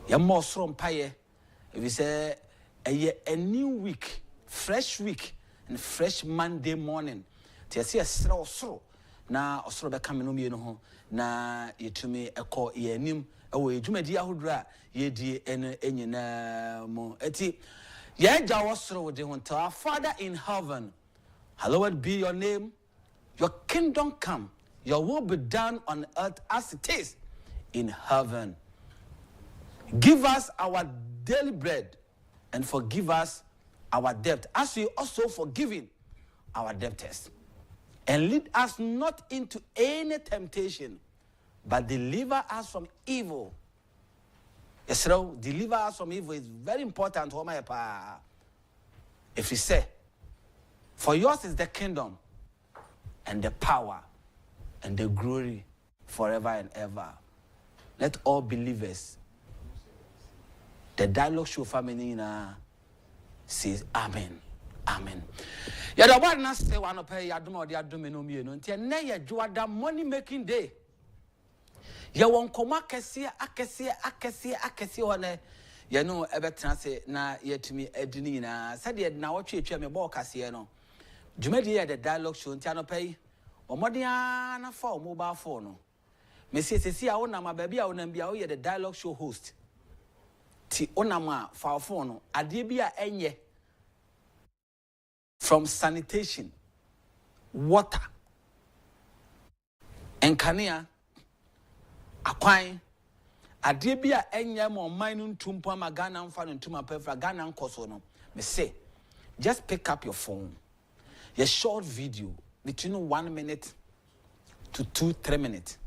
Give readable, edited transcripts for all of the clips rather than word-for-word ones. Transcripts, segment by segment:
You're more strong paye. If you say a new week, fresh week, and fresh Monday morning. To see a slow. Na osoro be kameno mie no ho na yetumi ekọ yenim ewo edwumadi ahodra yedie ene enyina mo eti ye ja wosoro wode ho ta Father in heaven, hallowed be your name, your kingdom come, your will be done on earth as it is in heaven. Give us our daily bread and forgive us our debt as we also forgiving our debtors. And lead us not into any temptation, but deliver us from evil. Yes, sir, deliver us from evil is very important. If you say, for yours is the kingdom, and the power, and the glory forever and ever. Let all believers, the dialogue show family says amen. Amen. Ya da one na say one pay ya dum or ya dum no mie no ntia na ya juada money making day. Ya won koma akese one ya no ebetena se na yetumi adini na sade na wotwe atwa me bo kase no. Dwumadi ya the dialogue show ntia no pay omodia na fa mobile phone no. Me sesi a wona ma ba bia wona bia wo ye the dialogue show host. Ti onama fa phone no ade bia enye from sanitation, water, and kania, akwan, adebia enye mo mine ntumpo ama Ghana mfa ntuma pefra Ghana nkoso no. Me say, just pick up your phone. Your short video between 1 minute to 2-3 minutes.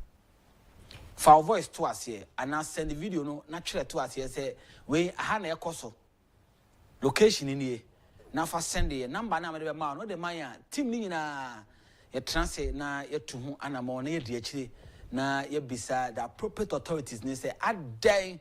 For our voice to us here, and I send the video no natural to us here. Say we hana ekoso location in here. Na fa send the number na me be ma no de man ya team ni nyina ye translate na ye to ho anamo na ye de akire na ye bisa the appropriate authorities ni say adan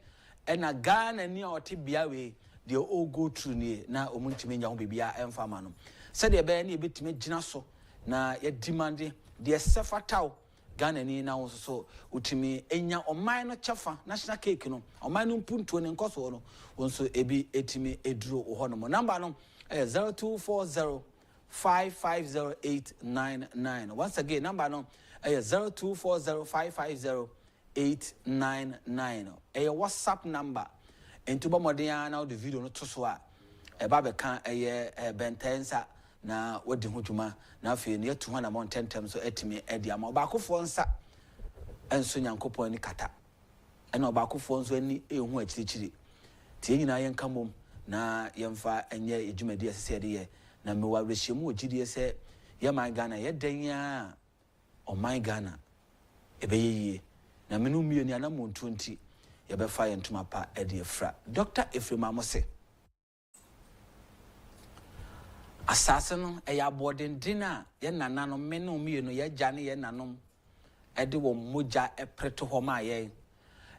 na Ghana ni oti bia we they all go through ni na omuntimi nya ho bibia emfa ma no said ye be na ye betime gina so na ye demand the sefataw Ghana ni na so utimi enya oman no chafa national cake no oman no mpuntuo ne nkoso no wonso ebi etimi eduro ho no number no 0240550899. Once again, number no 0240550899. A WhatsApp number. And to Bamodia now the video no toswa. A babe can a bentensa na what the hutuma now for near 210 times so etime ediam obako fonsa and sunyan kopo ni kata. And obako fonso any hu achirichiri. Tie nyina yen kamom na yemfa enye edwumadi asese de ye na mewa rehyiemu ogidie se ye man Ghana ye danya o man Ghana ebeyeye na menu mieni ana montu nti ye befa ye ntuma pa e de fra Dr. Ephraim Amose asase no e ya boden dina ye nananom menu mienu ye gane ye nanom e de wo moja e preto ho ma ye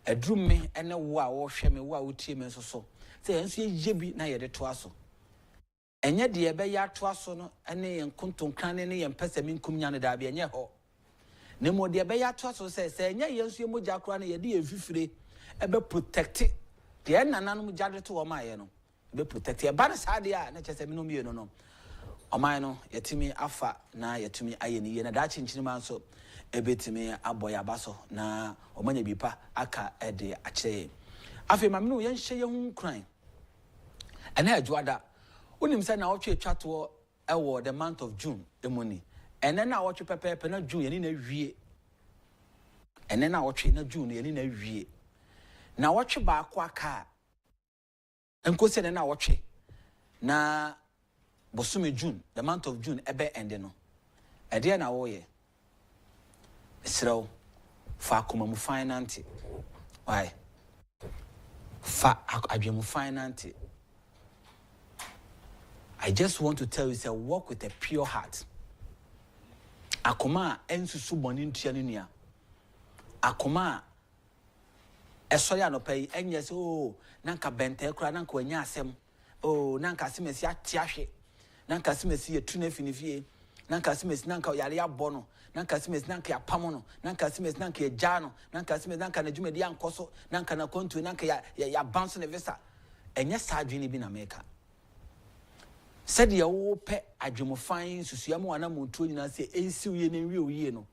edrume ene wo a wo hwe me wo a wotie me so say enso yebi na yede to aso enye de ye be ya to aso no ene yen kontonkran ne yen pese minkum nya ne da be enye ho ne mo de be ya to aso say enye yenso moja kra ne yede ye fifire e be protect de nananom jade to wo ma ye no e be protect e ba na sa de a na chese me no mie no oman no yetimi afa na yetimi aye ni ye na da chinchini man so ebetimi aboya baso na omanya bipa aka ede akyere afi mamnu yen hye ye hu kran ana adwada onim se na wotwe twato ewo the month of June emoni ene na wotwe pepepe na June ye ni na wie ene na wotwe na June ye ni na wie na wotwe ba akwa aka enkosi ne na wotwe na bosume June the month of June ebe ende no ede na wo ye Israel fa komamu finance why fa Agyapong finance. I just want to tell you, say, walk with a pure heart. Akoma ensusu boni ntua ne nua. Akoma esoya no pay enye se oh nanka bente kura nanka wanya asem. Oh nanka simesi ati ahwe. Nanka simesi etu na finifie. nanka simes nanka yare abono nanka simes nanka ya pamono nanka simes nanka ya jano nanka simes nanka na dwumadi ankoso nanka na kontu nanka ya bounce ne visa enye sadwini bi na meka said ya wo pe adwumofan susuamu wana montuo nyina se ensiwie ne nwie no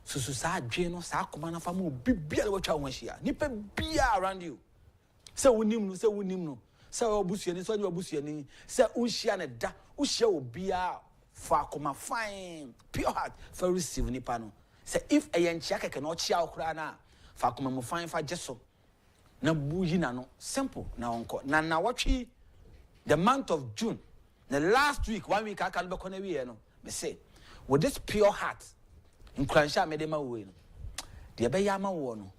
susu sa adwe no sa akoma na fa mo bibia le watwa ho ahia nipa bia around you se wonim no se obusuani so obusuani se unhia ne da uhia obia fa akoma fine pure heart for receive nipa no se if eyenchia keke no chia okra na fa akoma mo fine fa jeso na buyi na no simple na onko na watwi the month of June the last week 1 week aka be kona wie no me say with this pure heart nkransha me de ma wo no de be ya ma wo no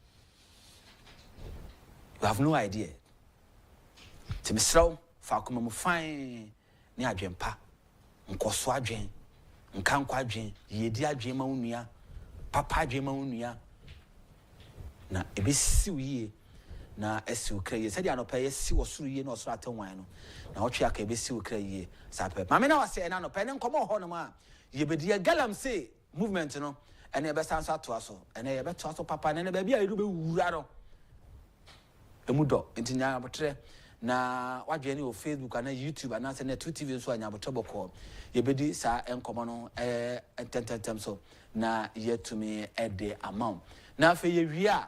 you have no idea to me slow fa akoma mo fine ni adwempa nkoso adwen nkankwa adwen yedi adwen ma wonua papa adwen ma wonua na ebesi wiye na esi ukraye said ya no pay si wosuru ye na osuru atenwan no na otwe aka ebesi ukraye sape mame na wase na no pay ne nkomo ho no ma ye bedi galam say movement no ene ye besan so ato aso ene ye beto aso papa ne ba bia yedu be wura no emudo ntinya abotre na wadwe ne o Facebook ana YouTube ana se na TV so anya abotre boko ye bedi sa enkomo no ententem so na yetumi ede amount na fe ye wia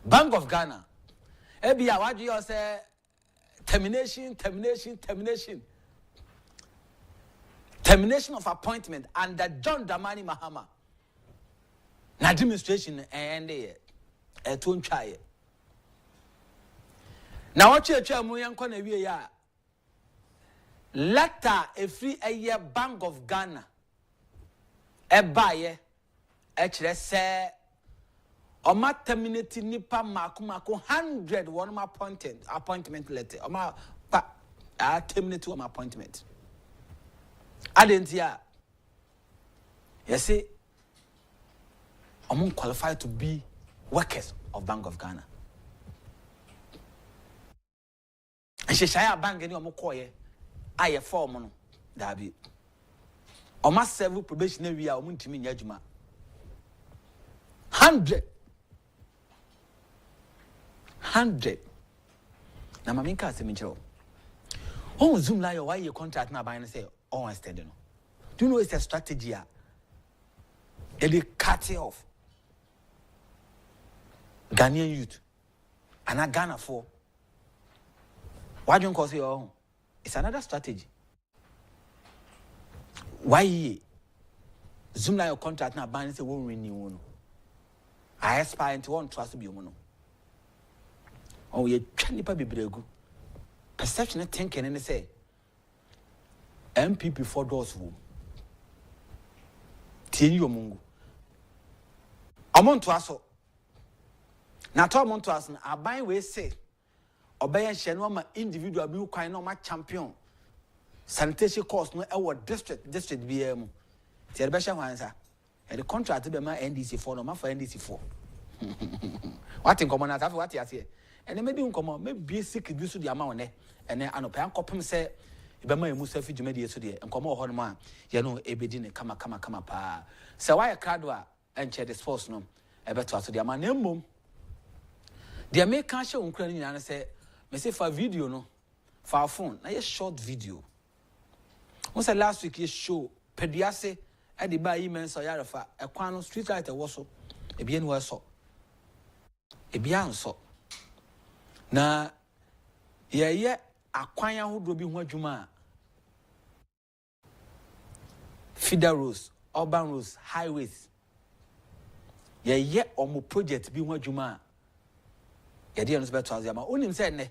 Bank of Ghana ebia wadwe yo say termination of appointment under John Dramani Mahama na administration ende to ntwaye na watwe mu yanko na wie ya letter efri eye Bank of Ghana ebaye kire se Oma terminate nipa mako 100 one appointment letter. Oma terminate one appointment. Adentia. You see, I'm qualified to be workers of Bank of Ghana. And she share bank any omo koye. Aye form no. Dabi. Oma serve probationary year omo ntimi nya adwuma. 100 na maminka aseminchiro on zoom la why your contract na buy and say on extend no do you know it's a strategy they cut it off Ghanaian youth and a Ghana for why don't you say oh it's another strategy why zoom la your contract na buy and say won't renew no I aspire into one trust be no. Oh, ye chanipa bibregu. Perception thinking and say MPP for those who Tini Mungu. Among to us na to among to us na aban we say obey shenwa ma individual bi kwan no ma champion sanitation course no e district BM. Ti e be hwe hansa. E the contract be ma NDC 4 no ma for NDC 4. What in common as what you say? And maybe uncommon, maybe sick abuse the amount, and then an copum say, Ibama Musafi Jumedia today, and come on, man, you know, a bedin, come pa. So why a cardwa and chair this force no, a better to the man, no. The American show Ukrainian and say, me say for video no, for a phone, na a short video. Once last week, you show Pediase at the by email so yarafa, a quano street light a wasso, a bien was so. A bien so. Na ye akwanya hodro bi ho adwuma feeder roads, urban roads, highways ye omo project bi ho adwuma ye de no beto azama onim se ne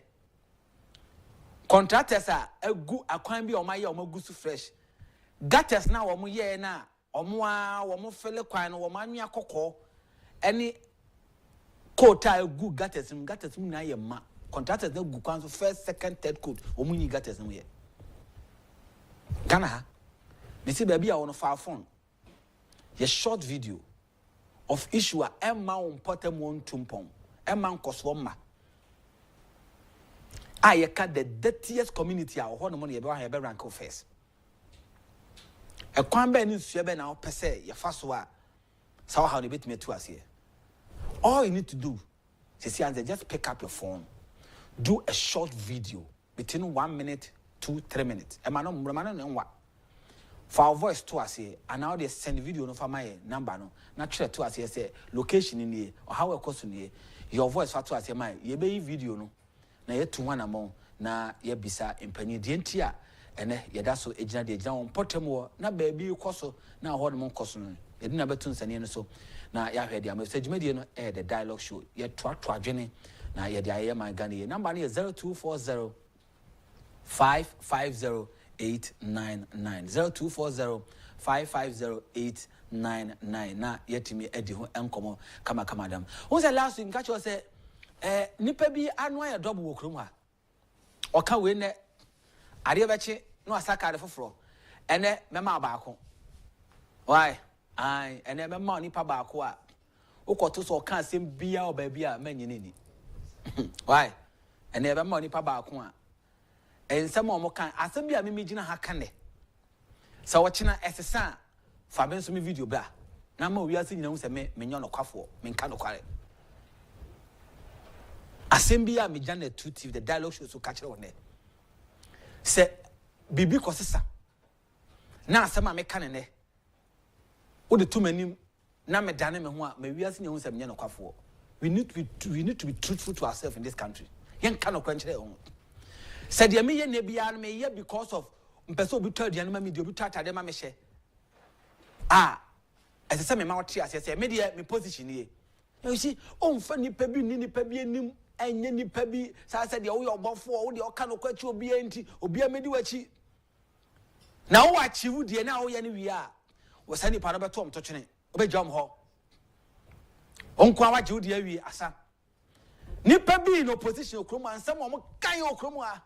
contractors a agu akwan bi omaye omagu su fresh gutters na wo mo ye na omo fele kwan no wo manwa kokko eni Coat I good gutters na ye ma contractors na gu kwan so first second third coat omunyi gutters no ye Ghana ha me see baby a on far phone ye short video of issue a emma on potem won tumpon emma nkoso ma ye ka the dirtiest community a ho no mo ye be rank first A kwamba ni suebe na opese ya faswa. So how they bit me to us here. All you need to do, just pick up your phone, do a short video between 1 minute to 3 minutes. For our voice to us here, and now they send video no for my number no. Naturally to us here say location in here or how we cost in here. Your voice for to us here my ye be video no. Na ye to one among na ye bisa empanyi die ntia ene ye da so ejina de ejina on potemo na baby koso na ho no koso no. Ye dina betu nsane no so na ya hwede am say djumadi no the dialogue show ye to adwene na ye de aye man Ghana number no 0240 550 899 0240 550 899 na yetimi edi ho enkomo kama madam who say last week catch you say nipa bi anu aye double wo krom ha oka we ne ade beche no asaka ade foforo ene mema baako why ai ene mema nipa baako a ukoto so oka asem bia oba bia manyini ni why ene mema nipa baako a ensem omo kan asem bia memi gina ha kan ne sa wochina esesa fa benso me video bra na ma wi ase nyina hu se me nyo no kwafo me nka no kware asem bia me gina two TV the dialogue show so catch one se bibi kosesa na asem a me kan ne wo de to manim na me dane me ho a me wi ase nyina hu se me nyo no kwafo we need to be truthful to ourselves in this country yen kan no kwanchire ho said ya me ye ne bia no me ye because of mpese obi to aduane ma me di obi to atade ma me hye ese me ma wote ase me de me position ye you see on fa nipa bi ni nipa bi enim enye nipa bi sa said ya wo ye obofo wo de oka no kwachi obi enti obi amedi wachi na wo achieve de na wo ye ne wi a wo sa nipa no beto om to twene obejam ho onko awaje de awi asa nipa bi in opposition okrom ansam om kan okrom a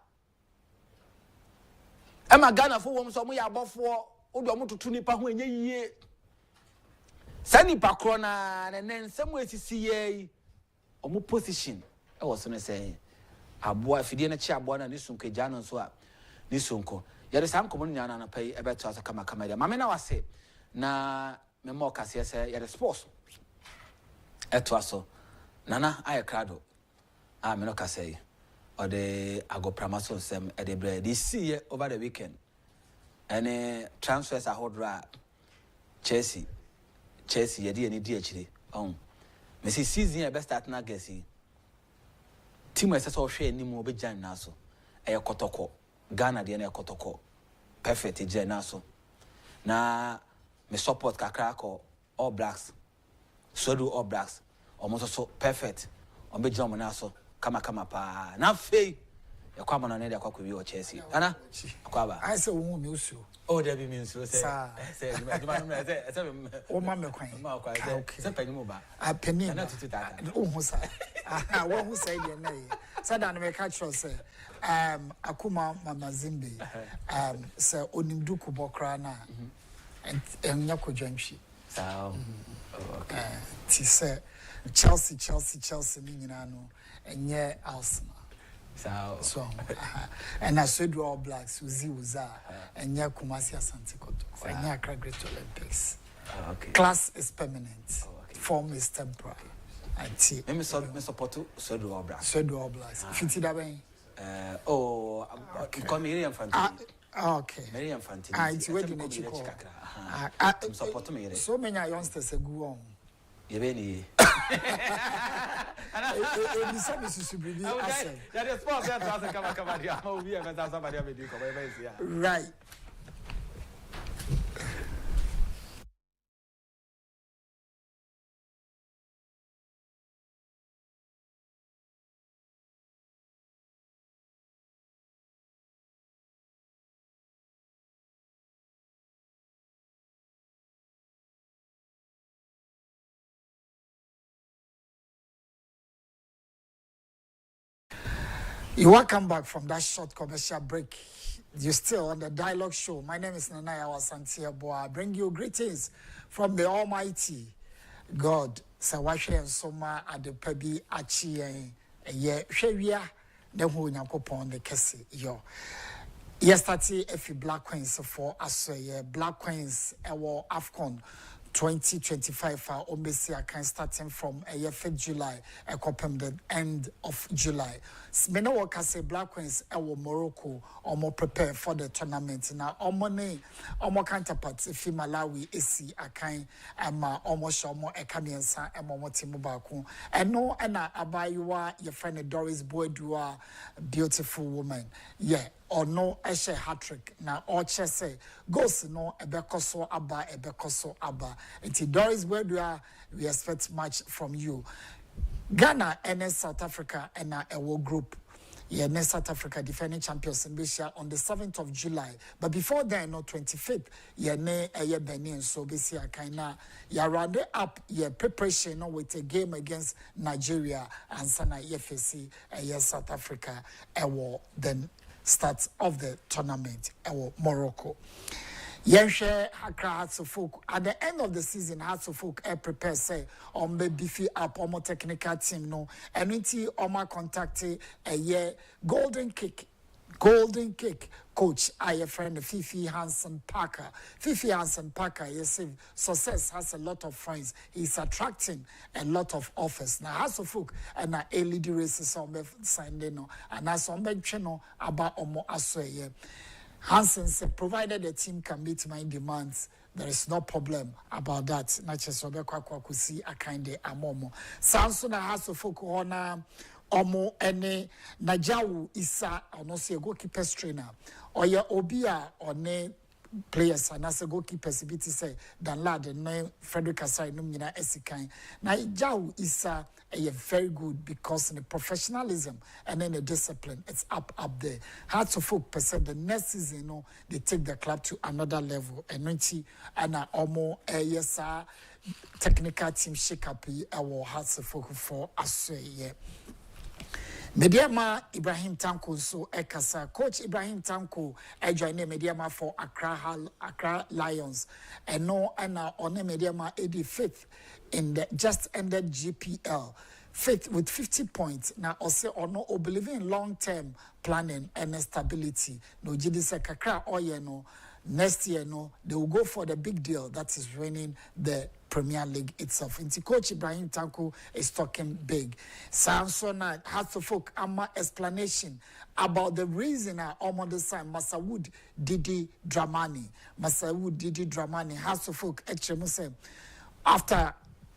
Ema Ghana fo wom so mo ya abofo wo de omototo nipa ho enye yie sani pa kro na ne nsem esisi ye omo position e wo so ne say aboa fidie na chi aboa na ne sunko gya no so a ne sunko ye de sam komo nyana na pai e beto asa kama de mame na wase na me mo kase se ye de sports eto aso nana aye krado me no kase or the agopramason sem at the bread this see over the weekend and transfers a hodra Chelsea yedi any DHD me see season e best start na gesi team ese so hwe ni mo be jan na so e kotoko Ghana de na kotoko perfect je na so na me support kakra ko All Blacks so do All Blacks almost so perfect on be jam na so kama pa na fei ya kwa mana ne da kwa bi o Chelsea ana kwa ba I say wo me usu o da bi mi usu say o ma me kwan say pani mo ba a pani na tutu ta o hu sa wo hu say de na ye sada na me ka tro say akuma mama zimbe say onimdu kubokra na enya kodwanhwi sao okay ti say Chelsea ni nyina no enye Arsenal so and I said All Blacks uza enye Kumasi Asante Kotoko enye Accra Great Olympics okay class is permanent form is temporary anti me support so do All Blacks fiti da ben come here infantile okay Mary infantile it's where the nature support me so many youngsters go on Yebeni. Right. You welcome back from that short commercial break. You're still on the dialogue show. My name is Nanaya Wasantiaboa. I bring you greetings from the Almighty God. Sawashe and Soma at the Pebi Achi and Ye Shevia, the who Yakopon the Kessi yo. Yesterday, if you Black Queens for us, Black Queens, our AFCON 2025 Ombesia can starting from 5th July, the end of July. Many workers say Black Queens our Morocco or more prepare for the tournament. Now, our counterparts, if Malawi, AC, Akai, Emma, almost more Ekamiansa, and more Timubaku. And no, and Abayua, your friend Doris Boydua, beautiful woman. Yeah. Or no eshe hat-trick. Now, or say, goes no, ebekoso abba. Until Doris, where do we expect much from you? Ghana and South Africa and our group. Yeah, South Africa defending champions in Bishia on the 7th of July. But before then, no 25th, yeah, Benin. So Bishia kinda yeah round up yeah preparation with a game against Nigeria and Sana FAC South Africa. Then start of the tournament or Morocco. Yenshare Hakra Hearts of Folk at the end of the season. Hearts of Folk prepare say on the beefy up on more technical team no and until Oma contacted a year golden kick coach I friend Fifi Hansen Parker. Yes, success has a lot of friends. He's attracting a lot of offers. Now House of Folk and a lead races on the Sunday no and as on the channel about Omo Aswe. Hansen said, provided the team can meet my demands, there is no problem about that. Not just see a kind of amomo. Samson House of Folk on Omo ene Najawu Isa or say goalkeeper trainer or ya Obia or ne players and as a goalkeeper say than lad and name Frederick Asai Numina Esikan. Najawu Isa a very good because in the professionalism and then the discipline it's up there. Hearts of Folk percent the next season they take the club to another level and Omo yes technical team shake up our Hearts of Folk for us Mediama Ibrahim Tanko so ekasa coach Ibrahim Tanko join Mediama for Accra Lions and no on Mediama 85th in the just ended GPL fifth with 50 points now also or no believing in long-term planning and stability no jidise kakra no next year no they will go for the big deal that is winning the Premier League itself. Inti coach Ibrahim Tanko is talking big. Samson has to folk explanation about the reason on the side Masawood Didi Dramani has to folk actually say after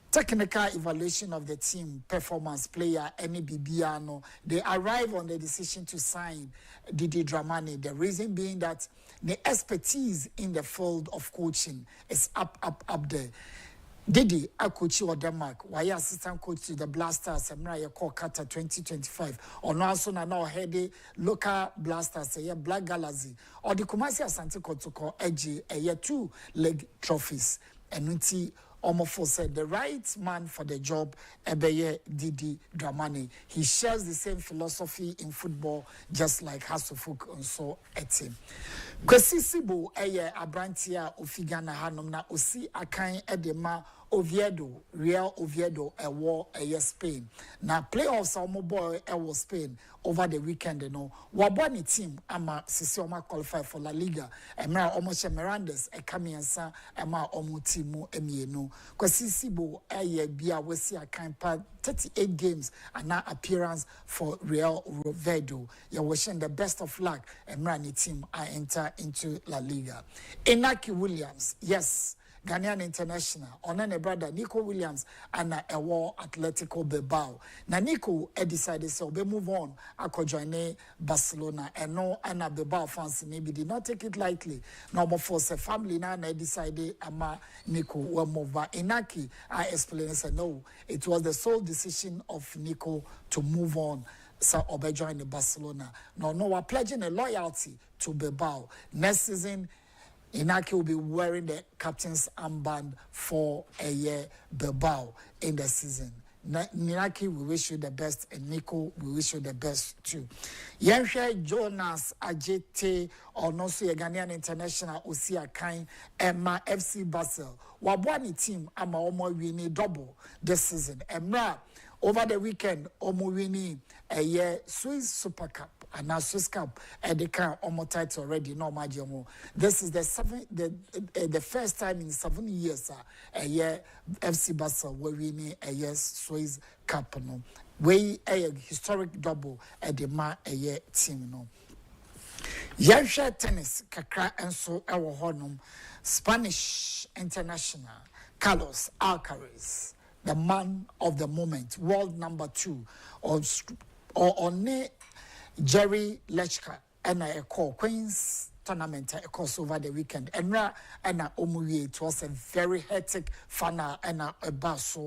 technical evaluation of the team performance player any Bibiano they arrive on the decision to sign Didi Dramani. The reason being that the expertise in the field of coaching is up there. Didi a coach or Denmark, why assistant coach to the Blasters, Emra call Qatar 2025, or also now heady local Blasters, a Black Galaxy, or the Kumasi Asante Kotoko Edgy, a year 2 leg trophies, and Nunti Omofo said the right man for the job, Ebeye Didi Dramani. He shares the same philosophy in football, just like Hasofuk and so etim. Kwesi Sibo eye abrantia ofigana hanom na osi akan edema Real Oviedo war Spain. Now playoffs are more boy Spain over the weekend wabani team ama sisi oma qualify for La Liga emra almost Mirandas Kamiansa ema omu timu emienu kwesi sibo bia wesi akan pa 38 games and now appearance for Real Oviedo. You're wishing the best of luck emra ni team I enter into La Liga. Inaki Williams, yes, Ghanaian international, on a brother Nico Williams and a war Atletico Bilbao. Now Nico decided so they move on. I could join Barcelona and no Anna Bilbao fans maybe did not take it lightly. No more force a family now and I decided Ama Nico will move back. Inaki I explained and said no, it was the sole decision of Nico to move on. So Obe joined Barcelona. No, we're pledging a loyalty to Bilbao. Next season Inaki will be wearing the captain's armband for a year Bilbao in the season. Inaki, we wish you the best, and Nico, we wish you the best too. Yenshe Jonas Ajete, or no so Ghanaian international, Osia Kain, Emma FC Basel. Wabwani team, ama omo winning double this season. Emra, over the weekend omo winning a year Swiss Super Cup and now Swiss Cup they can omo title already no majemo. This is the first time in 7 years a year FC Basel we winning a year Swiss Cup no. We a historic double at the ma a year team no. Yasha tennis kakra enso ewo honum Spanish international Carlos Alcaraz, the man of the moment, world number 2, or on Jerry Lechka and a call Queen's tournament a course over the weekend. And Omuye, it was a very hectic fana and a bass.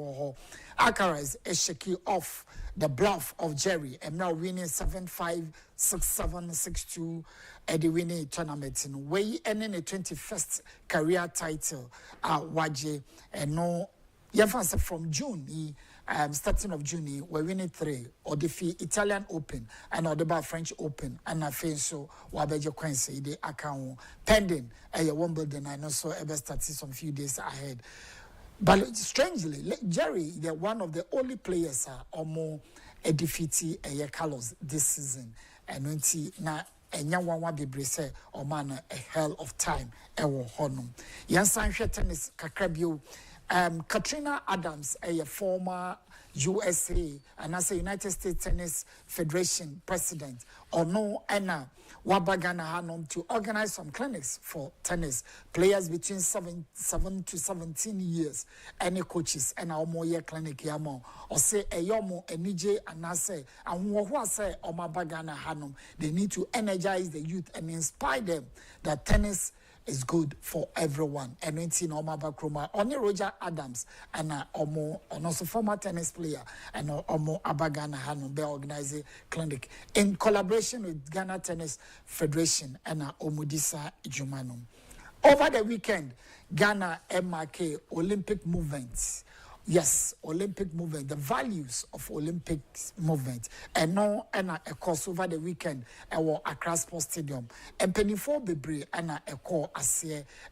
Alcaraz is shaking off the bluff of Jerry and now winning 7-5, 6-7, 6-2 at the winning tournament. In way ending the 21st career title Waje and no from June starting of June we're winning 3 or defeat Italian Open and or the French Open and I feel so wabeje Kencity the account pending Wimbledon. I know so ever started some few days ahead. But strangely, Jerry, they're one of the only players or more a defeatee a Carlos this season. And when na enya wanwa bebre say o man a hell of time ewo honum. Yansan hwe tennis kakrabio Katrina Adams, a former USA and as a United States Tennis Federation president, or no Anna Wabagana Hanum to organize some clinics for tennis players between 7 to 17 years. Any coaches and our more year clinic yamo or say a yomo and nije and I say and what say or Mabagana Hanum. They need to energize the youth and inspire them that tennis is good for everyone. And when see Norma Bakroma, only Roger Adams and Omo, and also former tennis player and Omo Abagana Hanum, they organize a clinic in collaboration with Ghana Tennis Federation and Omudisa Jumanum. Over the weekend, Ghana MRK Olympic movements. Yes, Olympic movement, the values of Olympic movement. And no, and a course over the weekend, our Accra Sports Stadium. And penny for Bebre, and a call as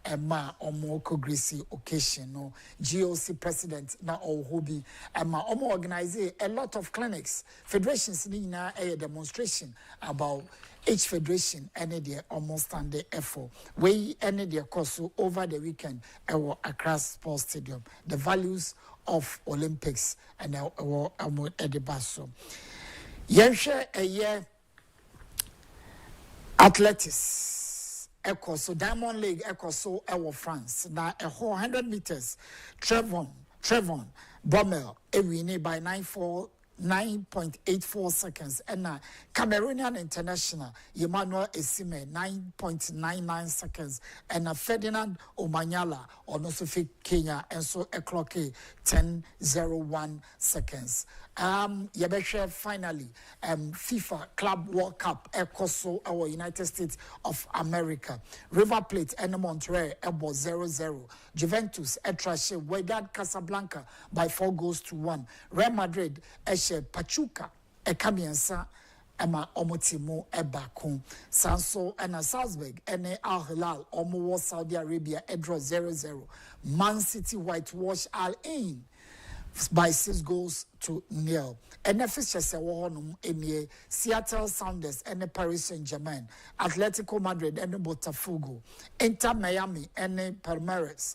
a ma or more Greasy occasion. No, GOC president, na or hobby, and ma omo organize a lot of clinics, federations, na a demonstration about each federation any their almost stand the effort. We any their course over the weekend, our Accra Sports Stadium. The values of Olympics and our Edibaso. Yensha a year athletics. Echo so Diamond League echo so our France. Now a whole 100 meters. Trevon Bommel winning by 9.84 seconds and Cameroonian international Emmanuel Esime 9.99 seconds and Ferdinand Omanyala on also Kenya and so a clock 10.01 seconds. Yabeshe finally FIFA Club World Cup Ecoso our United States of America. River Plate and Montreal Ebo 0-0. Juventus Etrashe Wydad Casablanca by 4-1. Real Madrid Pachuca Ekamiensa Emma Omotimo Ebakun Sanso and Salzburg and Al Hilal Omo Saudi Arabia Edro 0-0. Man City whitewash Al Ain by 6-0. And the fixtures in Seattle Sounders and Paris Saint-Germain, Atletico Madrid and Botafogo, Inter Miami and Palmeiras,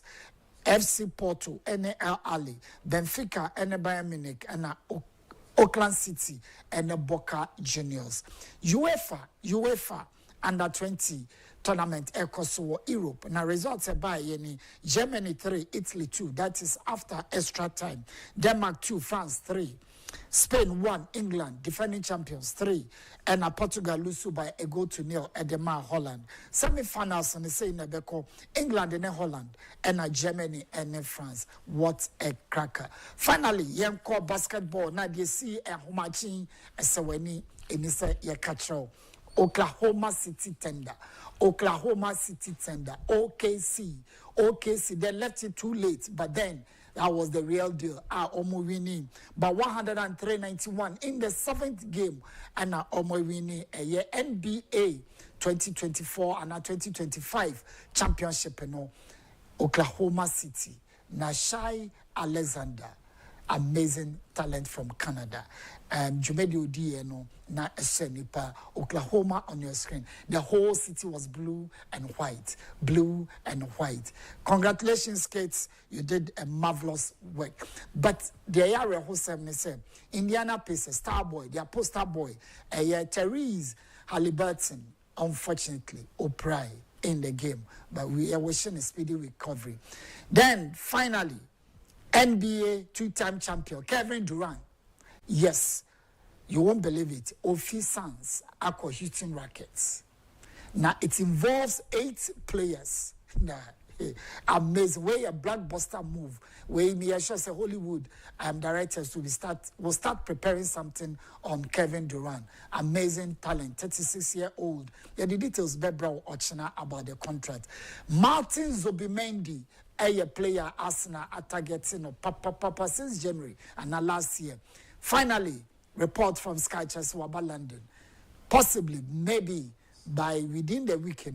FC Porto and El Ali, Benfica and Bayern Munich and Auckland City and Boca Juniors. UEFA under 20 tournament Ecoso Europe. Now results by Germany 3, Italy 2. That is after extra time. Denmark 2, France 3. Spain 1, England, defending champions 3. And Portugal lose by a 2-0 at the Holland. Semi-finals and they say in Beko, England and Holland, and Germany and France. What a cracker. Finally, young call basketball. Now they see a Humachi, a Saweni, and it's a Yakatro. Oklahoma City Thunder, OKC. They left it too late, but then that was the real deal. Omo winning by 103-91 in the 7th game, and Omo winning a year NBA 2024 and 2025 championship. Oklahoma City, Nashai Alexander. amazing talent from Canada. Jumedi Odieno na Nipa, Oklahoma on your screen. The whole city was blue and white. Blue and white. Congratulations, kids. You did a marvelous work. But the area who said, Indiana Pacers, star boy, their poster boy, Therese Halliburton, unfortunately, O'Pride in the game. But we are wishing a speedy recovery. Then, finally, NBA two-time champion, Kevin Durant. Yes, you won't believe it. Ofi Suns, Aqua Houston Rockets. Now, it involves 8 players. Now, amazing. Way a blockbuster move. Where me assure say Hollywood directors will start preparing something on Kevin Durant. Amazing talent, 36-year-old. Yeah, the details Bebra Ochina about the contract. Martin Zubimendi, a player Arsenal are targeting Papa since January and now last year. Finally, report from Sky Cheswaba London. Possibly, maybe by within the week,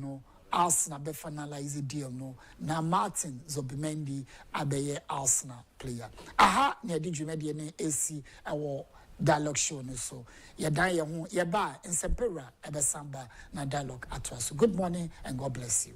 Arsenal be finalize the deal. Now Martin Zubimendi abeye Arsenal player. Aha, ne di dwumede ne AC ewo dialogue show no so. Ye dan ye ho ye ba nsempera ebesamba na dialogue atwa so. Good morning and God bless you.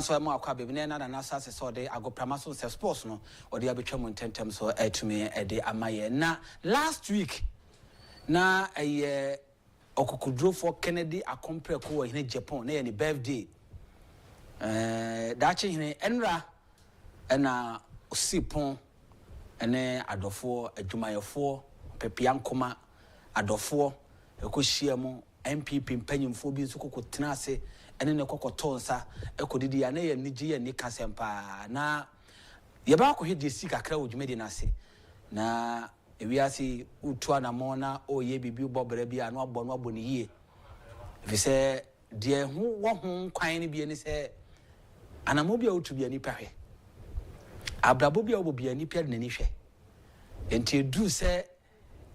So mo akwa be na na asase so de agoprama so se sports no odi abetwa mo tentem so etumi de amaye na last week na okukudro for Kennedy akompre ko hine Agyapong na ye ni birthday da che hine enra na osipon ene adofo adwumayefo pepiankoma adofo ekohia mu MPP mpanyimfo bi nso kokotena ase ene ne kokotonsa ekodidi ya na ye nigi ye ni kasempa na ye ba ko hedi sika kra odwumedi na ase na ewiase utua na mona oye bibi bobere bia na abo no abo ne yie efise de hu wo hu kwan ne bia ni se anamo bia otu bia ni pahwe abrabo bia obo bia ni pia ne ni hwe enti du se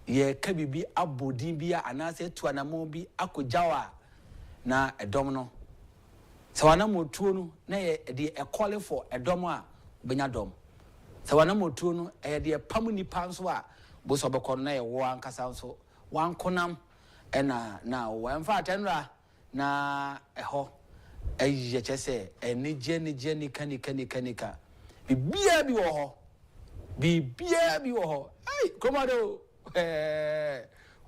ye ka bibi abodin bia anase tu anamo bi akojawa na edom no se wanamo tuo no na ye de call for edom a benya dom se wanamo tuo no e de pam nipa nso a bo so bekọ na ye wo ankasa nso wankonam na wo emfa atenra na eho eyiye chese enije ni kanika bibia bi wo ho ai komado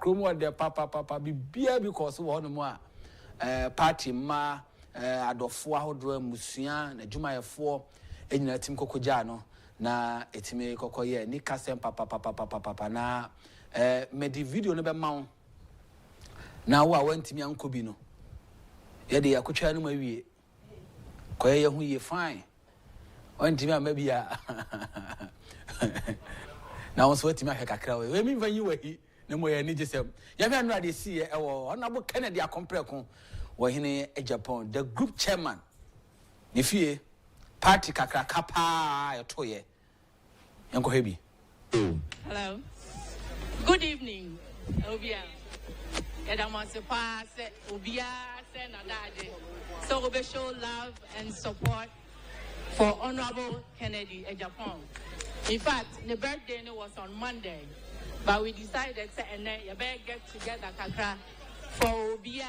kromo de papa bibia bi ko so wo no mu a party ma adofo ahodo musua na dwumayefo enyina tim kokoja no na etime kokoye ni kasem papa na me di video no be mawo na wo a wantimi ankobi no ye de yakotwa no mawie koye ye hu ye fine wantimi amabia na won so wantimi ahekakra we mi vanyi wahi na mo ye ni gisem ya me anura de si e wo onabo Kennedy akompreko wo hine Agyapong the group chairman ni fie party kakra kapa yotoye enko hebi Hello. Good evening, Obia. So we show love and support for Honorable Kennedy Agyapong. In fact, the birthday was on Monday, but we decided to get together kakra for Obia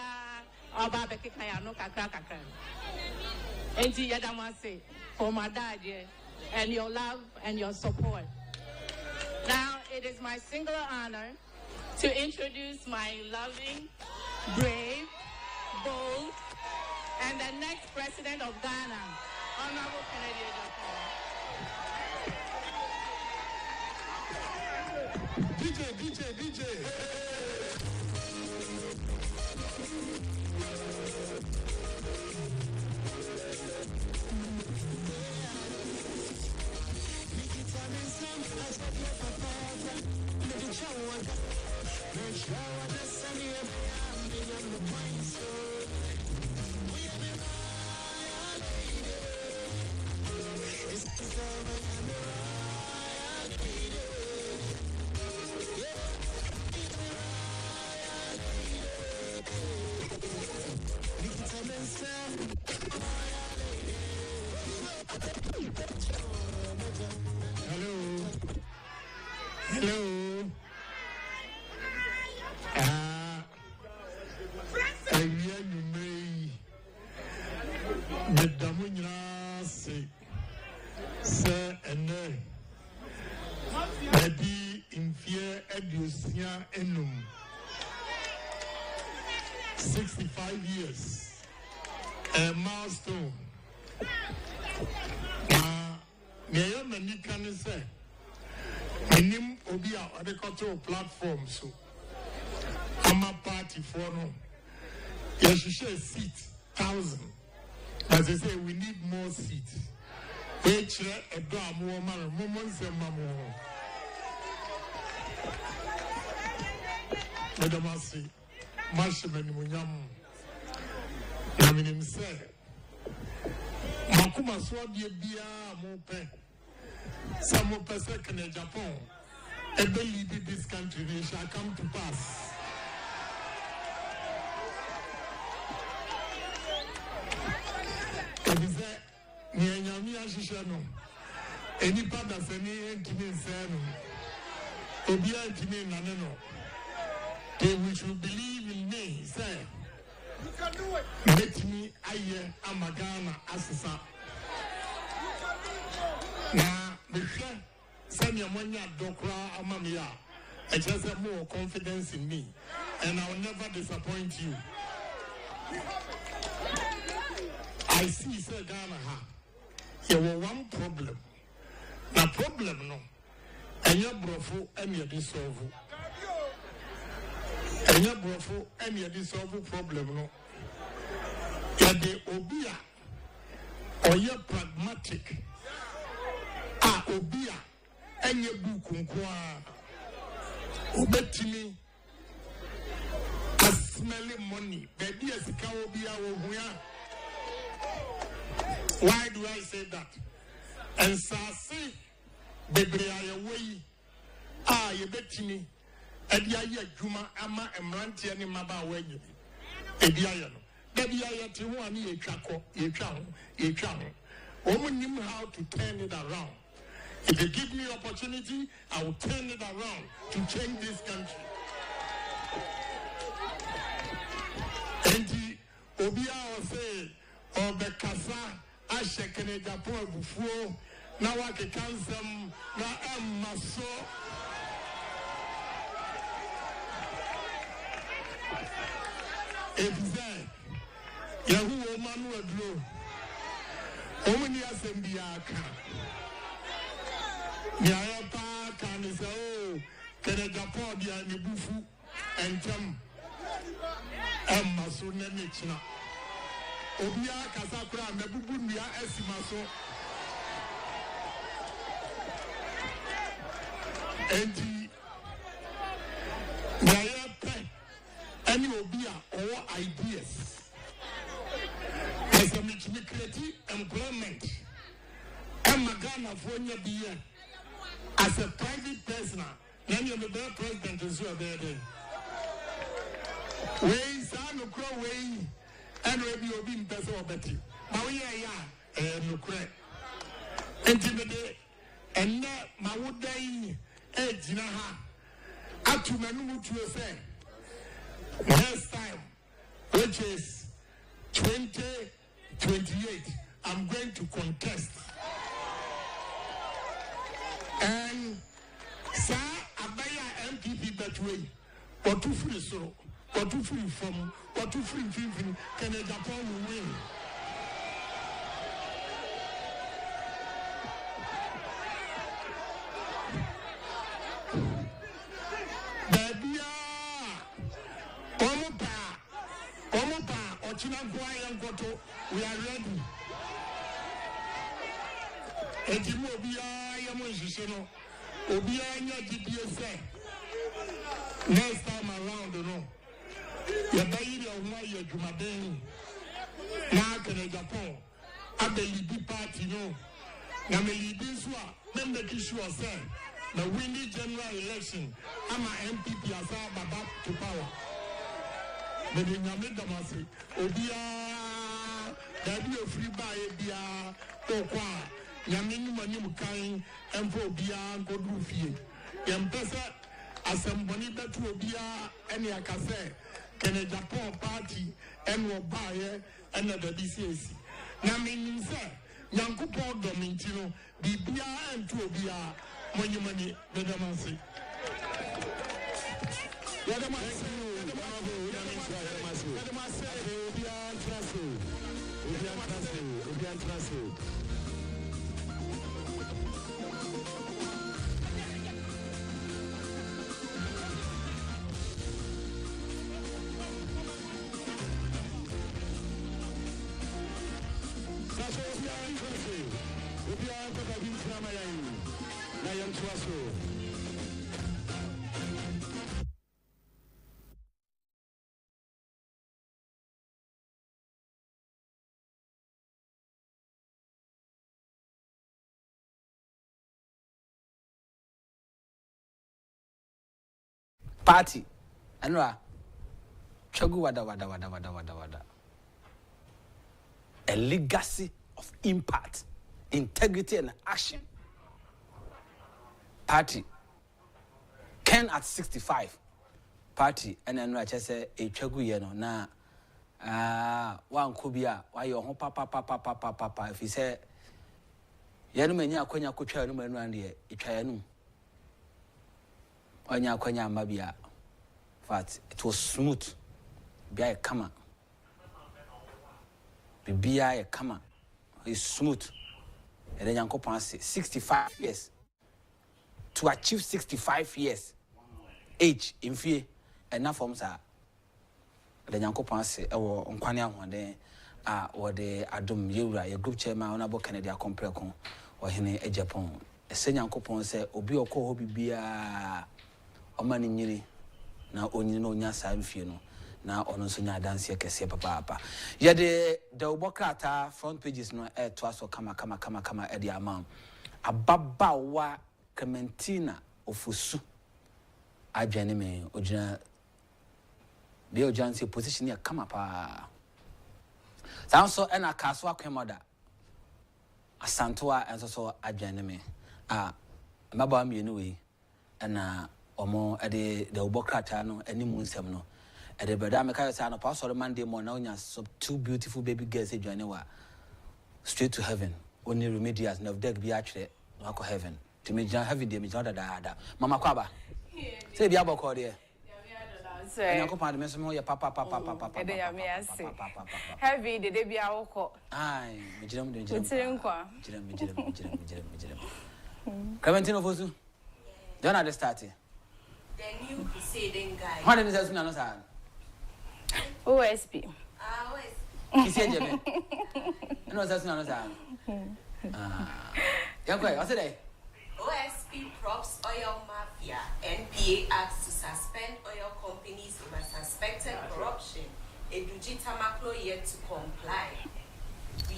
Oba Bekikaya no kakra kakra. Enti Yadamase for my dad and your love and your support. Now it is my singular honor to introduce my loving, brave, bold, and the next president of Ghana, Honorable Kennedy Agyapong. DJ. Hello. You may the Damunya say and maybe in fear educia enum 65 years a milestone. Many can say Minim Obia or the cultural platform so I'm a party for no. You should share seats, 1,000. As they say, we need more seats. Which a drum woman, moments and mamma. Madam Asi, Marshman Munyam. I mean, him said, Makuma Swabia Bia Mope. Some of the second in Japan. I believe this country they shall come to pass. Any part of any intimate we should believe in me, say. You can do it. Let me, I'm a Ghana assessor. Now, Michelle, send your money at Dokra Amamia. I just have more confidence in me, and I'll never disappoint you. I see, sir, Ghana. There was one problem. The problem, no. And your brofo, and your dissolve. And your brofo, and your dissolve problem, no. You're the obia, or you're pragmatic. Obia, and your bukunkwa. Obetini, a smelling money. Baby, as a cowbia, why do I say that? And Sasi, baby, I away. You bet me. And ya Juma, Ama, and Ranti, and Maba, way. Ebiano. Baby, I had to one ye chako, ye channel. Woman knew how to turn it around. If you give me opportunity, I will turn it around to change this country. And the Obia will say, or the Kasa. I shake in Agyapong before now I can cancel now I'm so exact Yahoo woman will blow only as in the aka Yayapa can say oh can Agyapong be an ibufu and jam I'm so nemichna Obia Kasakura Mebubunia Esimaso and any Obia or ideas as a creative employment and Magana for your beer as a private person, then you're the president is your there. Way, son, no crow way, and maybe you'll be in person or better. But we are, no crack. Intimidate, and now my wood day, Jinaha, up to Manu to say, next time, which is 2028, I'm going to contest. And sir, Abaya MPP that way, or two free so, or two free from, or two free can Agyapong will win. Baby, Omopa, Ochina and Goto, we are ready. Ejimo Obia Yamoshino, Obia GPSA. Next time around, no. Yabayi of my Jumadeni, Mark and Agyapong, Abelibi party, no. Namelibiswa, then the issue was said, the winning general election, I'm a MPP as Baba to power. But in Yamidamasi, Obia, there be a free buy, Bia, Okwa. Yamini Manimu Kain, and for Bia, Godrufi. Yampesa, Assembly Betu Obia, and Yakase, can a Japan party, and will buy and the DCAC. Namin say, Yankupo Domintino, Bibia and Tobia, Monumani, Bedamasi. Party, Anra, Chagu wada. A legacy of impact, integrity, and action. Party, Ken at 65. Party, and then Racha say a Chagu yeno na one kubia, why your home papa. If he say, Yanumania Konya Kucha, no man round here, Ichayanu. Onya Konya Mabia. But it was smooth. Be a kama. Be a kama. It's smooth. And then Yanko Pansi, 65 years. To achieve 65 years age in fear, enough forms are the Yanko Pansi or Unquania one day, or the Adum Yura, a group chairman, Honorable Kennedy, compare con, or Hene Agyapong. A senior coupon said, Obi or Kobe be a Omani Niri. Na onye no nya sa mfie no na ono so nya dance kese papa ye de obokrata front pages no to aso kama e de amount ababawa Clementina ofusu adwane me ogina be ojanse position ya kama pa sanso ena kaso akwemoda asantoa enso so adwane me maba mienu we ena omo ade the obokrata no animu nsem no ade brother me kai say no pastor Monday morning na onya so two beautiful baby girls e join wa straight to heaven only remedials na deg bi atwere no akọ heaven to me jan heaven dey me jan da mama kwaba say bi aboko de say na ko pa de me so me papa ede ya me ase heavy de bi awoko ai me jiram Clementine Fosu don't understand The new crusading guy. What is that? No, sir. OSP. OSP. He said, "Jimmy." No, that's no, sir. Yeah, go. What's it? OSP props oil mafia. NPA asks to suspend oil companies over suspected corruption. Eduji Tamaklo yet to comply.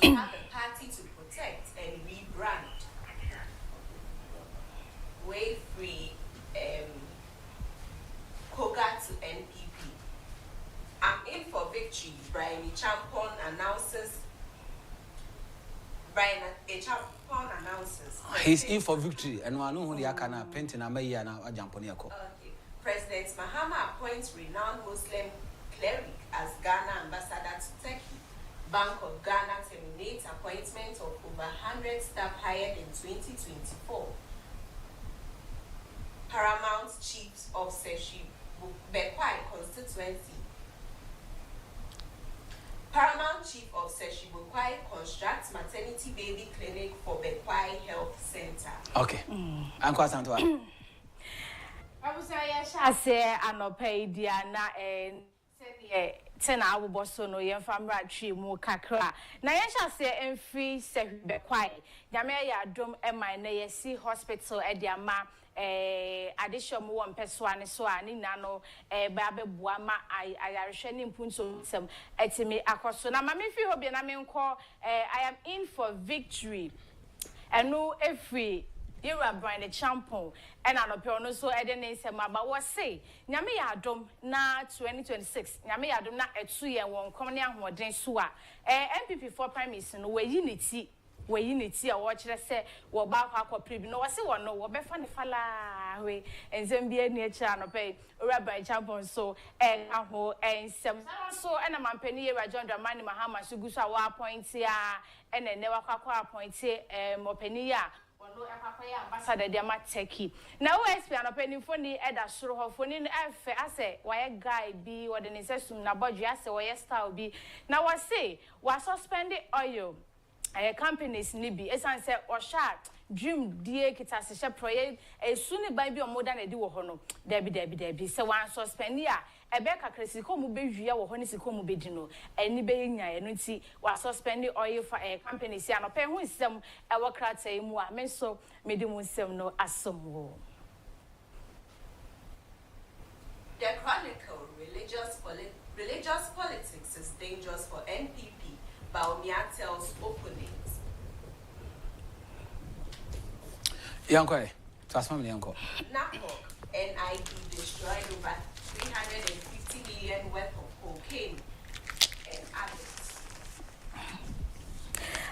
We have a party to protect and rebrand. way free Koga to NPP. I'm in for victory. Brian Agyapong announces. He's in for victory, and one who yakana painting a mayor now Agyapong. Okay. President Mahama appoints renowned Muslim cleric as Ghana ambassador to Turkey. Bank of Ghana terminates appointment of over 100 staff hired in 2024. Paramount Chiefs of Seshi Bekwai constituency. Paramount Chief of Seshi Bekwai constructs maternity baby clinic for Bekwai Health Center. Okay. Uncle Santua. I was say anope Diana and ten hour bosono yen famra tree mu kakra na yen sha say emfi se Bekwai nyame ya dom e man na yesi hospital e dia ma addition mu won pesoa ne so ani na no ba beboa ma ayarehwe ni mpunso sem etimi akoso na mame fi hobia na me nko I am in for victory eno every Yura Brian Agyapong and anopɛ no so ede ne nsɛm aba wo say nyame ya adom na 2026 nyame ya adom na etu ye won kom ne ahoden so a MPP for prime minister no wayi ne ti a wo kyerɛ sɛ wo ba akwa prebi no wo se wo no wo bɛfa ne fala we nsɛm bi ani akyi anopɛ Yura Brian Agyapong so aho nsɛm so na mampani Yura John Dramani Mahama so gu so a wo appoint a ne wakwa appoint mopani a ambassador de ma Turkey na OSP anopeni foni eda soro ho foni efe ase waye guy bi wode ne sesum na bodwe ase waye style bi na wa say wa suspend oil companies ni bi esan say o sha dream die kita se she project esuni ban bi omoda na di wo ho no debi se wan suspend ya ebe kakra siko mu be hwia wo ho ne siko mu be di no ani be nya eno nti wa suspend oil for companies ya no pe hu nsem e wo krata mu a me so me di mu nsem no asomo. The Chronicle, religious politics is dangerous for NPP, Baumia tells opponents. Yanko, transform me yanko. NAPOC, NID destroyed over 350 million worth of cocaine and others.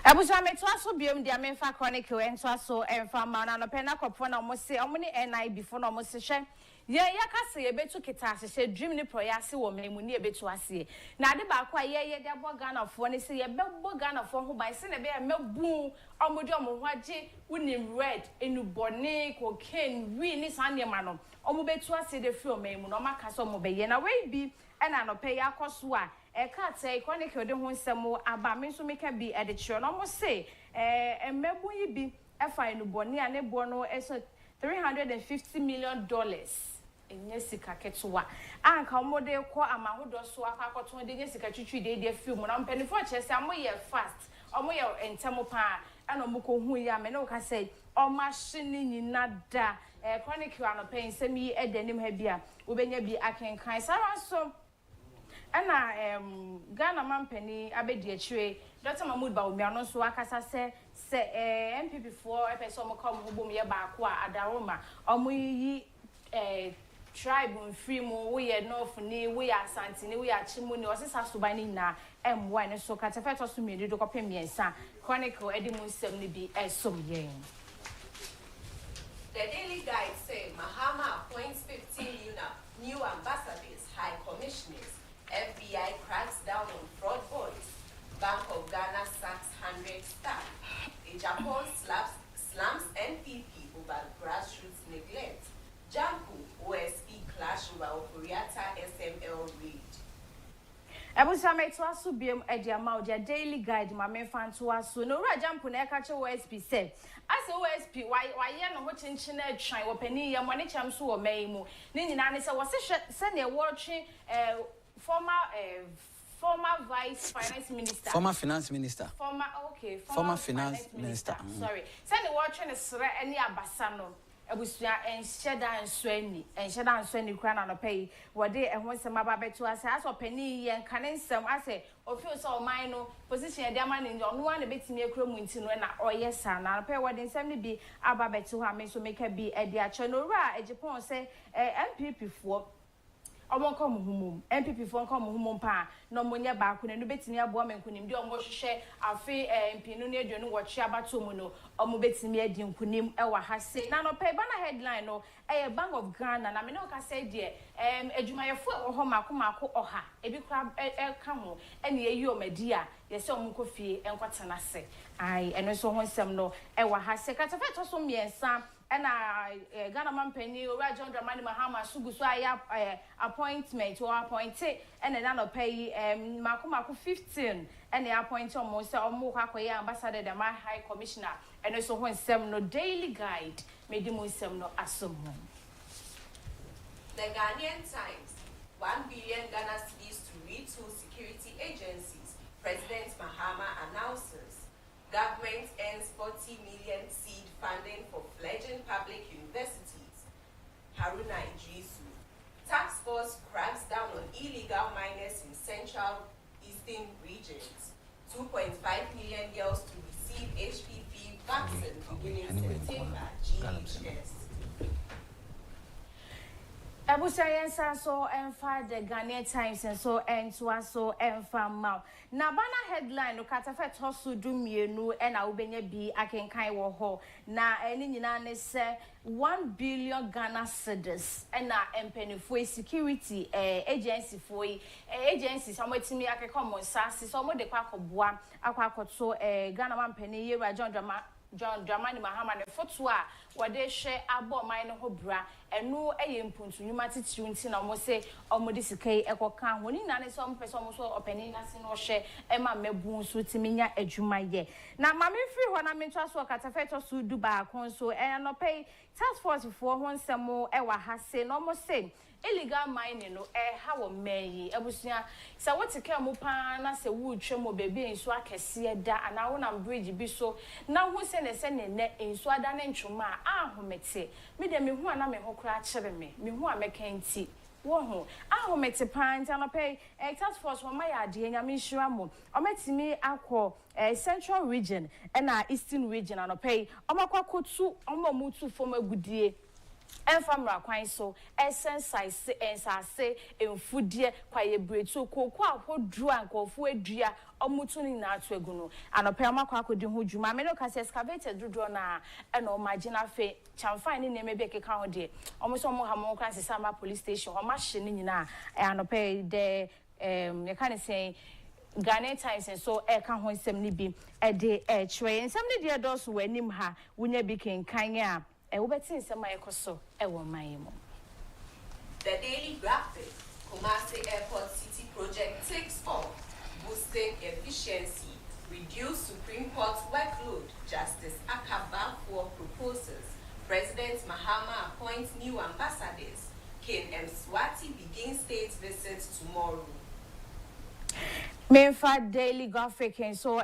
Abuja me to aso biom dia me fa Chronicle en to aso en fa ma na no pe na kopfo na mo se omo ne NI before na mo se hwe ye yakase ye betu kita ahye dream ni proyase wo memu ne ye betu ase na ade ba kwa ye de abo Ghana fo ne se ye bebo Ghana fo ho ban se ne be mebu omodi omo ho age unim red enu bone cocaine wi ni san ne ma no omo betu ase de fi o memu no maka so omo be ye na we bi ena no pe ya koso a ka tey Chronicle de ho nsem aba me so meka bi e de kire no mo se mebu yi bi e fa enu bone a ne bo no eso $350 million. Enye sika ketewa anka omode ko amahodo so akwakoto de nye sika twitwi de film na mpanifo chese amoye fast omoye entemo pa ana omko hu ya me no ka say omahye nyina da Chronicle anope nsem yi edenim ha bia obenya bi akenkan sara so ana Ghana mampani abedi akire Dr. Mahmoud Bawumia no so akasa se MPP for epeso mo kom hobom ye ba ko a adaroma omoyi tribe free mo we ye north ni we asante ni we achimu ni osisa subani na M1 ne so katafeto so medi do kopem yensa Chronicle edimu nsem ni bi esom yen. The Daily Guide say Mahama appoints 15 new ambassadors, high commissioners. FBI cracks down on fraud boys. Bank of Ghana sacks 100 staff. Agyapong slams NPP over grassroots neglect. Jampu OSP clash over Oporiata SML raid. Abuja me to aso biem ediama odia Daily Guide ma me fan to aso no ra Jampu na eka che OSP say as OSP why ye no ho chinchina atwan wo pani ye mo ne cham so wo mai mu ne nyina ne se wo se ne wo twe former vice finance minister. Former finance minister. Former finance minister. Sorry. Send the watch and sre any abasano. Ebusua enhyeda nsweni kra na no pay wode ehwo nsem aba beto ase aso pani yen kane nsem ase ofio so oman no position e de ama ne ono na betimi ekro mu nti no na oyesa na pay wode nsem ne bi aba beto ha me so make bi e de acho no ra Agyapong se MPP fo omonko muhumum MPP fo nko muhumum pa no monye ba ko ne no betimi abo amenkunim de omo hwehwe afi MP no ne aduonu wo twa abato mu no omo betimi adi nkunim e wa ha se na no pay bana headline no Bank of Ghana na me no ka say de adwumayefo e wo ho mako oha ebi kra ka ho ene yeyi omadi a ye se omo kofie enkwatena se ai eno so ho nsem no e wa ha se ka tafe to so miensa na Ghana mampani ora John Dramani Mahama suguso aya appointment or appointed ene na no pay mako 15 ene appoint omo se omo kwakoye ambassador the high commissioner ene so ho nsem no daily guide medi mo nsem no asom. The Ghanaian Times, 1 billion Ghana cedis to retool security agencies. President Mahama announces. Government ends 40 million seed funding for fledgling public universities. Haruna Idrisu. Task force cracks down on illegal miners in central eastern regions. 2.5 million girls to receive HPV vaccine beginning September. GHS. Ebusayensa so enfa the Ghanaian Times and so entwa so enfa mau. Na bana headline no katafe tosu dumienu e na ubenya bi akenkan wo ho na eni nyina ne se 1 billion Ghana cedis e na empenifo security agency foi agency so matimi akeka mo sase so mo de kwa koboa akwakoto Ghana mampani Yewura John Dramani Mahama ne foto a wode hwe abo man no ho bra enu mpuntu nyuma titiru nti na mo se omode sikai ekoka ho ni na ne so mpese omo so openi na se no hwe ema mebu so timinya adwuma ye na mame free ho na mentwa so katafeto so duba kon so no pay task force for ho nsemo wa ha se no mo se illegal mining no ha wo meyi ebusua se wotike mo pa na se wutwe mo bebe nso akese da ana wo na bridge bi so na ho se ne nso ada ne ntwoma ahomete me de me hu ana me ho kra kire me hu amekanti wo ho ahomete pa nta na pay task force wo ma ya de nya me nhira mo ometimi akọ central region na eastern region ana pay omakwakotu omamutu fom agudie enfamra kwan so essence ensase emfudie kwaye bretu kokko ahodu ankofo adua omutu ni na atu eguno anope amakwa akodi ho dwuma me no ka se excavated dodo na na o marginal fe chamfan ni neme be keka ho de omo so mo ha mo kran se sama police station o ma hye ni nyina anope de ye kan say Ghanaian Times so ka ho nsem ni bi de chwe nsem ni de do so wanim ha wunya bi kenkan a The Daily Graphic, Kumasi Airport City project takes off, boosting efficiency, reduce Supreme Court workload, Justice Akufo-addo proposes. President Mahama appoints new ambassadors. Ken Mswati begins state visit tomorrow. Menfa Daily Graphic and so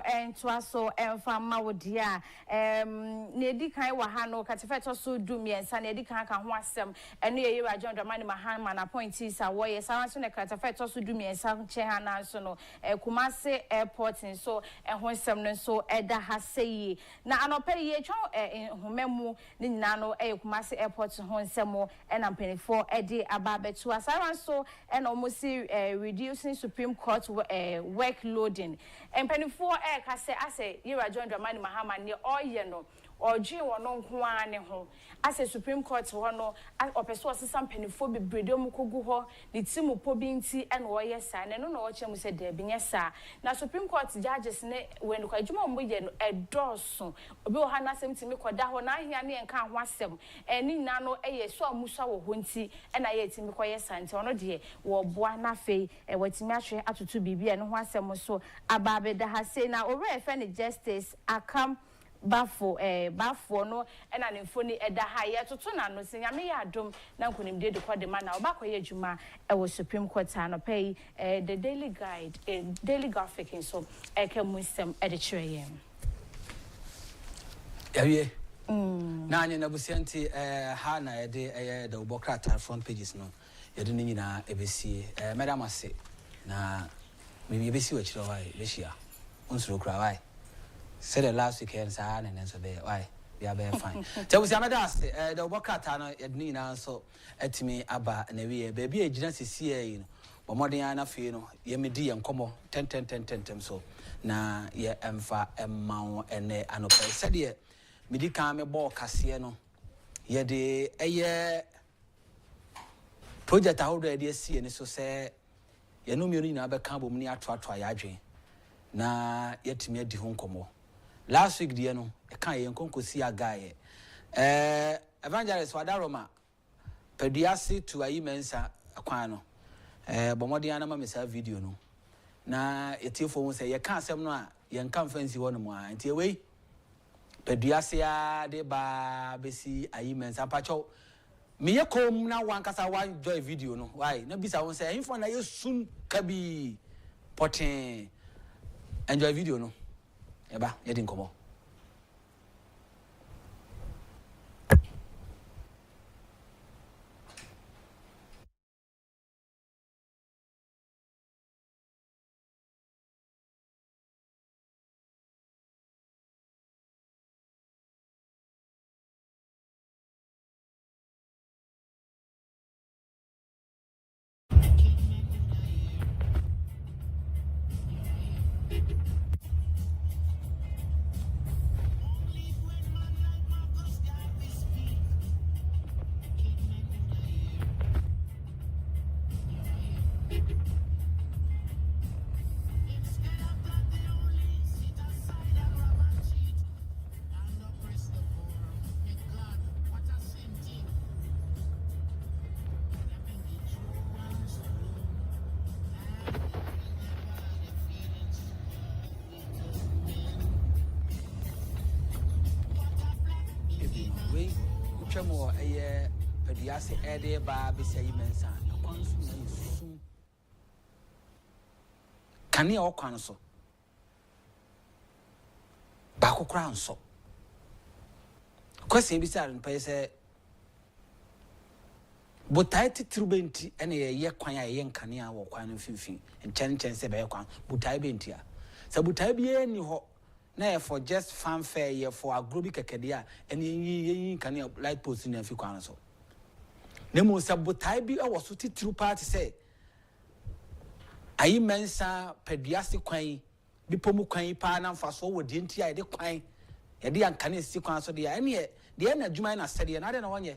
so enfa mawodia nedi kan wa ha no katefeto so dumiensa nedi kan ka ho asem eno ye Yewura John Dramani Mahama na appointees a wo ye sawanso ne katefeto so dumiensa che ha na so no Kumasi Airport so ho nsem no so eda ha sei na anope ye twa homemu ni nyina no Kumasi Airport ho nsemo na mpanifo ede ababetu asawanso na omosi reducing Supreme Court workloading and penny for ka se ase Yewura John Dramani Mahama ne oye no oji wono nko ane ho ase Supreme Court ho no opeso osesam penifo bebrede mu kogu ho ne timu po bi nti ene oye sa ne no na oche mu se de binye sa na Supreme Court judges ne when kwa adwuma mo ye no edoso obi ho na asem timi koda ho na ahia ne enka ho asem eni na no eye so amusa wo ho nti ena ye timi koye sa nti ono de wo boa na fei watimi ahwe atoto bibia ne ho asem so ababeda ha sei na ore efe ne justice akam bafo no ena ne mfoni eda ha ye toto na no se nyame ya adom na nkonimde de kwade ma na obakoye adwuma wo Supreme Court ano pay the daily guide daily graphic so ka musem ede kire yem yawie na anya na busianti ha na yede the Ubokrata front pages no yede ni nyina ebesi madam ase na me ebesi wa chiro wai behia onsuro kura wai said the last weekend sa na nso be wai we are very fine so we say madam ase the Ubokrata no yede ni nyina so etimi aba na wi be bia ejina sisi yi no bomodin na fe no ye medi ye nkomo 10 so na ye emfa emma ene anope said ye midi kan me ball kase no ye de eye project ahodo ye de sie ni so se ye no mienu nyina be kan bom ni ato ya adwen na yetimi adi ho nkomo last week de no e kan ye nkonkosi aga ye evangelist wadaroma pediasi to ayi mensa akwan no bomodi ana ma mesa video no na yetifo won se ye kan asem no a ye nkan fancy wo no mo a nti we peduasia de ba besi ayi mensa pacho me ye kom na wan kasa wan joy video no why na bisa won say info na ye sun kabi potin enjoy video no eba ye din komo mo eye pediase ede ba besi ayi mensa akwan so na sum kane okwan so ba kokora nso kwese bi sa npa se botai titru benti ene ye kwan a ye nkane a wo kwan mfimfin nchen se be kwan botai benti a sa botai bi eni ho na for just fanfare ye for agrobi kekede a ene yin kan light post na fi kwan so na mo sabotai bi a woso titru party say ayi mensa peduase kwan bi pomu kwan pa na mfa so wo de nti a de kwan ye de ankane si kwan so de ene de na adwuma na sede na de na wonye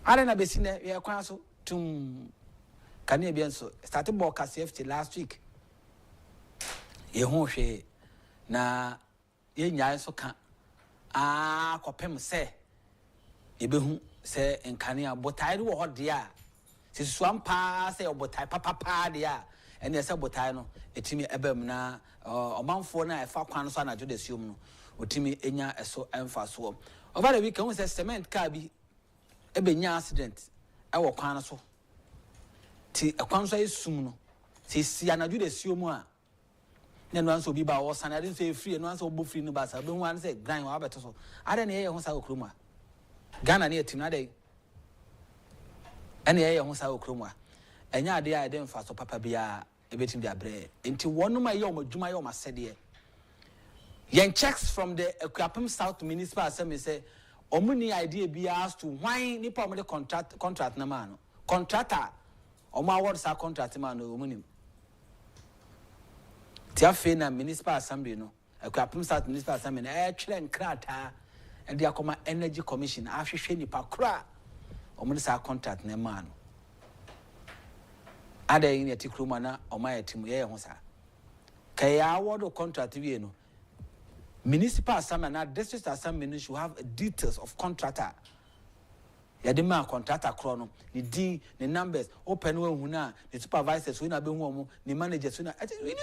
are na besi na ye kwan so tum kan e bi enso started ball ka safety last week ye ho hwe na ye nyaa so ka kopem se ebehu se nkane abotai wo hode a sisuam pa se obotai papa de a ene se botai no etimi ebam na omanfo na efa kwan so na jode siom no otimi enya eso emfa so over the week won se cement car bi ebenya accident wo kwan so ti kwan so esum no ti sia na jode siom a na no anso bi ba wo sanade so e free no anso bo free no ba sa be hu an say grind wa beto so ade na ye ho sa okroma Ghana na etim na dey ene ye ho sa okroma enya ade a ade mfa so papa bia ebetim dia bre enti wonu ma ye o madwuma ye o masede yen checks from the Agyapong South Municipal Assembly say omuni idea bia as to why nipa mo the contract na ma no contractor o ma award sa contract ma no omuni Tiafe na Municipal Assembly no Agyapong South Municipal Assembly na twere nkrata e de akoma Energy Commission ahwehwe nipa kra omo sa contract na ma no ada yin yati kruma na oma yatim ye ho sa kaya award contract wie no Municipal Assembly na District Assembly should have details of contractor yade ma contractor kro no ni din ni numbers open we hu na the supervisors we na be hu omo ni managers we na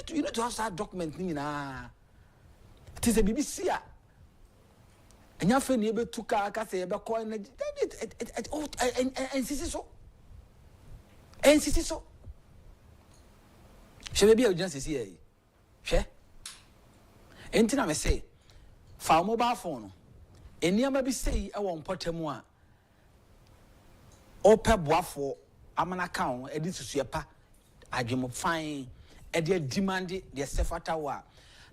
you need to have that document ni na it is a BBC a enya fe ni be tuka ka se be call energy NCC so she be a agency see hwe entina me say fa mobile phone eniama bi sei e won potemu a ope boafo amana kan edi susuepa adwemo fine e de demand de sefata wa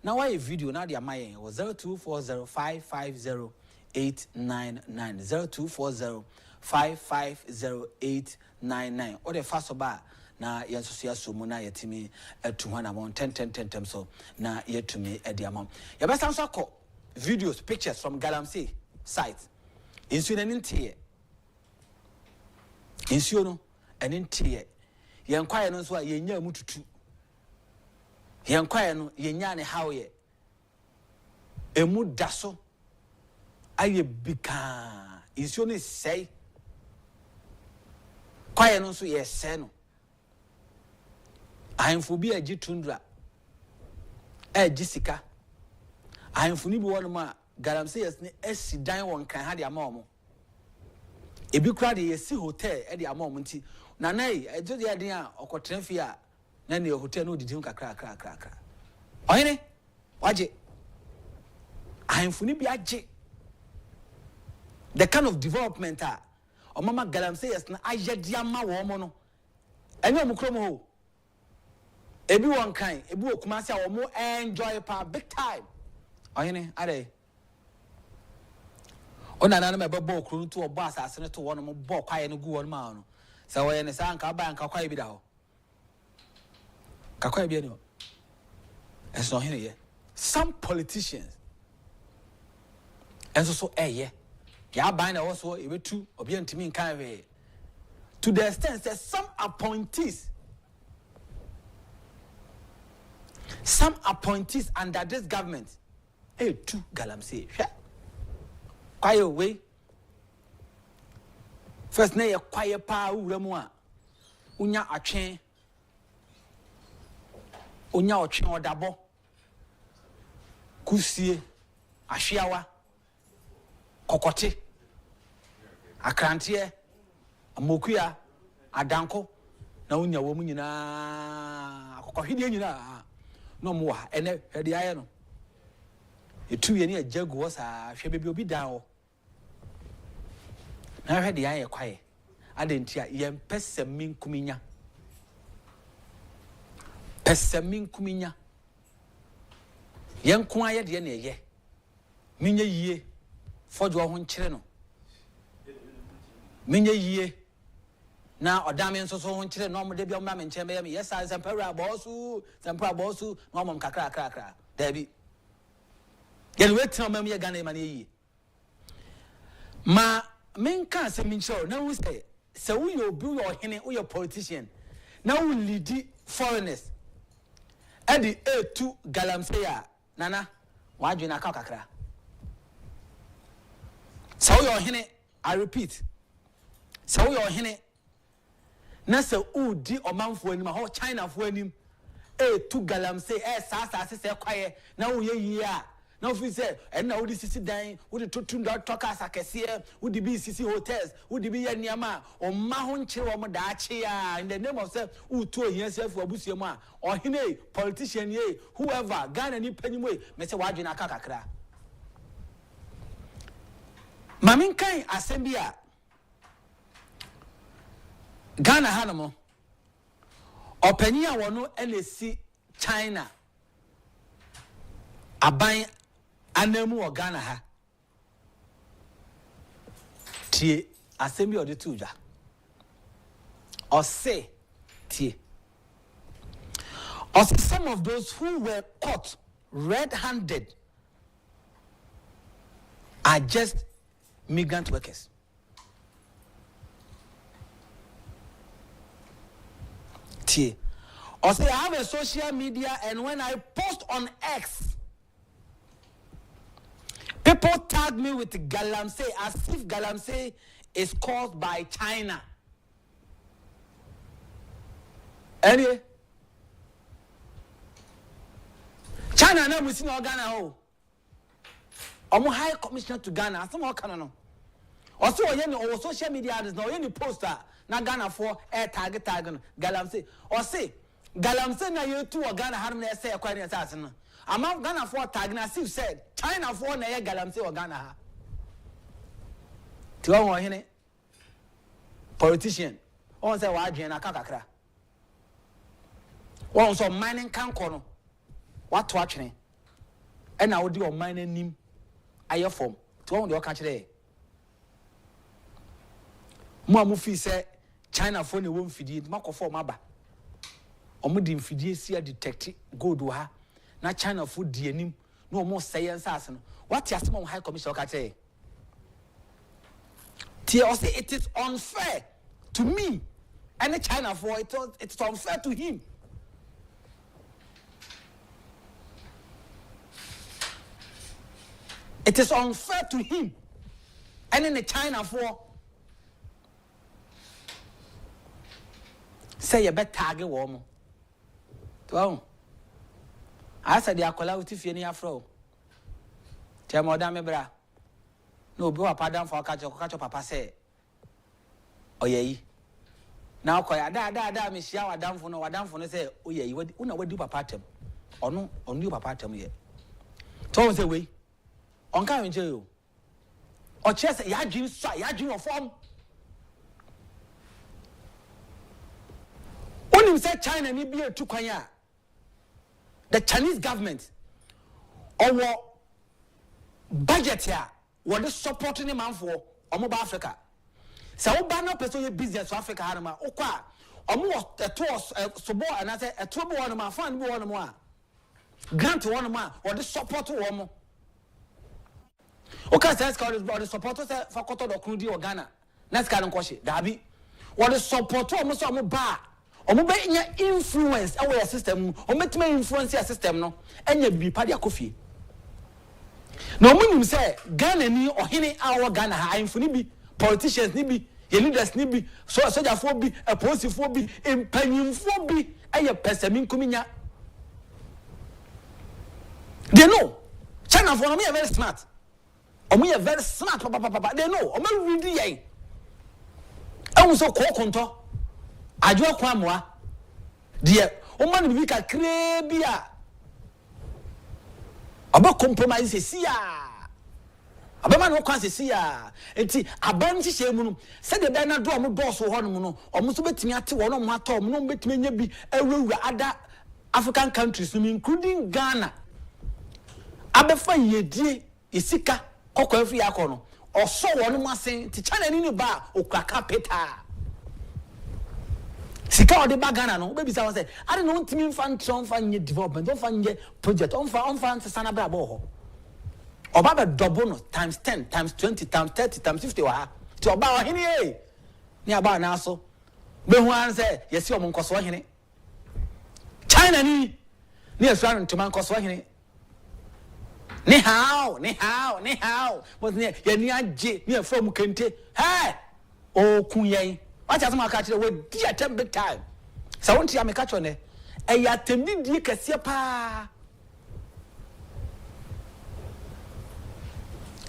na why video na de amayen was 0240550899 0240550899 or the first ba na yenso ya sumu na yetimi etuhana mon 10 so na yetumi e de amam ya besa nso akọ videos pictures from Galamsey site insu na ntie insu no ene ntie yen kwaye no so a yenya mututu yen kwaye no yenya ne hawye emu daso aye bika insu no sei kwaye no so yese no ahemfo bi agi tundra agi sika ahemfo ni bi won ma Galamsey yes ne asidan won kan ha de ama omo ebi kura de yesi hotel e de ama omo nti na nai ejo de adin a okotre fi a na ne hotel no didi kakra oyene waje ahemfo ni bi agi the kind of development a omama Galamsey yes na ayedi ama wo omo no enye omo krom ho ebi won kan ebi okumase a omo enjoy pa big time oyene ade ona na me bebo okru ntu obo asase ne to won mo bo kwaye no gu won ma no se wo ye ne sa anka ba anka kwaye bi da ho ka kwaye bi no eso hene ye some politicians enso so eye ya ban na wo so e betu obi antimi nkan we to the extent that some appointees under this government to Galamsey kwaye we first na ye kwaye pa wura mu a unya atwen odabo kusie ahweawa kokote akrante amokuya adanko na unya wo mu nyina akokohwede nyina no mo ha ene hwede aye no etu ye ne ajagu wo sa hwe bebi obi dan wo na hwede aye kwaye adentia ye mpesemi nkuminya ye nko aye de ne ye minye yie fojo ho nkyere no minye yie na odame nso so ho nkyere no mo de bia mo ma nkyere be yes I sampara bosu no mo kakra dabi ye no wetin mo ye Ghana ma na yi ma menka se mincho na wo se wo yo bi yo hene wo yo politician na wo lead foreigners e di A2 Galamsey a nana wa adwena ka kakra se wo yo hene I repeat se wo yo hene na se udi omanfo anim ho China fo anim A2 Galamsey sa se kwaye na wo ye yi a na ofi se en na wo di sisi dan wo di totunda toka sakese wo di bi sisi hotels wo di bi ye niama o ma ho nkyere wo mo da ache a in the name of say utu ohiasefo abusuam a ohine politician ye whoever Ghana ni panyimo e me se wadwe na aka kakra mamin kan asem a Ghana hanamo opani a wono enesi China aban anemu o Ghana ha tie asemi odi tuja or say tie or some of those who were caught red-handed are just migrant workers. Tie or say I have a social media and when I post on X people tag me with Galamsey as if Galamsey is caused by China. Anyway, China na musi na Ghana ho. Omo high commissioner to Ghana, some kind no. Also oye ni on social media is now any poster na Ghana for air tag Galamsey. Or say Galamsey na you two Ghana harm na say akwa ni asase no. Among Ghana for tag na see said China for na ye Galamsey or Ghana ha. to one hene politician on say wa adwen aka kakra one so mining kan kono what to atwene e na wo di o mining nim aye form to one de o ka kire mo amu fi say China for ne won fidie makofo maba omo di mfidie si a detect gold ha na China for di anim no mo science as no what you asem high commission ka kire it is unfair to me and China for it's unfair to him. It is unfair to him and in the China for say you bet target woman. To I said the akola uti fi ni afro. Tell me da me bra. No be wa padam for catch papa say oyeyi. Now koya da me shia wadamfo no say oyeyi una wadi papa tem. Onu papa tem ye. To say we on kan nje yo. O che say ya dwin of form. Onim say China ni bi etu kwan ya. The Chinese government our budget here what is supporting the man for Omo Africa. So we ban no person business for Africa hanama okwa omo sobo and I say a trouble one ma fan bi one mo grant one ma what is support one okay says what is support say for koto do krudi o Ghana next kan nkohye dabi what is support omo so omo ba omo be nya influence our system omo metime influence your system no enya bi pa dia kofie. No munim say Ghana ni ohene awo Ghana ha infuni bi politicians ni bi ye leaders ni bi soldier fo bi police fo bi empanyimfo bi eye pesami nkuminya. They know China for me are very smart. Omo are very smart papa they know omo read ye. Ehun so ko konto ajo kwa moa de omo ni bi kakra bi a aba compromise sia aba man wo kwanse sia enti aban ti hye mu no se de be na do omo boss ho no no omo so betimi ate wo no mo ata omo no betimi nya bi awura other African countries including Ghana abefa yedie isika kokko afri akono oso wo no masen ti China ni ba okra capital sika ode ba Ghana no be bisa won say I don't know ntimi mfa ntron fa nye development on fa nye project on fa nsana bra bo ho oba be double no times 10 times 20 times 30 times 50 wa ti oba o hene e ni aba na so be hu an say yesi o nkoso hene China ni esu an ntoma nkoso hene ni how but ni ye ni age ni afom kente hey o kun yen what has my catch we di atem big time so won't you am catch on e ya tembi di kese pa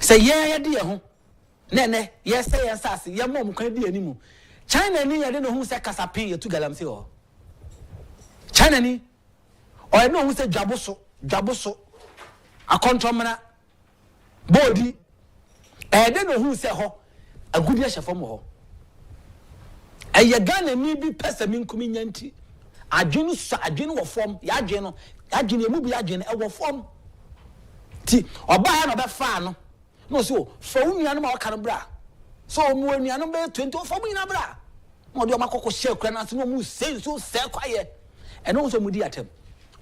say ye di ho ne ye say ye sase ye mom kan di animu China ni ye de no hu say kasapin ye tu galamse ho China ni o no hu say dwaboso akontromana body de no hu say ho agudi a hyefom ho eye Ghana ni bi pesa mi nkumi nyanti adwenu wo fom ya adwenu emu bi adwenu e wo fom ti oba ya no be fa no so fa unuanu ma waka no bra so omu anuanu be 20 fom ina bra mo de o makoko share kura na so no mu sei so se kwaye e no so mu di atem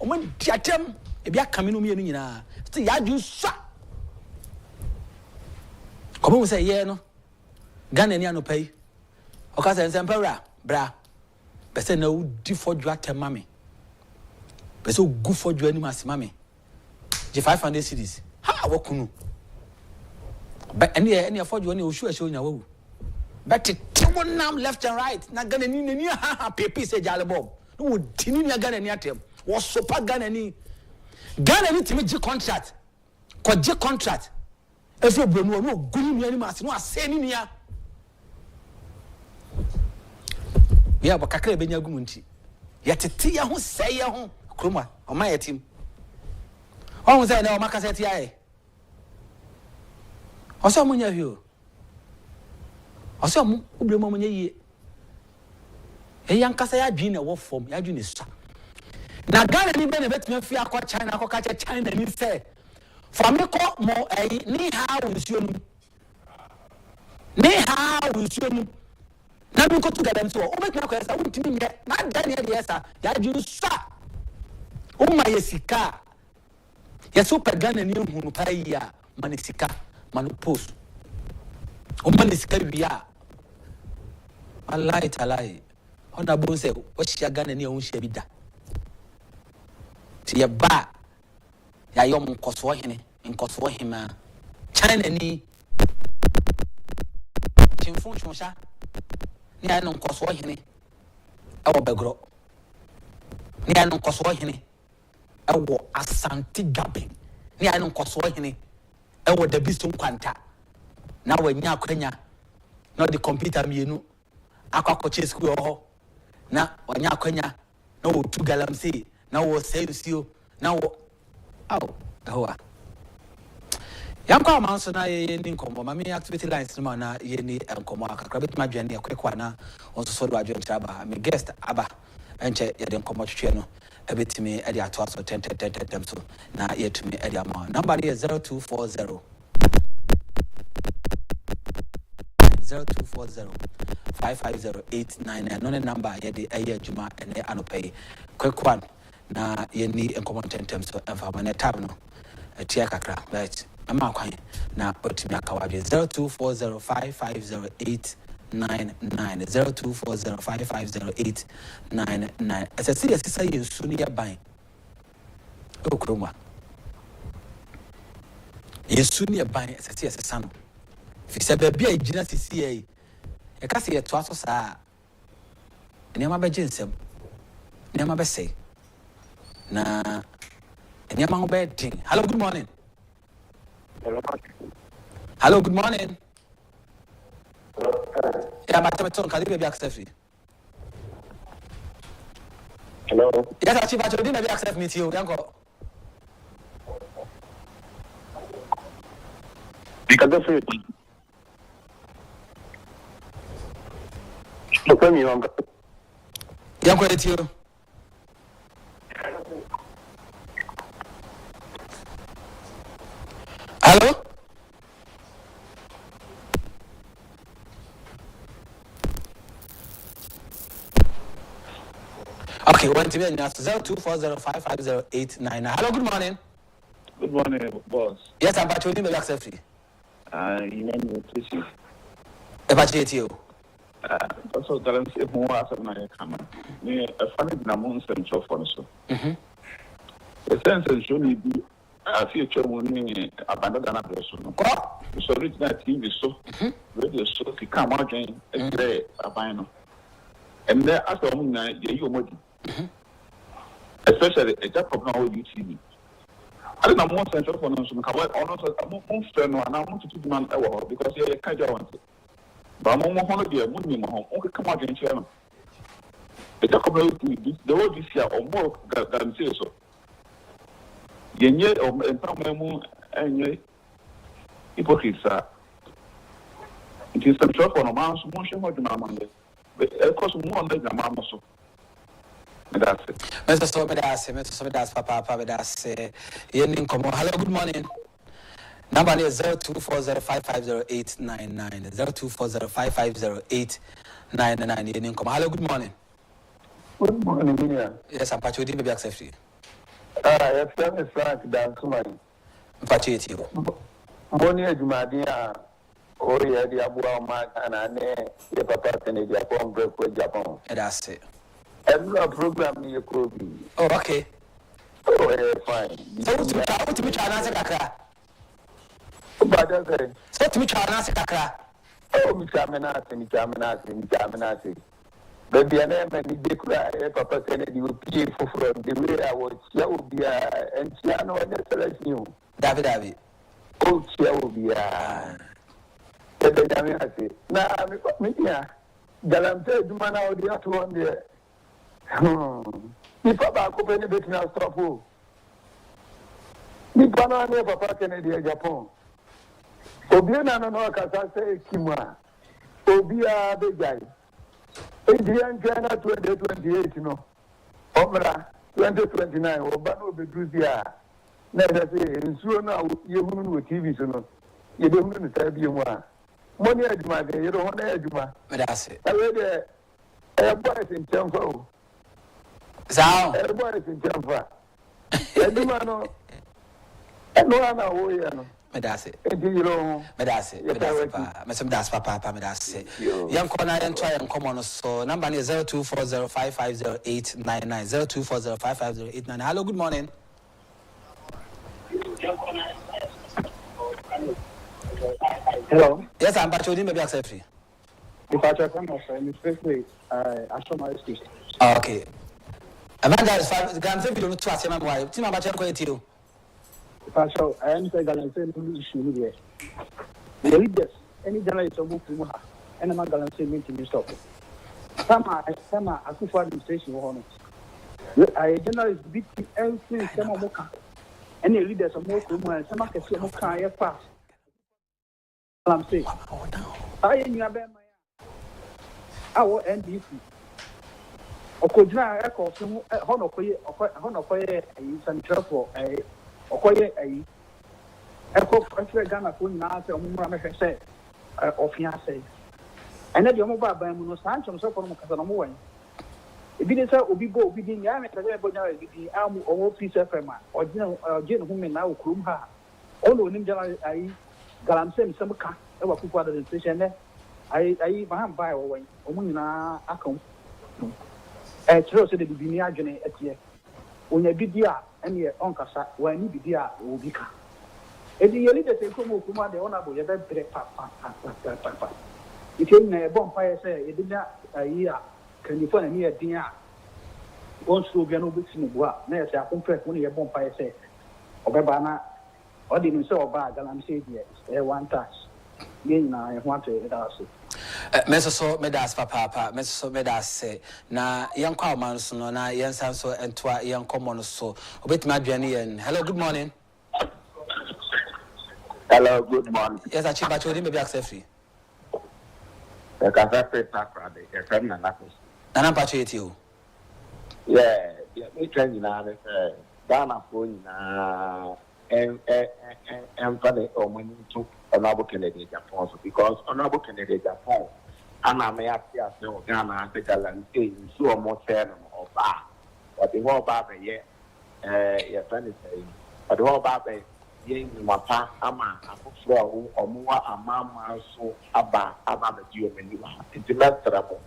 o ma di atem e bia kamenu mi enu nyina ti ya adwenu sa komo mu say ye no Ghana ni anopai okaza nsempera bra pese na udi fodju atema me pese ogu fodju ani masema me je 500 cedis ha wakunu ba eni fodju ani oshu ehwe nya wawu but nam left and right na Ghana ni ha pepe se jale bob no wodini na Ghana ni atem wo sopa Ghana ni timi ji contract ko je contract efe bronu no ogunu ni ani masema no aseni ni ya ya bakakra benya gumunti yatete ya ho sey ya ho kroma o ma yatim o say na o makaseti aye o so munya hio ɔsɛ ɔmo obìnrin mu ɔmo nyɛ yie yankasa ya dwi na wɔ fam ya dwi ne sa na Ghana ni bɛ na bɛtumi afi akɔ China akɔ kakyɛ China ni sɛ fami kɔ mo ni ha nsuo no na bi nkotu gadam so o bɛtumi akɔ ɛsa wontumi nyɛ na da ne yɛ ɛsa ya dwi sa o ma yɛ sika yɛ so pɛ Ghana ni ehunu pa yi a ma ne sika ma no post o ma ne sika wia wallahi talai ona bon se o hia Ghana ni o hia bi da ti ye ba ya yom nkoso hema China ni chimfun chonsha ni ya no nkoso hene e wo begro ni ya no nkoso hene e wo Asante Gabin ni ya no nkoso hene e wo da biso nkwanta na wanya akwanya na the computer mienu akwa che school ho na wanya akwanya na wo tu galamsey na wo sensio na wo hoa yankwa amanso na ye ni nkomo ma me activity lines no na ye ni nkomo akakra betuma dwane akwekwa na onso so do adwen traba me guest aba enche ye de nkomo twetwe no ebetimi e de ato aso 10 so na ye tumi e de ama number is 0240 55089 no number ye de aye adwuma ene anopay quick one na ye ni nkomo 10 so emfa ma na tab no etia kakra right ama kwan na otimi akawadwe 0240550899 0240550899 asasi asisa yesu ni yaban okroma yesu ni yaban asasi asisa no fisa baabi a igina sisi e kase ye to aso saa nneema ba ginsem nneema ba sei na nneema ho ba din. Hello, good morning. Hello, good morning. Yeah, Matameton, can you be accepted? Hello. Yes, actually, but you didn't accept me to you. Yanko. Because of it. Look at me, Yanko. Yanko, it's you. Hello? Okay, one to be in 0240550899. Hello, good morning. Good morning, boss. Yes, I'm Patrick. You may accept me. You know me, please. Appreciate you. Also, tell say who was my camera. Me, a funny namun central for so. The sense is should be a future money abandoned an person. So, it's not TV so. Radio so, he come out and say, a final. And there, after a moment, you would. Especially a job of now YouTube. I don't know more central for us. I'm friend and I want to keep man because you're kind of want it. But I'm more going to be a money home. Okay, come out and share. A job of the whole this year or more than say so. Yet, or some and hypocrites are. It is central for a man's motion for the Monday. But of course, more than the mamma so. That's it. Mr. Somedas, Papa, that's Yenin Komo. Hello, good morning. Number is 0240550899. 0240550899. Yenin Komo. Hello, good morning. Good morning, William. Yes, I'm Patrick. Maybe accept you. Yes, I'm Frank Dansumani. Patrick, you. Money Jumadia, or the Abuwa and the Papa Kennedy Agyapong break with Agyapong. That's it. Every program you could be. Oh, okay. Oh, fine. So, to me, China, Sakra. But okay. So, to me, China, Sakra. Oh, Michaminati. But the name and the declare Papa Kennedy will pay for from the way I was Chia and Chiano and the selection. David. Oh, Chia will be a. Now, Galamte, Jumana, the other one there. If Papa could benefit now, stop who? If Papa Kennedy Agyapong. Obiena no Kasa say Kimwa. Obia Bejai. Indian China 2028, no. Omra 2029, Obano Bedruzia. Never say, and soon now you with TV, so no. You don't want to tell you one. Money at my day, you don't want to add my. But that's it. I read a boys in Champo. Sound. A boys in Champa. Edumano. And no one away. Medase. Medase. Medase papa medase. Young corner and try and come on so number is 0240550899 0240550899. Hello, good morning. Hello. Yes, I'm back to you. Maybe accept free. If I try to come I show my excuse. Okay. Amanda is 5 grams if you don't trust him. Why? Team about you. If I show, I am saying that I'm saying issue here. The leaders, any journalist of Mukuha, and I'm going to say meeting you stop. Some akufo-addo administration. I journalist beat every some of Moka. Any leaders of Mokuha, some can see Moka fast. I'm saying, I am your band. Our NDC. Okojina record honokoye central for a okoye a Ghana for now say omura say ofia say and the mobile by no sancho so for mukasa no wan e bi dey say obi go obi din ya me say bonya bi am o office fm o gin hu me na okrum ha o no nim jana ai galamse sem ka e wa kuku administration ne ai ma han bai wo wan o mu nyina akon True said the Binia Journey at ye. When you be dear and ye onkasa, when you be dear, will be car. And the leader say, come over the honorable, you better break papa. If you a bonfire say, you did not a year, can you find me a dinner? Once to be no bits in the bois, never say, I compare only a bonfire say, Obabana, or didn't so bad, and I'm saying yes, one touch. Yen, I want to ask. Meso medas papa meso medas say na yan kwa man so no na yan san so entwa yan common so obetima aduane yen. Hello, good morning. Hello, good morning. Yes, achi ba chodi me be accept free. The cafe Friday, the friend and that. Nana pa cheti o. Yeah, me train na Ghana phone na for the money to Honorable Kennedy Agyapong because Honorable Kennedy Agyapong and I may have to Ghana the guarantee so almost fair or bad. But the whole baby, your friend is saying, but the whole baby, yen mapa ama akufo or more a mama so about the German. It's immeasurable.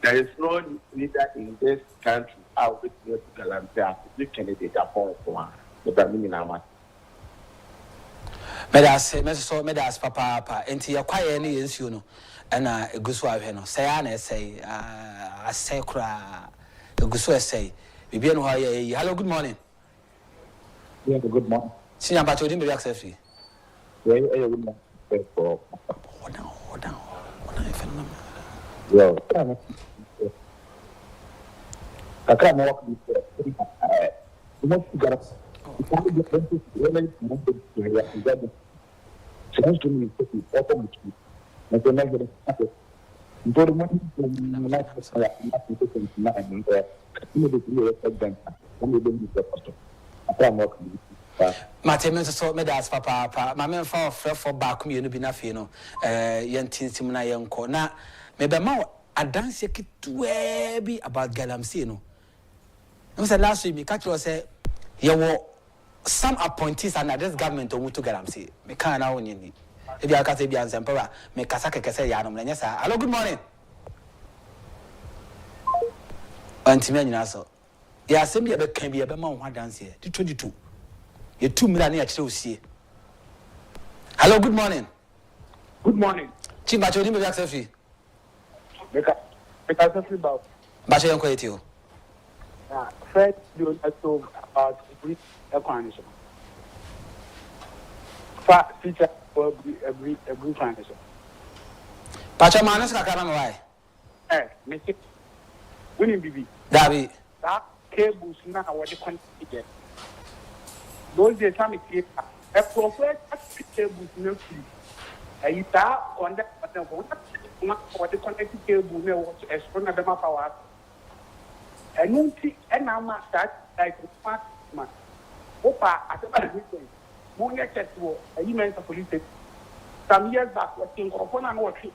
There is no leader in this country out with the guarantee Kennedy Agyapong for the Bamina. Medas papa enti ya kwaye ne yensu no na eguso ahwe no say na say asay kra eguso say bibia no ha ye. Hello, good morning. Yeah, good morning. Sinya ba chodi me access free. Yeah, good morning. Hold on even no. Yo, I can't walk this. You must get up. Martin so medas papa ma me fa for back me no bi na fe no yentinsim na yenko na me be ma adanse kitwe bi about galamsey no. No say last week me catch you say you were some appointees under this government to galamsey me kan na woni ni e bia ka say bia nsempara me kasa kekese ya no me nyesa. Hello, good morning. Antimi anyina so ya asem bia be kan bia be ma wo adanse di 22 ye 2 million na ya kire osie. Hello, good morning. Good morning. Chimba chodi me access free. Because about Ba che yanko yeti o. Fred you talk about brief economy. Feature for every financial. Pacha manas ka kana why? Me say winning bibi. Dabi. That cables na what the quantity. Those days time it a prophet cables no free. You ta on that what the connected cable may want to explain the power. And you see, and I'm that like man. Opa, at the back, more check to a human police. Some years back, working for and working.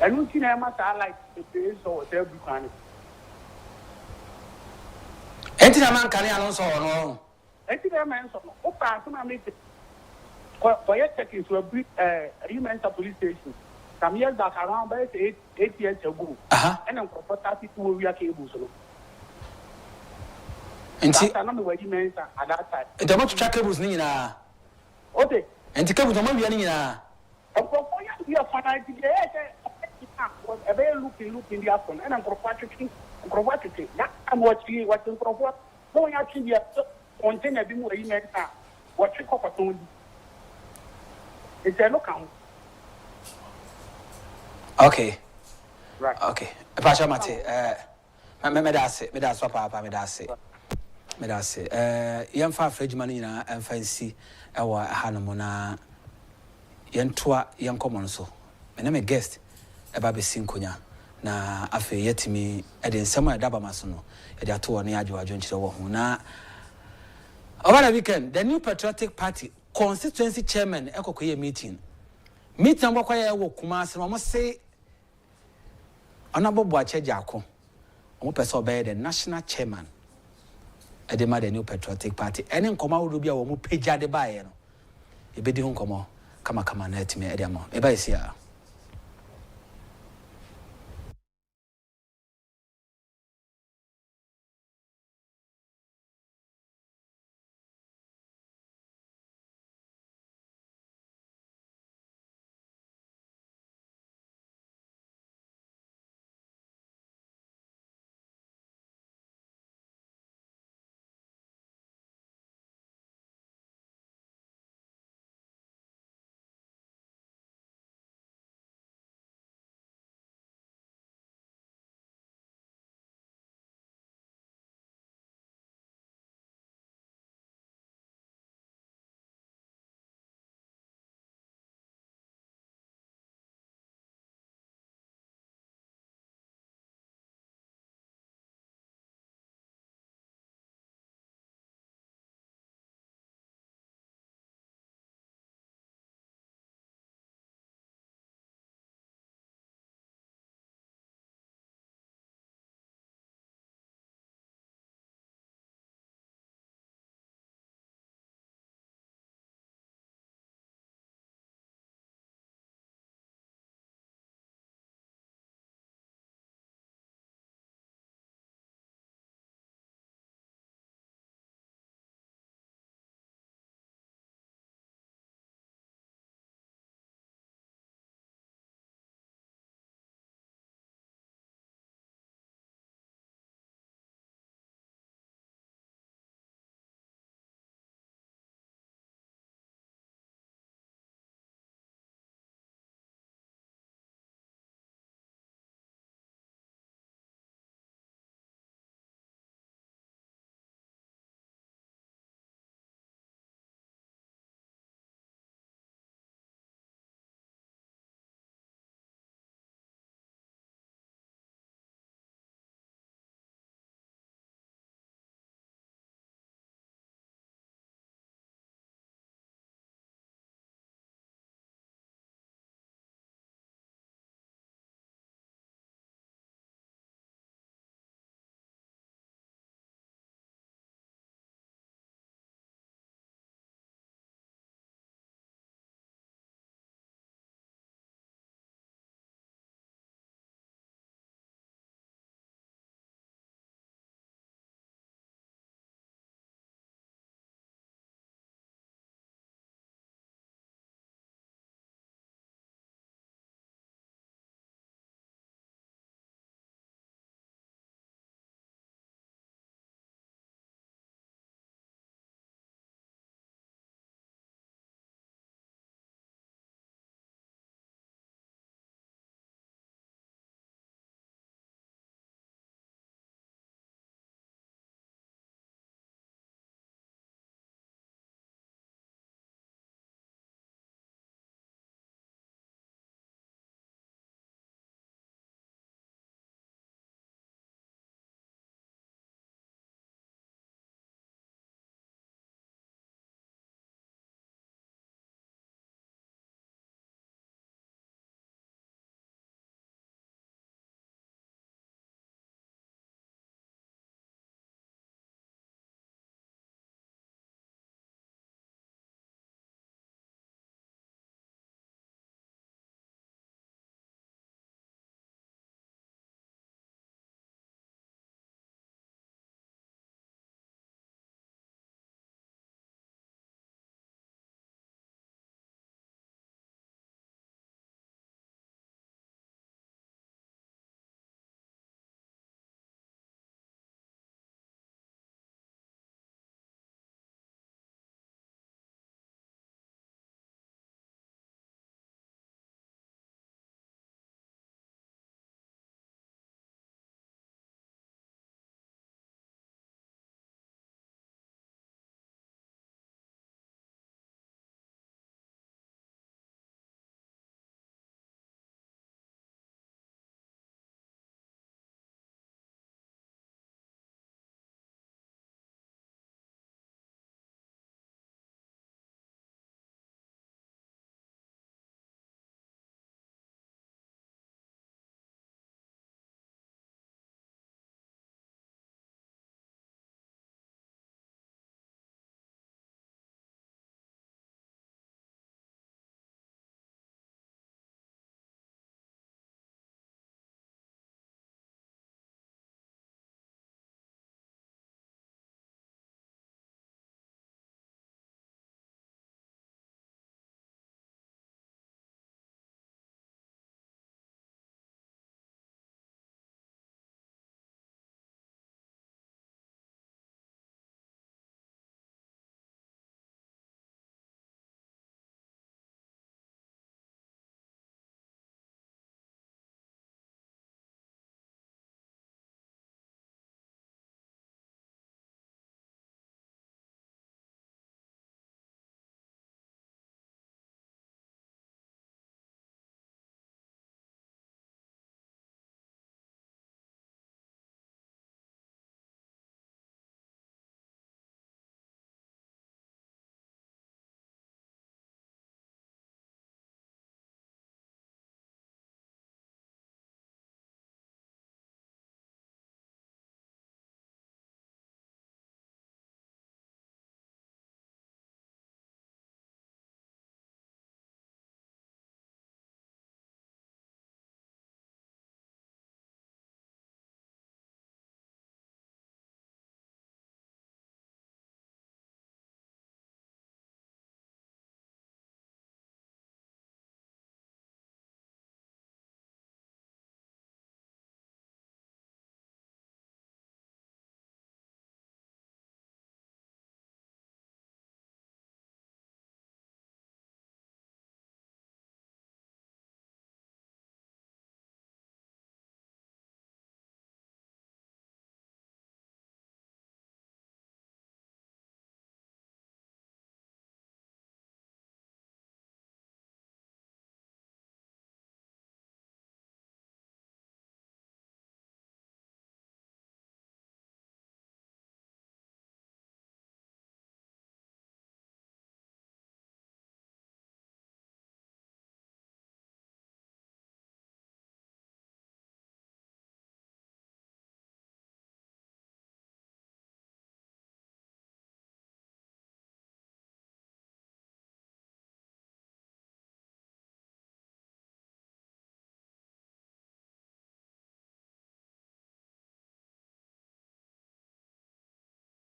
And you see, I must like the place or the Buchanan. Enti na man kan ya no so no. Enti na man so. Opa, so na me for your check into a human police station. Some years back, around 8 years ago. And I'm for 32 we are cables. Enti na me wadi mensa at that time. Enti mo twa cables ni nyina. Okay. Enti cables mo bia ni nyina. Of we are finite today. Was a very looking the afternoon, and I'm proprietary. That I'm watching what's proper. No, actually, contain a bit more in what you call a it's a look out. Okay. Right. Okay. Pasha Mate, me that's what papa me that's say. Yam fa fridge money na fancy ewa hanomo na yentoa yenkomon so. Me na me guest eba be sinkonya na afi yetimi e de nsema e daba maso no e de ato ne adwo nchire wo ho na over the weekend the new patriotic party constituency chairman ekokoye meeting ngwakwa wo Kumasi no mo say Honorable Agyapong omo pese obey the national chairman e de ma the new patriotic party ene nkoma wo bia wo mo pagya de baaye no e bedi ho nkomo kama na etimi e de ama e ba isia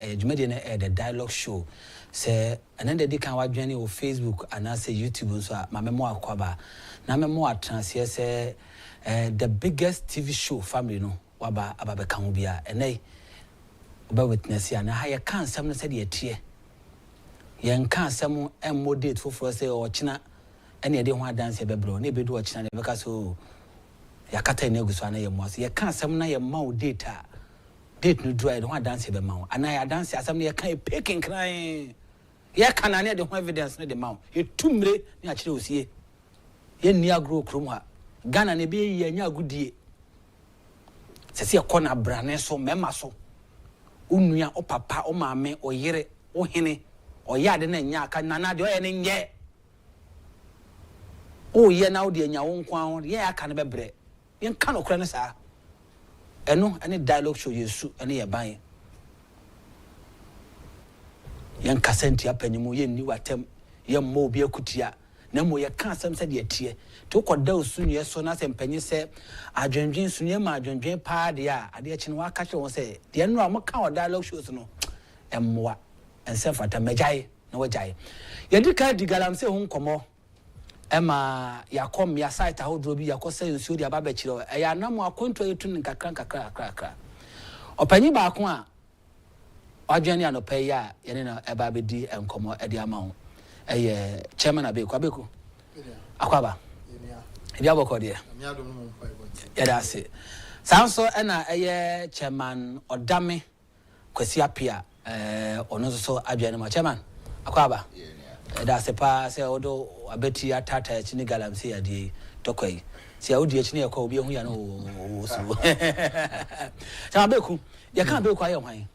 Jumedi na the dialogue show say anende di kan wadwene o Facebook and say YouTube so ma memo akwaba na memo atranse say the biggest TV show family no waba ababe kan ho bia enai oba witness ya na ha ye kan sam no say de tie ye kan sam modate for say o china ene ye de ho dance bebro na ebedu o china ne beka so yakata ne guso na ye mo ye kan sam na ye ma o data date no dry don't dance be maw and I dance asam ne kan picking crying ye kan na de ho evidence no de maw ye tumre ne a kire osie ye ni agro krom ha Ghana ne be ye nya agudie sese ye kona brane so mema so onua o papa o maame o yere o hene o yade na nya aka nana de o ye ne nye o ye na o de nya wo nkwan ye aka ne bebre ye kan okra ne saa eno any dialogue show yesu ene ye ban yen kasenti apanyimu ye ni watem ye mmo obi akutia na mo ye kan asem se de tie to koda osunye so na se mpanyi se adwendwen sunye ma adwendwen pa de a ade akyi no aka kye won se de no am ka o dialogue shows no emmoa ense fata magyae na wagyae ye di ka di galam se hu nkomo ema yakom ya site ahodro bi yakose nsuo di aba bechiro eya namu akonto yetu nkakra opanyi ba ko a adwene anope ya yene na eba bedi enkomo edi ama ho eye chairman abeku akwaba bia boko de ya da se sanso ena eye chairman odame kwasi apia ono so adwene ma chairman akwaba da se pa se odo abeti atata ya chini galamse ya di tokoi se odi ya chini ya kwa obi hu ya no so cha beku ya kan beku aye hwan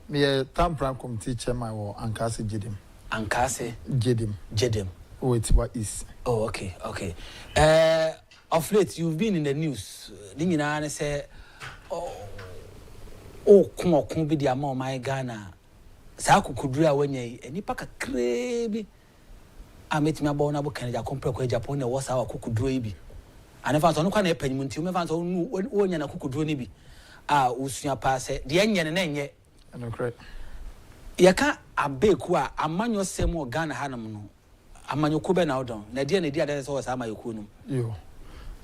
me tampran committee chairman wo ankase jedim Etiwa East. Oh, okay. Of late you've been in the news nyina na say kun bi dia ma my Ghana sa akukudura wanyai enipa kakre bi ametimi aba ona bo Canada compare ko Agyapong na wosa akukuduro yi bi anefa so no kwa na epanyimu nti o mefa so wonya na akukuduro ni bi usua pa se de enye ne na enye no correct yaka abeku a amanyo sem o Ghana hanam no amanyo ko be na odon na de ade so wosa amayoku no yo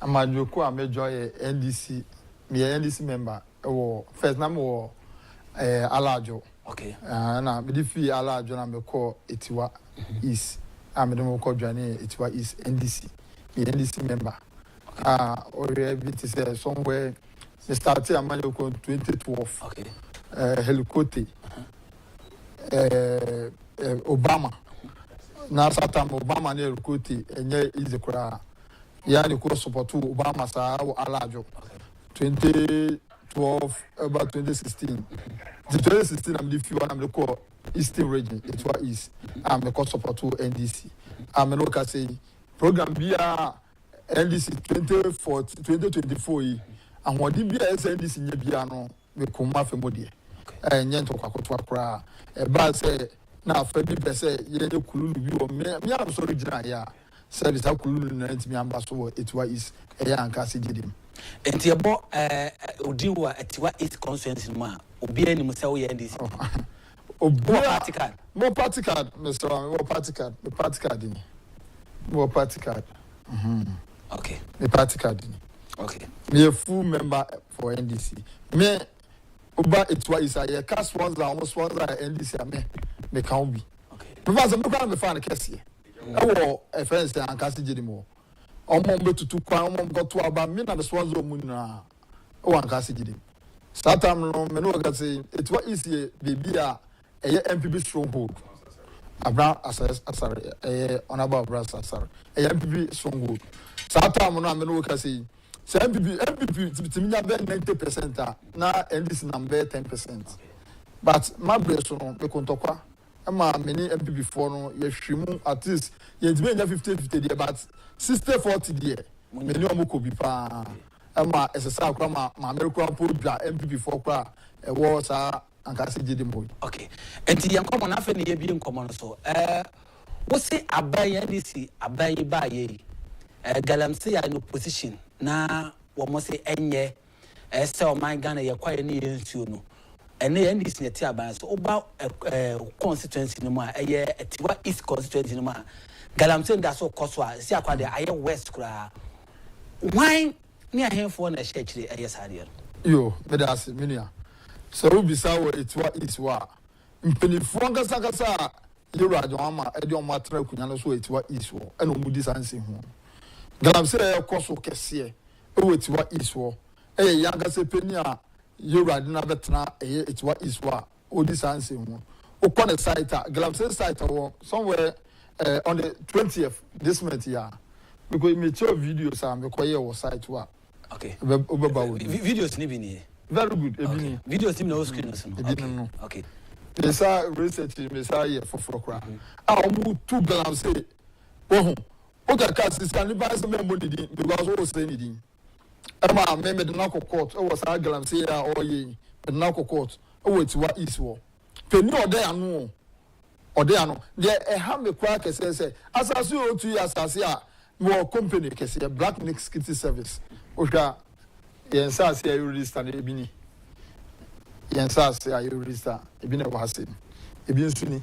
amanyo ko a mejoy NDC NDC member first name wo Alajo. Okay. Na me di fi Alajo na me call Etiwa East. Me dem call Johnny Etiwa East NDC. Me NDC member. Or bit say somewhere they started Amanyoko 2012. Okay. Helicopter. Obama. Na satam Obama na helicopter enye izekura. Ya ni ko support Obama sa Alajo. 2012 about 2016. The 2016 I'm the few I'm the core Eastern region. It was East. I'm the cost support to NDC. I'm look at say program via NDC 2024 and what the NDC nye bia no me kuma fe modie. Nyento kwakoto akra. Ba say na fa bi be say ye ne kululu bi o me am so regional ya. Service kululu na ntimi amba so it was East. Eya anka se gidim. Enti ebo odiwa Etiwa East constituency ma obi anim se wo ye NDC obo party card Mr. party card ni mo party card okay the party card ni okay me a full member for NDC me oba Etiwa East aye cast ones almost NDC me can be okay because me kwa me fan kese e wo offense an kasi jidi mo omo betutu kwa omo goto aba me na the swans o mu na o an kasi jidi satam no me no ga say Etiwa East baby a MPB stronghold abra asare onaba abra asare MPB stronghold satam no me no ga say MPB timinya be 90% na NDC na be 10%. But my breast no me kontokwa ama many MPB for no ye hwimu at least ye ntime nya 50-50 there but 60-40 there many omo bi pa ama esesa akwa ma America po dwa MPB for kwa e wo sa ankase gidi mo. Okay enti yan komo na afa ne ye bi nkomo no so wo se abaye NDC abaye ba ye galamse ya no position na wo mo se enye se o man Ghana ye kwaye ne ye nsuo no and the end is net about about constituency no more a East constituency no more. Galamsey that's all Koswa, see I West Kra. Why near him for a church? Yes, I Yo, but that's it, Minia. So we saw it was wa. Mpenifuanga sakasa yura jama edion matra kunyano so it was iswo. Eno mudi sansi ho. Galamsey e koso kese e it was iswo. Yanga se penia yura dina betna it was iswa. Odi sansi ho. Upon a site, Galamsey site somewhere on the 20th this month here. Because me show videos am because your site wa. Okay. Videos ni bini. Very good. Okay. Videos no screen no. Okay. Me say research me say for kra. Omu two Galamsey. Oh. Oga case is can buy some money because what was saying din. Ema me de na court. O was Galamsey or ye. Me na court. O it wa is wo. Penny ode anu. Ode anu. There ha me kwa kese say asase o 2 years asase a more company kese Black Mix Kitty Service. Oga yensa say you register na ebini. Yensa say you register ebini wa hase. Ebi nsuni.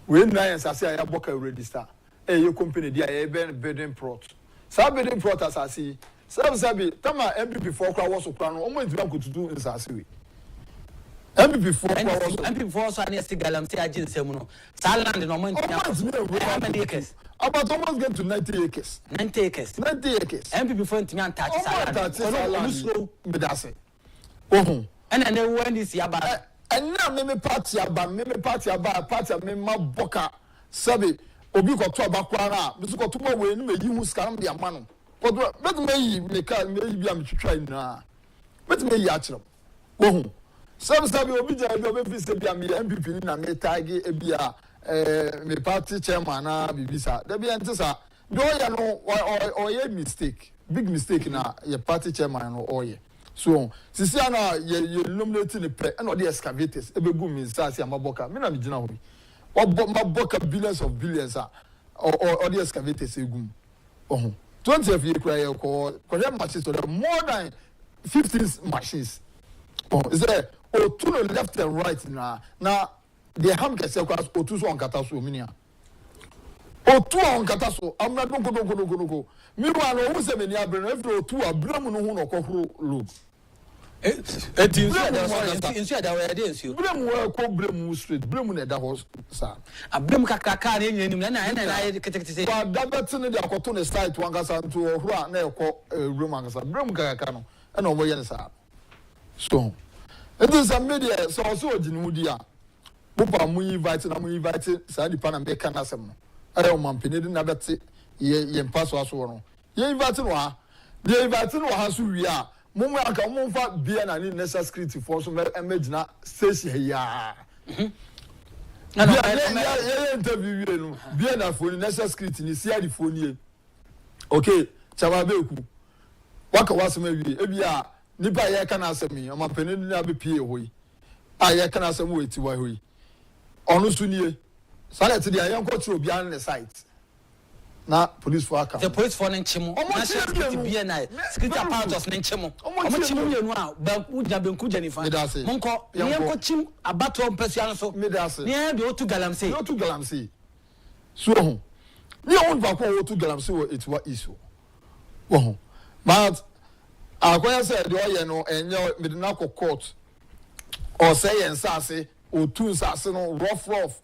We na yensa say ya boka register. Your company dia e building plot. Sa building plot asase. Sabi tama MPP for kwa wo so kwa no omo ntira kotutu nsase we. MP4 so ane Galamsey agin semu no. Sa land no man ntira. How many acres? About almost get to 90 acres. 90 acres. MP4 ntimi antach sa land. Bedase. Oh. And when this yaba. And now me party aba me ma boka sabi obi ko to abakwa na bisu ko to we ni meyi hu skaram de amano. But me yi me ka me yi bia me twitwa na. Bet me yi akirem. Oh. Sabi obi ja bi obi fi se bia me MPP ni na me tagi e bia me party chairman na bibisa. Da bia ntisa do ya no o mistake. Big mistake na your party chairman no oye. So, sisi ana ye nominating the pre and all the excavators ebegu mi sasi amaboka me na me gina ho bi maboka billions of billions or the excavators egum 20 of you cry ko machines so there more than 15 machines is there to the left and right na the ham kese kwa otu so onkata so minia otu onkata so amna donko mi wa no wo se me ni abre no every otu abramu no ho no kokoro load insu da we dey insu bremu ko bremu street bremu na da ho sa abremu kakaka na enyenim na ketekete se wa da betene de akoto ne site wankasa nto ohura na ekọ bremu wankasa bremu kakaka no na omo ye ne sa so it is a media so ojinu di a popa mu invite sa di pana be kana sem no ara o mampene na bete ye mpaso aso no ye invite no ha so wi a mumu aka mumfa bia na ni necessary security for so emagina station ya na interview we no bia na phone necessary security ni sia di phone ye okay chama beku waka wasema wi e bia nipa ye kana asemi o mapeni ni abepie hoyi a ye kana asemi we ti wa hoyi onu sunie salet dia ye nko tro bia na site na police for aka the police for nchimo na security bia na security apparatus nchimo omo chimo yenu a ba uja benku janifa monko ye nko chim abato mpesi anso ne de otu Galamsey so ho ni on ba ko otu Galamsey wo it wa iso wo but akwanya say de oye no enye medina ko court or say ensase otu nsase no rough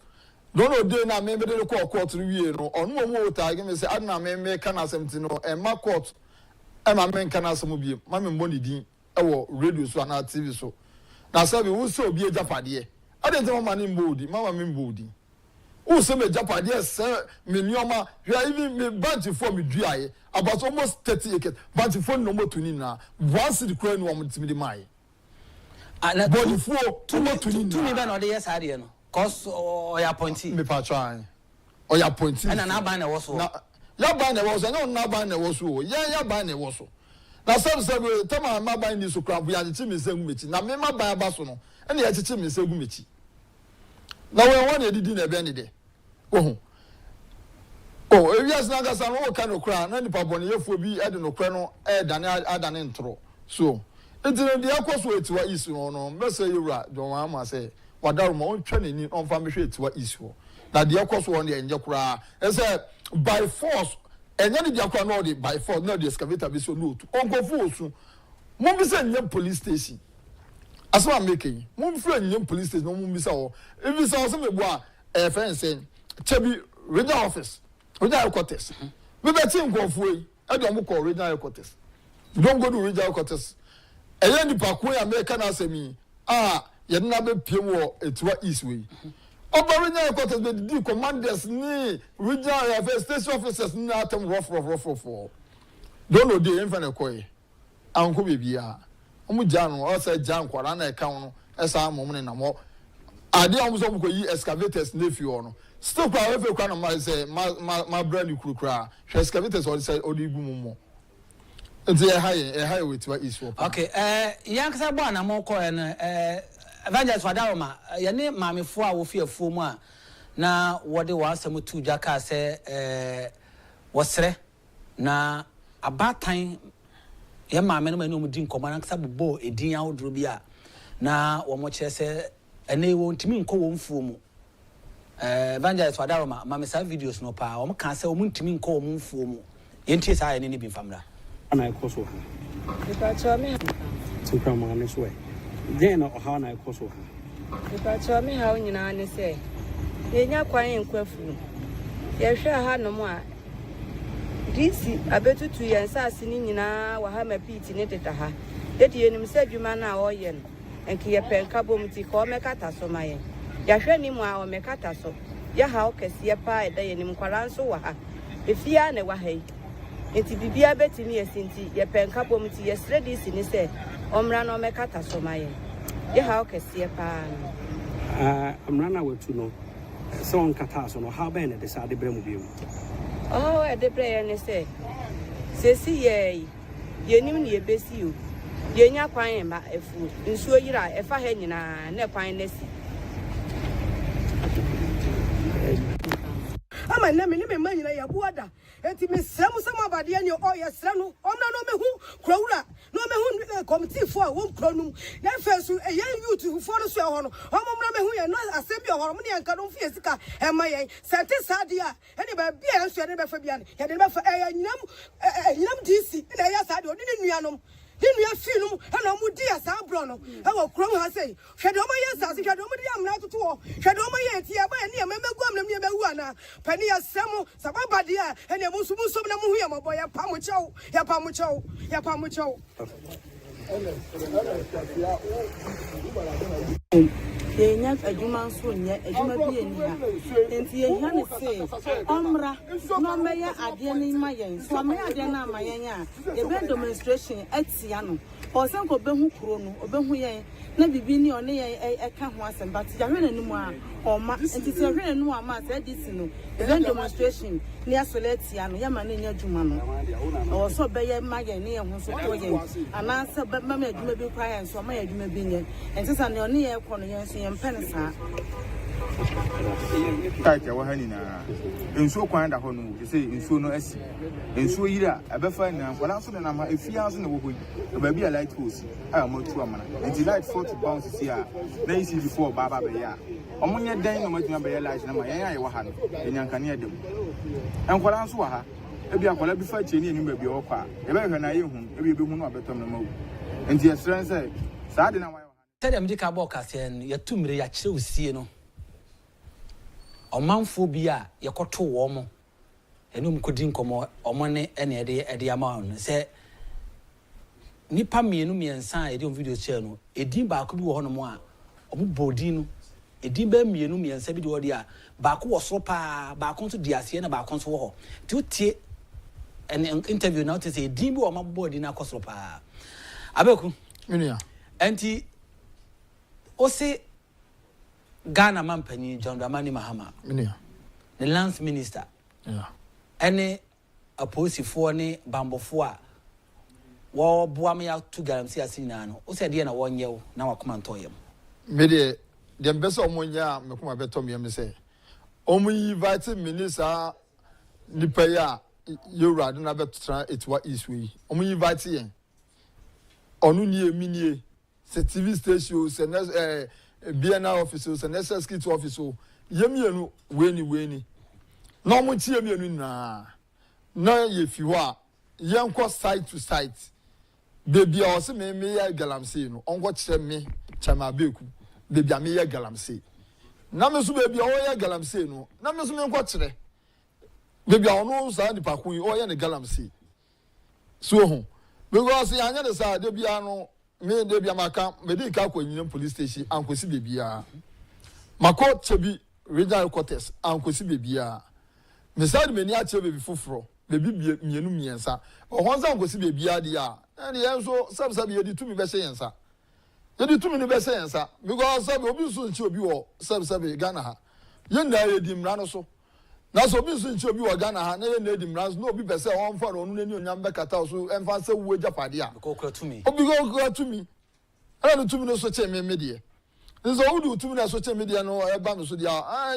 don't know dey na me be dey call court wie no onu omo tag me say adna me kana asem no e ma court e ma me kana asem bie ma me mboni din e wo radio so na TV so na sabi wo so obi ejapade ade nti mama ni mbodi mama me mbodi wo so me japade se me nioma hwa even me bunch for me duaye about almost 30 acres bunch for no motuni na once the crown wo mtimi di mai body for to motuni to me be no dey yes ade no cause oya pointy me pa try oya pointy na ban na wo so ya ban na wo so na ban na wo so ya ban na wo so na sabe tama ma ban ni so kra bu ya chichi me segu mechi na me ma ban aba so no ene ya chichi me segu mechi na we won edidi na be ni de ewias na gasa no ka no kra na nipa bone yefo bi e de no kra no e dane adane ntro so Enti no de akoso etiwa isu no mese yura don ama say wadaruma on twene ni on fa mehwe etiwa isu na de akoso on de enje kura say by force enye ni de akwa no de by force no de excavator be so no to onkofu osu mo bi say nyem police station aso am making mo bi say nyem police station mo bi say o if say o me bo a friend say chebi regional office regional headquarters we be tin nkofu yi e de mo call regional headquarters don't go to regional headquarters eya ni pakwe America na asemi ye na be piem wo etwa east way oba regional headquarters be di commanders ni regional affairs station officers ni atem rough don't know dey enfa na koy anko bebia omu jano o say jan kwara na e kan no esa amom ne na mo ade omu so ko yi excavators na fi no still kwa we fe kwa na ma say ma brand kurukura excavators o say odi gu mo nti high with what is for okay yankasa bo na mo ko evangelist Wadaroma ye ne maamefo a wo fiafo mu a na wode wasam tu jaka se wosre na abatan ye maame no manu mu din koma na kasa bobo edin awodro bi a na wo mo kire se ene wo ntimi nko wo mfuo mu evangelist Wadaroma maamesa videos no pa wo mo kan se wo ntimi nko wo mfuo mu yentie sa ye ne bi famra ana ekoso ha ipacho me tukra mo ane so e den no ha na ekoso ha ipacho me ha onyina ane se yenya kwan enkwafu ye hwe ha no mo a disi abetutu yensa asini nyina wa ha mapiti ne teta ha yedi yenim se adwuma na oye no enki ye penka bom ti ko mekata so maye ya hwe ni mu a o mekata so ya ha okese pa eda yenim kwara nso wa ha efia na wa ha enti bibia betimi esinti ye penka bom ti ye sredi sini se omra no mekata so maye ye ha okese pa amra na wetu no so on kata so no how ben de sa de bremu bi oh e de bre ne se sesi ye nim ne ye besi o ye nya kwan ma efu nsuo yira e fa ha nyina na kwan na si ama na me ne me nyina ya buada enti me srem sama bade ne o ye sre no omna no mehu krawura no mehu committee fo a won kronum na fesu e yan youth fo no so e ho no omna mehu ye no asem bi ho mo ne yanka no fie sika e ma ye sente sade a ene ba bia enso ne be fa bia ne ye de be fa nyinam DC na ya sade oni ne nuanom dinu ya film na mu dia sa bro no e wo krom ha sei hwede o ma ye sa se hwede o mu dia amna toto ho hwede o ma ye tie ba ne me guam na me bewu ana pani ya semu sababade a ene mu sumu som na mu hu ye mo boy ya pa mu chew yenya adwuma nso nye adwuma bi eni ha enti ye hia ne se omra no meya ade ni ma yen so meya ade na ma yen a ye be demonstration atia no o se ko behu kuro no obehu yen na bibi ni one yen e ka ho asem but ya hwe nanu a o ma enti se hwe nanu a ma se dis no ye demonstration ni asole atia no ya ma na nya adwuma no o so be ye ma yen ni ye ho so ko yen ana se be ma adwuma bi kwa yen so ma adwuma bi nye enti sa ne one ye ko no yen so pensa taita wa hanina ensuo kwan da ho no se ensuo no asi ensuo yira abefa na kwala so na ma efia so na wo hoyi ba bia light house a mo tu amana enti light 40 pounds si a na isi before baba be ya omunye dan no matuma be ya light na ma yan aye wa ha no enyanka ne adem enkwala so wa ha ebi akwala bi fa cheni enu ba bi wo kwa e ba hwe na ye hu ebi be hu no abetom na ma wu enti esren se sa de na wa Tell them Jika Bokasian, your tumri ya chilsi no. O manfo bia ya koto womo. Enum kudin komo omone ene ede amount. Say nipa mienu miensa ede on video channel. Edin ba ko bi wo hono mo a omo bodi no. Edin ba mienu miensa bi de wo dia ba ko wo so pa ba ko so diase na ba ko so wo ho. Ti o tie an interview now to say edin bi wo ma bodi na ko so pa. Abeku. Minia. Enti Ose Ghana Mampani John Dramani Mahama. The Lance Minister. Yeah. Any opposite ni Bambo for War Buamia to Galamsia Sinano. Ose Diana 1 year now come and toy him. Mede the best of 1 year, Makuma Betom Yam say. Omu invited Minister Nipaya, you rather never try it what is we. Omu invited. onu nie minie se TV station se BNI office se national security office yemienu weni no mo tie mienu na ye fi ho a yenko site to site baby o se me ya galamsey no onko kire me chama beku baby a me ya galamsey na me so baby o ya galamsey no na me so me nko kire baby a ono sa ni pakun o ya ne galamsey so ho because yanya de sa de bia no me de bia maka me de ka kwa nyina police station ankosi bebia mako chebi regional quarters ankosi bebia me sa de me ni a che bebi foforo bebi mienu miensa o honza ankosi bebia dia and yenso sabi ye di tumi be se yensa ye di tumi ni be se yensa because sabi obi so nchi obi wo sabi Ghana ha ye na ye di mra no so na so bi so nchi obi wo Ghana ha na ye na di mra no obi be se on fa no nu ni onyam be kata so emfa se wo japade a ko kura tumi obi go kura tumi ala no tumi no so che me medie nso wudu tumi na so che medie no e ba me so dia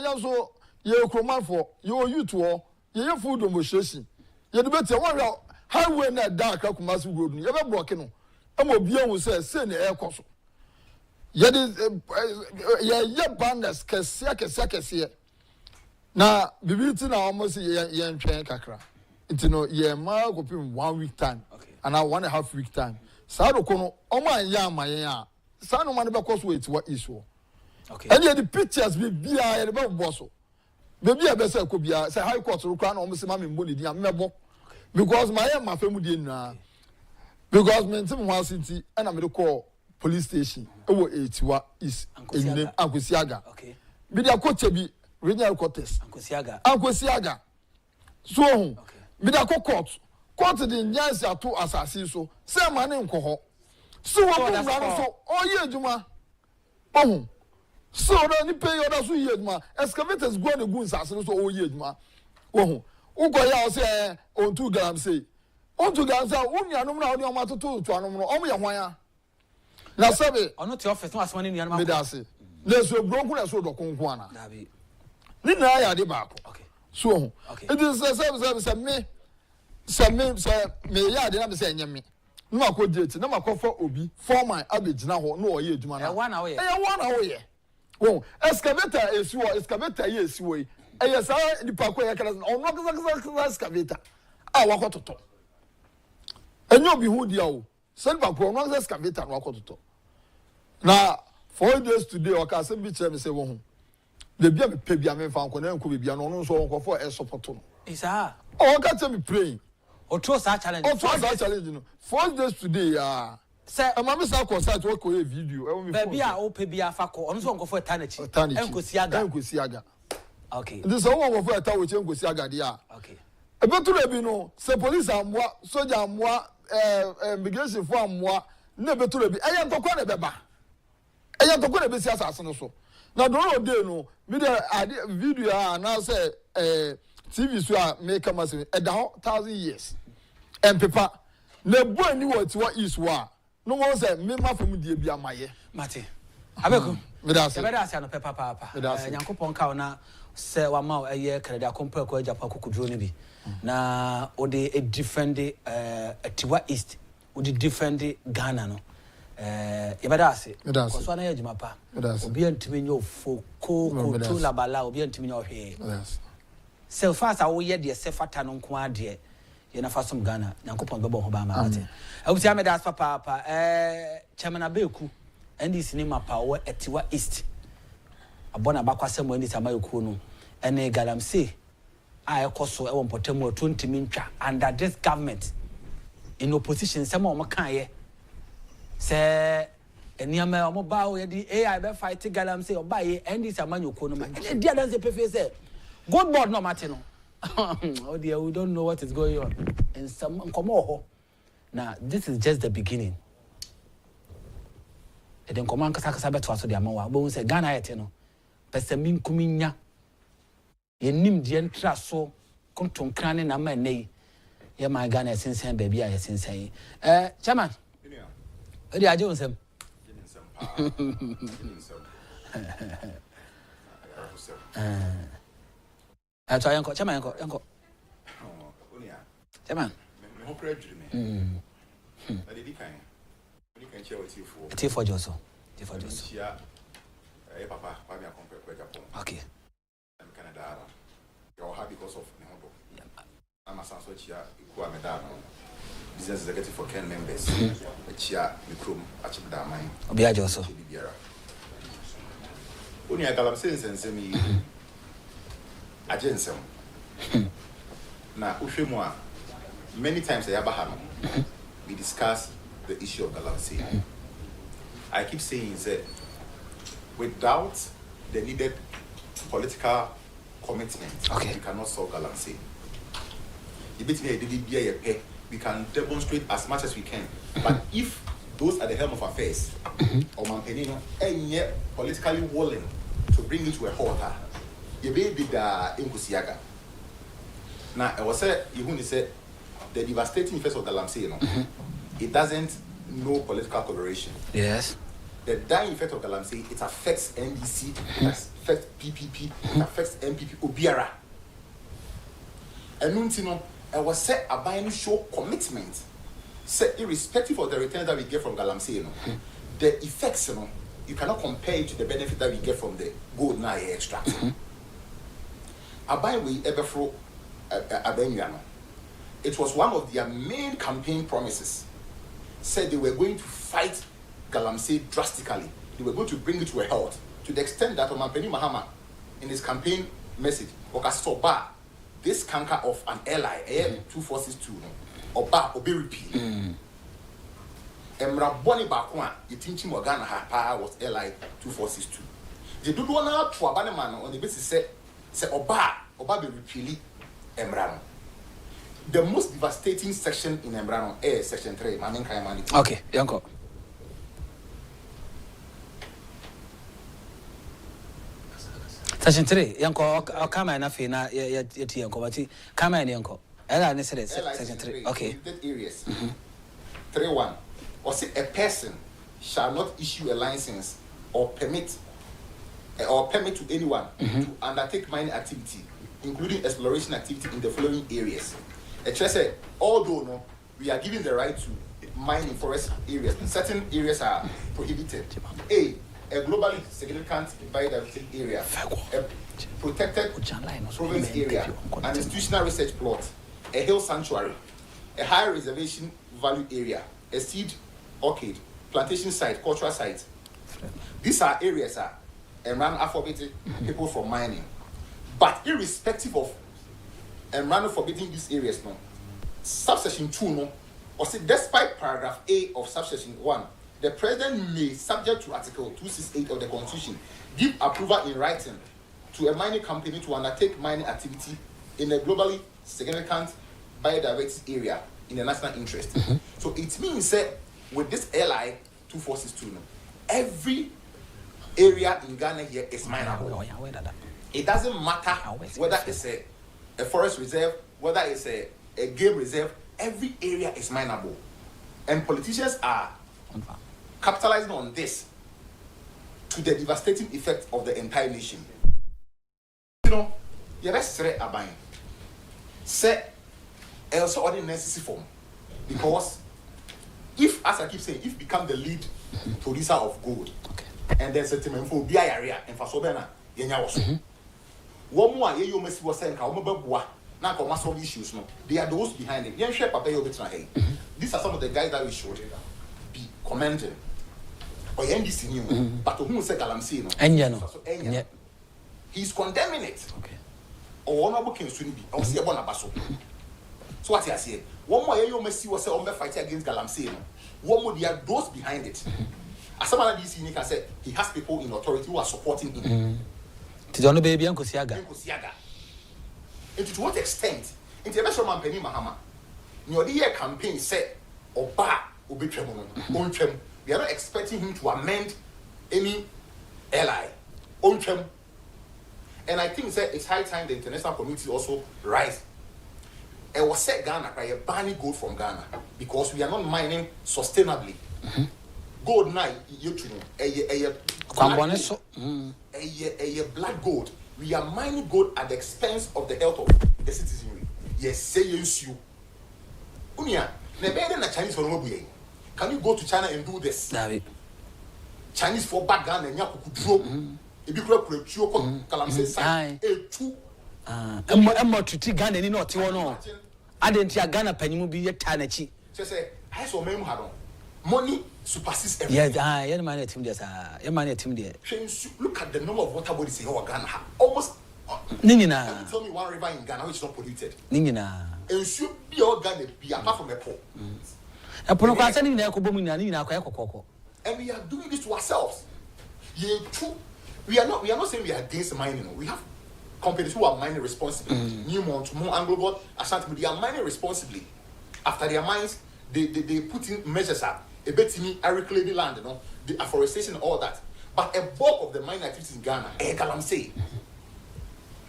ya so ye kromanfo ye o youth wo ye food demonstration ye de beti won highway na dark Kumasi road ni ye be block no e mo bia hu se na e koso ye de ye banners kese na bibiti na almost ye ntwen kakra intino ye ma go pim 1 week time and 1.5 week time sa do kono o ma anya amayen a sa no ma ne be koso wait what issue okay and ye the pictures be bia ye be boso baby e be say ko bia say high court ro kwa na o se ma me mboni dia mebo because my family dey na because me ntim ho asenti and I me call police station e wo etiwa is enine Ankosiaga okay bi dia ko chebi regional quarters Ankosiaga so ho bi dia ko court the nyansi ato asase so say man nko ho so wo ko ngaro so oye adwuma oh so do ni pay order so ye adwuma excavators go na gun asase so oye adwuma oh uko ya o say on 2 grams say on 2 grams unuanom na oni o matoto to anom no o ye hwan ya na sabe ono te office no asmani nuanom me da say na so bronku na so do konko ana da bi ni na ya de ba ko okay so it is say me ya de na me say nyame no akodi na makofo obi foreman abegina ho no o ye adwuma na wan na wo ye wan na wo ye wo excavator excavator ye esiwo yi eye sa di pakwa ya kala ono kasa excavator a wakototo enyo bi hu dia o se di pakwa ono excavator no wakototo na 4 days today o ka se bi chere me se wo hu de bia me pe bia me fa nko na nko bia no no so nko for e support no isa o ka tell me praying o trust that challenge no 4 days today say mama say ko site wo ko e video e wo me baby a o pe bia fa ko ono so nko for etanachi Enkosiaga okay this one go for eta wo Enkosiaga dia okay e betu bi no say police amwa soldier amwa immigration for amwa na betu bi eye ntokwa na beba eye ntokwa na be si asase no so na do dey no video na say TV so make am say e da 1000 years and paper na bu ani what is wa no one say me ma fam die bi amaye mate abeku me da say be da say no paper papa nyankopon ka na say wa ma eye kredi akompa ko Agyapong kokudro ni bi na o de a different Tiwa East o de different Ghana no ye be da say ko so na ye juma pa obi antimi nyo foko ko to labala obi antimi nyo hwe so fast awo ye de se fata no nko ade ye na fasom Ghana nyankopon bebo ho ba ma ate abuti ameda as papa chairman abeku ndc ni mapa wo Tiwa East abona bakwasem ndc amayoku no ene galamsey a ekoso e wonpotem 20 mintwa under this government in opposition some o makan ye se eniama o ba o ye di AI be fight galamsey o ba ye ndc amayoku no ma ene dia dan se pefe se good board no mate no oh dear, we don't know what is going on and some come on now this is just the beginning e den come kasa beto aso de amawa bo say Ghana yete no pese min kuminya yenim de entra so konton krane na ma nei ye ma Ghana sensen baby a sensen chairman e di aje onsem Ato yanko chama yanko onia chama me ho kra dwiri me ade di kan T4 Joso. T4 Joso. Papa, why me a compare with Agyapong? Okay. I'm Canada. You're happy because of Nehodo. I'm a Sanso Chia, Ikuamedano. Business executive for 10 members. A Chia, Mikrum, Achibdamai. Obia Joso. Only I got sense and semi agensum. Now, Ushimwa, many times I ever had we discuss the issue of Galamsey. I keep saying that without the needed political commitment, we cannot solve Galamsey. We can demonstrate as much as we can. But if those at the helm of affairs, or Mampenino, and yet politically willing to bring it to a halt, you be the Inkusiaga. Now, I was said, you said the devastating effects of Galamsey, it doesn't know political coloration. Yes. The dying effect of Galamsey, it affects NDC, it affects PPP, it affects MPP, Obiara. And Nuntino, I was said a buying show commitment. Say, irrespective of the returns that we get from Galamsey, the effects, you cannot compare it to the benefit that we get from the gold now extract. A buying we ever throw a Benyano. It was one of their main campaign promises. Said they were going to fight Galamsey drastically. They were going to bring it to a halt. To the extent that Omampeni Mahama, in his campaign message, Okastoba, this canker of an ally, 242, Oba Obi repeat. Emra Boni Bakwa, the teaching Morgana Hapa was ally 2462. They do one out to Abanaman on the basis say Oba be repealing Emrano. The most devastating section in Embrano is section 3. Okay, Yanko. Section 3, Yanko, I'll come and Afina, yet Yanko, but come and Yanko. Ella, I said section 3. Okay. Areas. 3.1. Or say a person shall not issue a license or permit to anyone to undertake mining activity, including exploration activity in the following areas. A church said, although we are given the right to mine in forest areas, certain areas are prohibited. A globally significant biodiversity area, a protected province area, an institutional research plot, a hill sanctuary, a high reservation value area, a seed orchid, plantation site, cultural site. These are areas and run forbidding people from mining. But irrespective of and forbidding these areas, subsection 2, or say despite paragraph A of subsection 1, the president may, subject to article 268 of the Constitution, give approval in writing to a mining company to undertake mining activity in a globally significant biodiversity area in the national interest. So it means that with this LI 2462, every area in Ghana here is mineable. It doesn't matter whether it's a forest reserve, whether it's a game reserve, every area is mineable. And politicians are capitalizing on this to the devastating effect of the entire nation. You best say Abain. Say also ordinary necessary form. Because if, as I keep saying, if become the lead producer of gold, and there's a team for BI area and for Sobena, one more you must was saying, now come solve issues. No, they are those behind it. These are some of the guys that we should be commenting. Or NDC new, but to whom say Galamsey no, he's condemning it. Okay. Or honorable King Swinby, or see a Bonabaso. So what I say, one more you must see was a fighting against Galamsey. One more, they are those behind it. As some of these can say, he has people in authority who are supporting him. To the baby Uncle Siaga. And to what extent? In the National Penny Mahama, your year campaign said, Oba, Obitremono, we are not expecting him to amend any ally. And I think that it's high time the international community also rise. And was set Ghana by a banning gold from Ghana because we are not mining sustainably. Gold now, you know, black gold. We are mining gold at the expense of the health of the citizenry. Yes, say you. Unia, never na Chinese for no Can you go to China and do this? Chinese for back Ghana and Yakukudro. If you could Galamsey sign two. Emma to Ghana any not one. I didn't hear Ghana penny be a tanachi. Say, I saw men had money supersedes everything. Yes, I am a team there. A man team there. Look at the number of water bodies in our Ghana. Almost Nina. Tell me one river in Ghana which is not polluted. Nina. And should be all Ghana be apart from a poor. A Ponocasani in Nina Coco. And we are doing this to ourselves. We are not saying we are against mining. We have companies who are mining responsibly. Newmont, Mo Anglo, Ashanti, they are mining responsibly. After their mines, they put in measures up. A bit to me, reclaiming land, you know, the afforestation and all that. But a bulk of the mining activities in Ghana, Galamsey,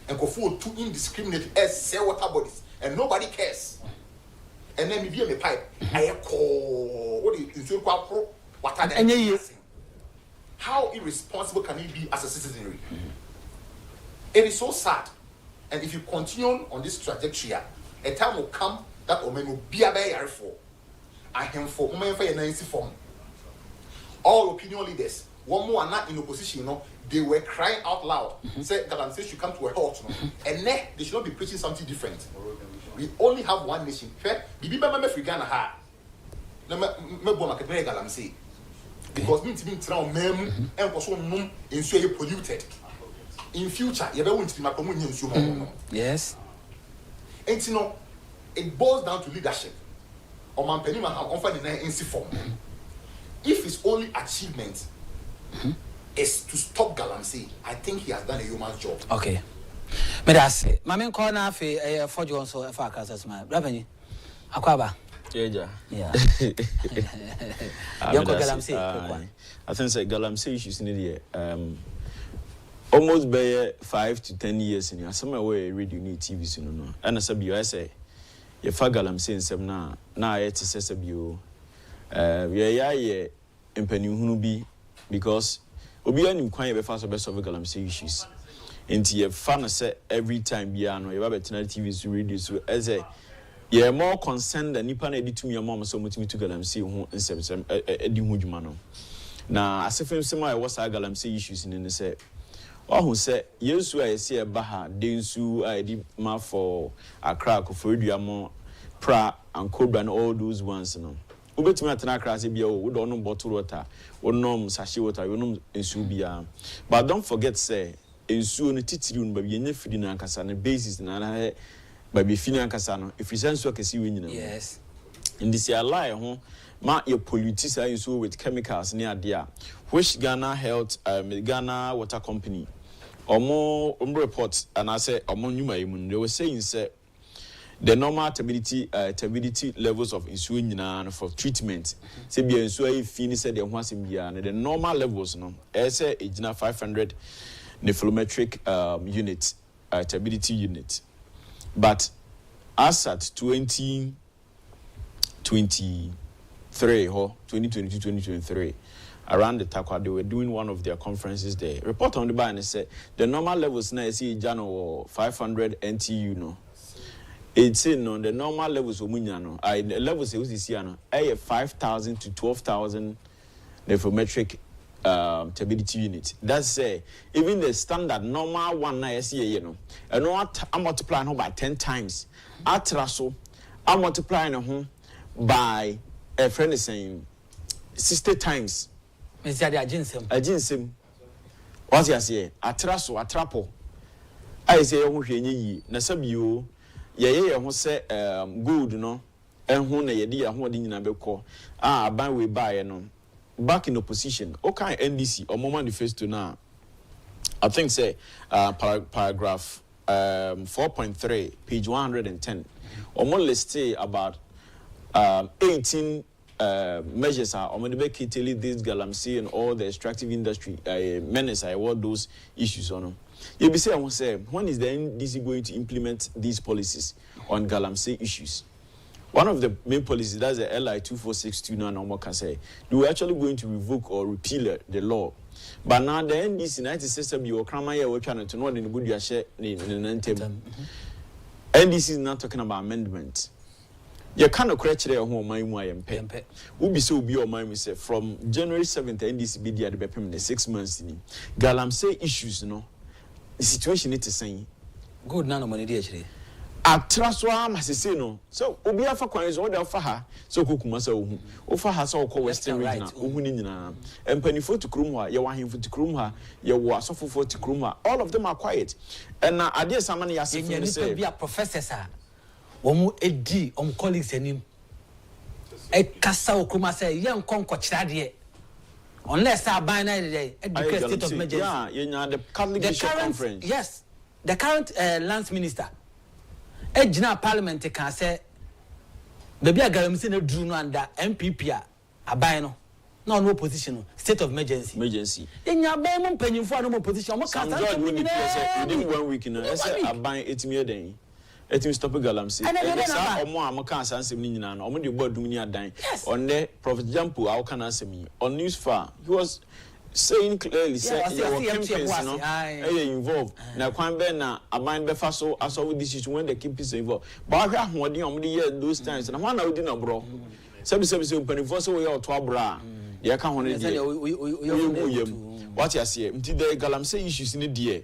and go forward too indiscriminate as sell water bodies, and nobody cares. And then maybe a pipe. I call what is water. How irresponsible can it be as a citizenry? It is so sad. And if you continue on this trajectory, a time will come that Omen will be a bear for. I am for Omen for a nice form. All opinion leaders, one more are not in opposition, you know, they were crying out loud. Say Galamsey should come to a halt, you know? And then they should not be preaching something different. We only have one nation. Bibi Bama Frigana ha. Galamsey. Because me to be drown mem and also num in so polluted. In future, you ever want to be my communion. Yes. And you know, it boils down to leadership. Or man penny man have offered in form. If his only achievement is to stop Galamsey, I think he has done a human job. Okay. But I say, my main corner for you also if I can say my revenue. Akwaba. Yeah. I think say Galamsey issues in the almost by 5 to 10 years in some way read you need TV soon. And as I say, you fag Galamsey in some now it says you we are in Penuhunubi because Obian in quite a fast best of Galamsey issues. Into your fun say every time Biano, you have a TV to read this as a you're more concerned than Nippon edit to your mom so much to Galamsey who in some Edimujumano. Now, as if I was a Galamsey issues in the say, or who said, yes, I see a Baha, Densu, I did ma for a crack of Frediamo, Pra, and Cobra, and all those ones. No, Ubet Matana Crasibio, would no bottle water, or no sashi water, you know, in Subia. But don't forget, say, in soon a titun, but you're feeding a Cassana basis, and I. Baby Fina Casano, if you sense what I see when you know. Yes. In this year, lie, ma your polluters are used with chemicals near there, which Ghana Health, Ghana Water Company, or more reports, and I say, among you, they were saying, say, the normal turbidity levels of insulin for treatment. Say, be insulin, finish the once in the normal levels, no, as a 500 nephrolometric unit, turbidity unit. But as at 2022, 2023, around the Takwa, they were doing one of their conferences there. Report on the bar and said the normal levels now is 500 NTU. No, it's in on the normal levels of Munyano. The levels is 5,000 to 12,000 nephrolometric turbidity unit. That's even the standard normal one na you know. And what I'm multiplying by 10 times. Atraso, I'm multiplying by a friend is saying 60 times. Mr. Aginsem. What's you say? Atraso, atrapo. I say who ye na sabio ye who say good no and who na ye dia who din na beko ban we buy no. Back in opposition, okay, NDC or moment the first to now. I think say paragraph 4.3, page 110. Or more let's say about 18 measures are on the back this Galamsey and all the extractive industry menace I what those issues on. You be say I want to say when is the NDC going to implement these policies on Galamsey issues? One of the main policies, that's the LI 24629 normal can say, they were actually going to revoke or repeal the law. But now the NDC United System, you are trying to know in the good share in the NDC is not talking about amendment. You can't crash there home my pay. Ubi so be your mind say from January 7th NDC be the Bepim 6 months in Galam say issues no the situation it is saying good nano money actually. Atraswa masese no so obi afa kwan is order for her so kokuma sa ohu ofa ha so ko western region ohu ni nyina empanifo to krum ha ye wahemfo to krum ha ye wo asofofo to krum ha all of them are quiet and na ade samane ya se fun say be professors a wo edi colleagues anim e kasa okuma say ye nkonko kira de unless aban na dey educate state of emergency yeah ye the Catholic Bishop Conference yes the current lance minister Ejina parliament can say baby agaramsi na duru no under MPP aban no opposition state of emergency enya aban mo mpanyimfo no opposition mo ka say within 1 week na say aban etimi eden etimi stop galamsi say omo amaka asansem ni nyina no omo de bodum ni adan on the Prophet Jampo aw kana asemi on news far he was saying clearly say your campaigns no involved na kwan be na aban be fa so aso with this when the campaigns involved but ahwe ahode omo de those times na ho na odi na bro sebi mpanifo so we to abra ye ka ho ne de what you say mti the galamsey issues ni de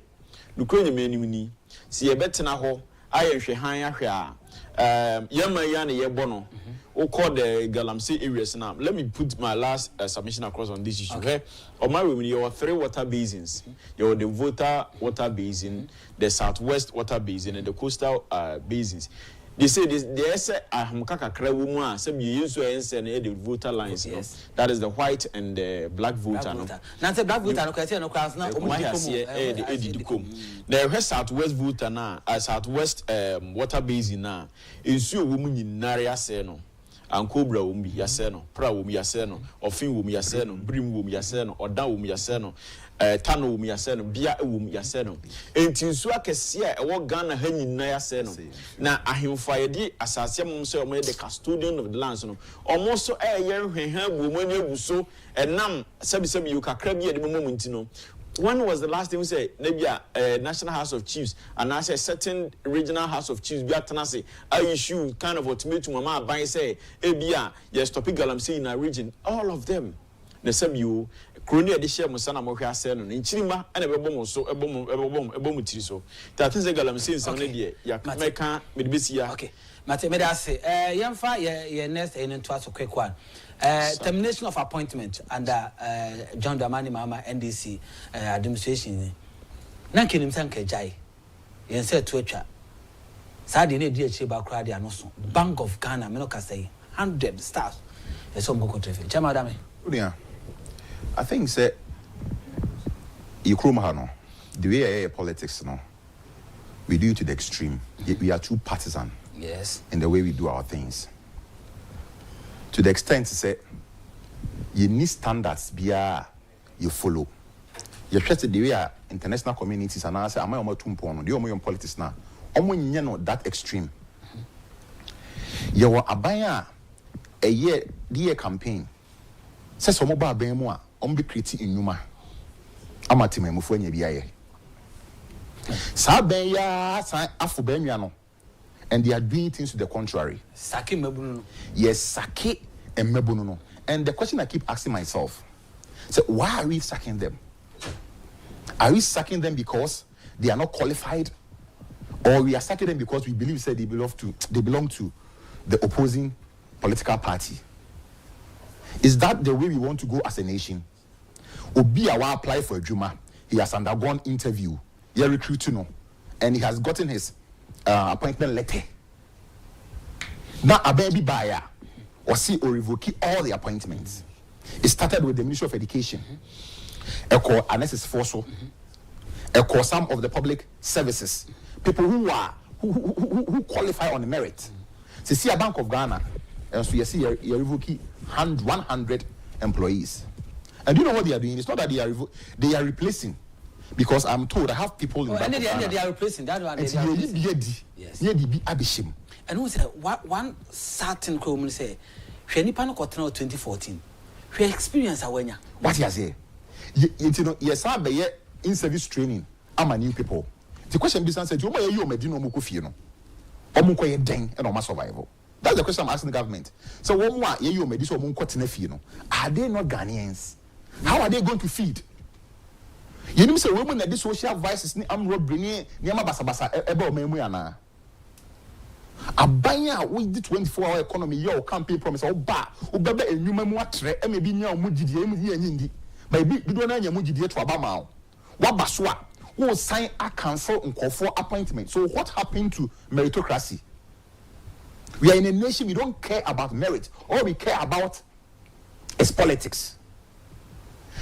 nukwenye menim ni si ye betena ho ayehwe han ahwe a yema ya na ye bono we call the Galamsey areas now. Let me put my last submission across on this issue. Okay. On my women, you have 3 water basins. You have the Volta water basin, the Southwest water basin, and the coastal basins. They say this. They say Hamkaka Krewuma. Some you use to answer the Volta lines. Yes. That is the white and the black Volta. Now the black Volta. No question. No class. Now the Southwest Volta now, Southwest water basin now. Is you woman in Naria Seno. Ankobra wumi yaseno, pra wumi yaseno, ofin wumi yaseno, brim wumi yaseno, oda wumi yaseno, tano wumi yaseno, bia wumi yaseno. Enti nsu akese a ewo Ghana ha nyina yaseno. Na ahemfa yedi asase mum se omo the custodian of the lands no. Omo so eye hwenhan bu mo nya buso enam sebi you kakra bia de mo munti no. When was the last time we say Nebia National House of Chiefs and I say certain regional House of Chiefs Biatanase I issue kind of ultimatum mama by say Ebia yes topic Galamsey in our region all of them the same you Kronia de share Musana Mokia Sen in Chima and a bomb so a bomb so that is a Galamsey in some idea Yakameka Midbisia okay Matemeda say Yamfa ye next and to us a quick one. Termination of appointment under John Dramani Mahama NDC administration. Nankin himself Kejai. Yen said to a chat. Sadi ne DH Bakra de Anoso. Bank of Ghana, Menoka say 100 stars. There's some go to Chamadame. Yeah. I think say Ikrumahano, the way politics no, we do it to the extreme. We are too partisan. Yes. In the way we do our things. To the extent to say, you need standards you follow. You trust the way international communities and I say, am I on two pound? Do you politics now? You that extreme. You were a year campaign. Says some mobile bemwa, be creating in Numa. Amatime Mufwenye Biaye. Sabeya, Afu Bemiano. And they are doing things to the contrary. Sake mebununo. Yes, sake and mebununo. And the question I keep asking myself, so why are we sacking them? Are we sacking them because they are not qualified? Or we are sacking them because we believe they belong to the opposing political party? Is that the way we want to go as a nation? Obiawa applied for a Juma. He has undergone interview. He is recruiting, and he has gotten his appointment letter. Now a baby buyer or see or revoke all the appointments. It started with the Ministry of Education. Echo Anesis Forso. Echo some of the public services. People who qualify on the merit. So see a Bank of Ghana, and so you see you revoke 100 employees. And do you know what they are doing? It's not that they are replacing. Because I'm told I have people in Bank of Ghana. They are replacing that one. Yes. And who said one certain criminal say, "She ni pano kotena 2014. She experience awenya." What you say? You know, yes, I be in service training. I'm a new people. The question is answered. You may you medino mukufie no. Omuko ye den and oma survival. That's the question I'm asking the government. So one more you may this one are they not Ghanaians? How are they going to feed? You know say women that this social vices ni amro bring niama basa ebe o memu yana. Abanya we the 24-hour economy your campaign promise oba obebe enwuma mu atre e me bi nya o mu gidie mu ye nyindi. But bi do na nya mu gidie to aba ma o. Wa baso a wo sign a cancel nkofo appointment. So what happened to meritocracy? We are in a nation we don't care about merit. All we care about is politics.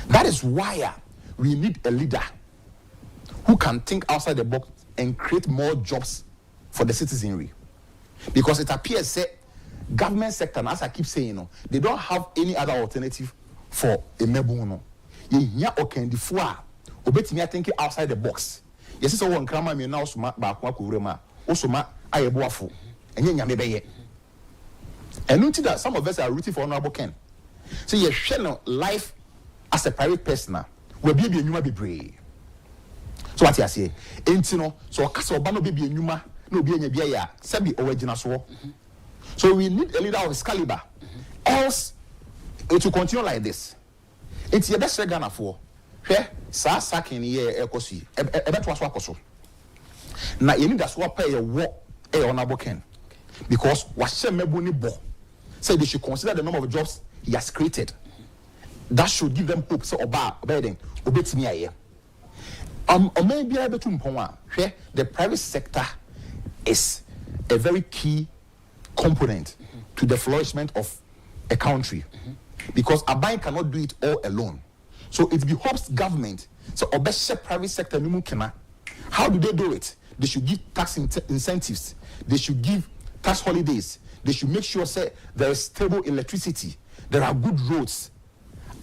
That is why we need a leader who can think outside the box and create more jobs for the citizenry. Because it appears that government sector, as I keep saying, they don't have any other alternative for a mebuno. You can defy. Obetimi thinking outside the box. Yes, so one krama me now suma ba kwa kurema. Osuma ayeboafo. Enye nyame beye. And notice that some of us are rooting for Honorable Ken. So you share life as a private person. We be enyuma bebre. So what you say? Entino so kasa oba no be enyuma no be enya bia ya sabi original so. So we need a leader of his caliber. Else it will continue like this. It's your best Ghana for. Hwe sa sakin ye ekosi. Ebeto aso akoso. Na you need that pay your work Honorable Ken. Because washe mebu ni bo. Say they should consider the number of jobs he has created. That should give them hope. So obeying obetimi aye. Maybe able to mpon where the private sector is a very key component to the flourishment of a country. Because a bank cannot do it all alone. So it behoves government. So obeshe private sector nimu kena. How do they do it? They should give tax incentives. They should give tax holidays. They should make sure say there is stable electricity. There are good roads.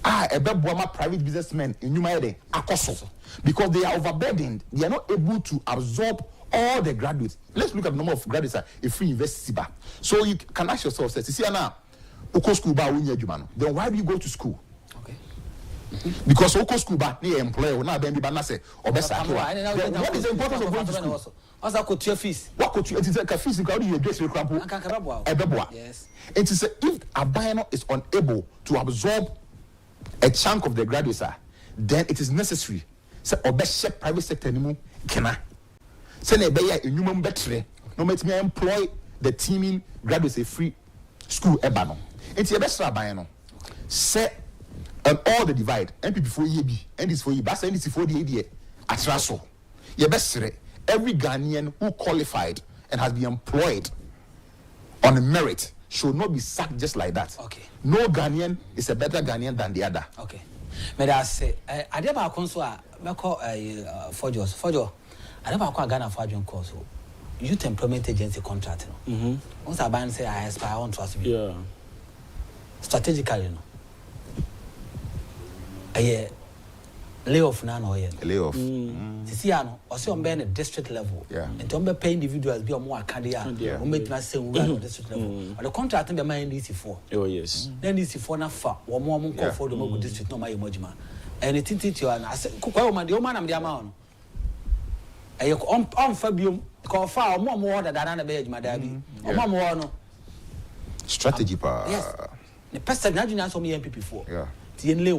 Private businessmen in Numayede akoso because they are overburdened. They are not able to absorb all the graduates. Let's look at the number of graduates at a free university bar. So you can ask yourself, say, see now, Oko school bar then why do you go to school? Okay. Because Oko school bar near employer now then be say or best what is the importance of going to school? What's that could your fees? What could you it is a fees you can address your crampo? Yes. It is if a buyer is unable to absorb a chunk of the graduates, then it is necessary. So, obeshe private sector anymore cannot. Say, nebeya in human betre. No make me employ the teaming graduates a free school ebano. It's your best rabbi. Say, all the divide. MP before ye be, and this for you, but and this for the idea. Atraso. Your best every Ghanaian who qualified and has been employed on a merit should not be sacked just like that. Okay. No Ghanaian is a better Ghanaian than the other. Okay. May I say, I never console Fojo. I never call Ghana for John Coso. Youth Employment Agency contract. Once I ban say I aspire on trust me. Yeah. Strategically, layoff now or layoff. See, I know, or so on the district level. Yeah. And don't be pay individuals be more cardia. Who make not say we are district level. But the contract in the mind DC4. Oh yes. Then DC4 na fa. One more call for the Mogo district no my emojima. And it is you and I said, "Kuko man, the man am the amount." I on Fabium call far more than an abage, my daddy. Or more no strategy. Yes. The person that you know so me MP4. Yeah. The lay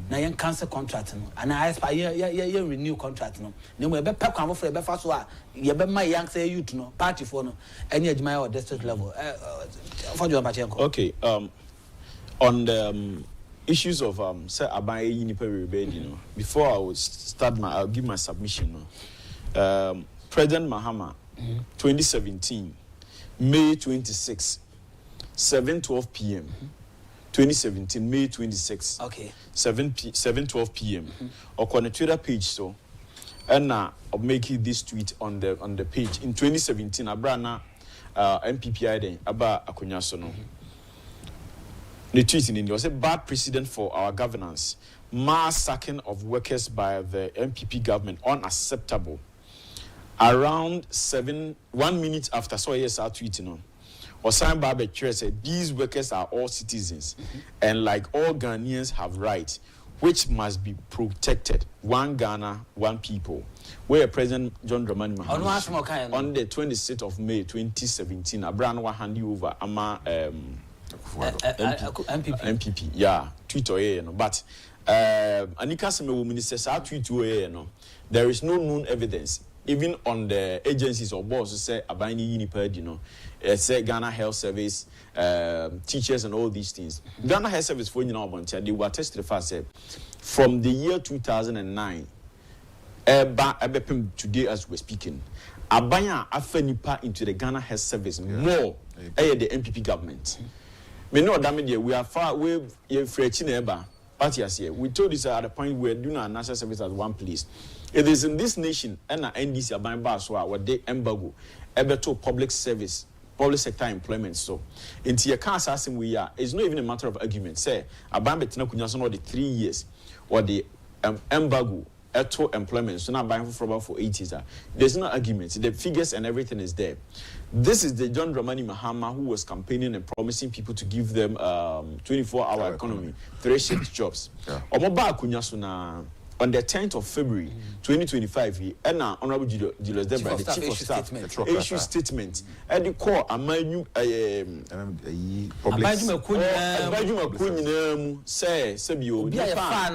na yen cancel contract no and I aspire ye renew contract no na mo be pep kwamfo for be fa so a ye be ma young say youth no party for no any adjuma or district level for you Pachenko. Okay, on the issues of say aban nipa rebel, you know, before I would start I'll give my submission no. President Mahama 2017 May 26 7:12 p.m. 2017 May 26. Okay. 7:12 p.m. Or on the Twitter page so, and now I'll make it this tweet on the page in 2017. Abrana MPPI then Aba Akunyaso no. The tweet in India was a bad precedent for our governance. Mass sacking of workers by the MPP government unacceptable. Around 1 minute after, so yes, I tweeting on. Osan Babe said these workers are all citizens and like all Ghanaians have rights. which must be protected. One Ghana, one people. Where President John Dramani Mahama on the 26th of May 2017, Abraham will hand you over MPP. Yeah, tweet or but Anika Seme minister say tweet no. There is no known evidence, even on the agencies or boards who say Abani Uniped, say Ghana Health Service, teachers and all these things. Ghana Health Service for they were tested fast from the year 2009. Today as we're speaking, Abaya Afenipa into the Ghana Health Service more the MPP government. We know that we are far away from we told this at the point where doing our national service at one place. It is in this nation and NDC Aban Baswa what they embargo to public service, public sector employment. So into your can't ask him we are, it's not even a matter of argument. Say Aban Betina Kunyason or the 3 years or the embargo to employment, so now buying for 8 years. There's no argument. The figures and everything is there. This is the John Dramani Mahama who was campaigning and promising people to give them 24-hour economy, 3 shift jobs. On the 10th of February 2025, and Honorable Julius Debra, the Chief of Staff, issue statement, and the core Amaju say Sabio,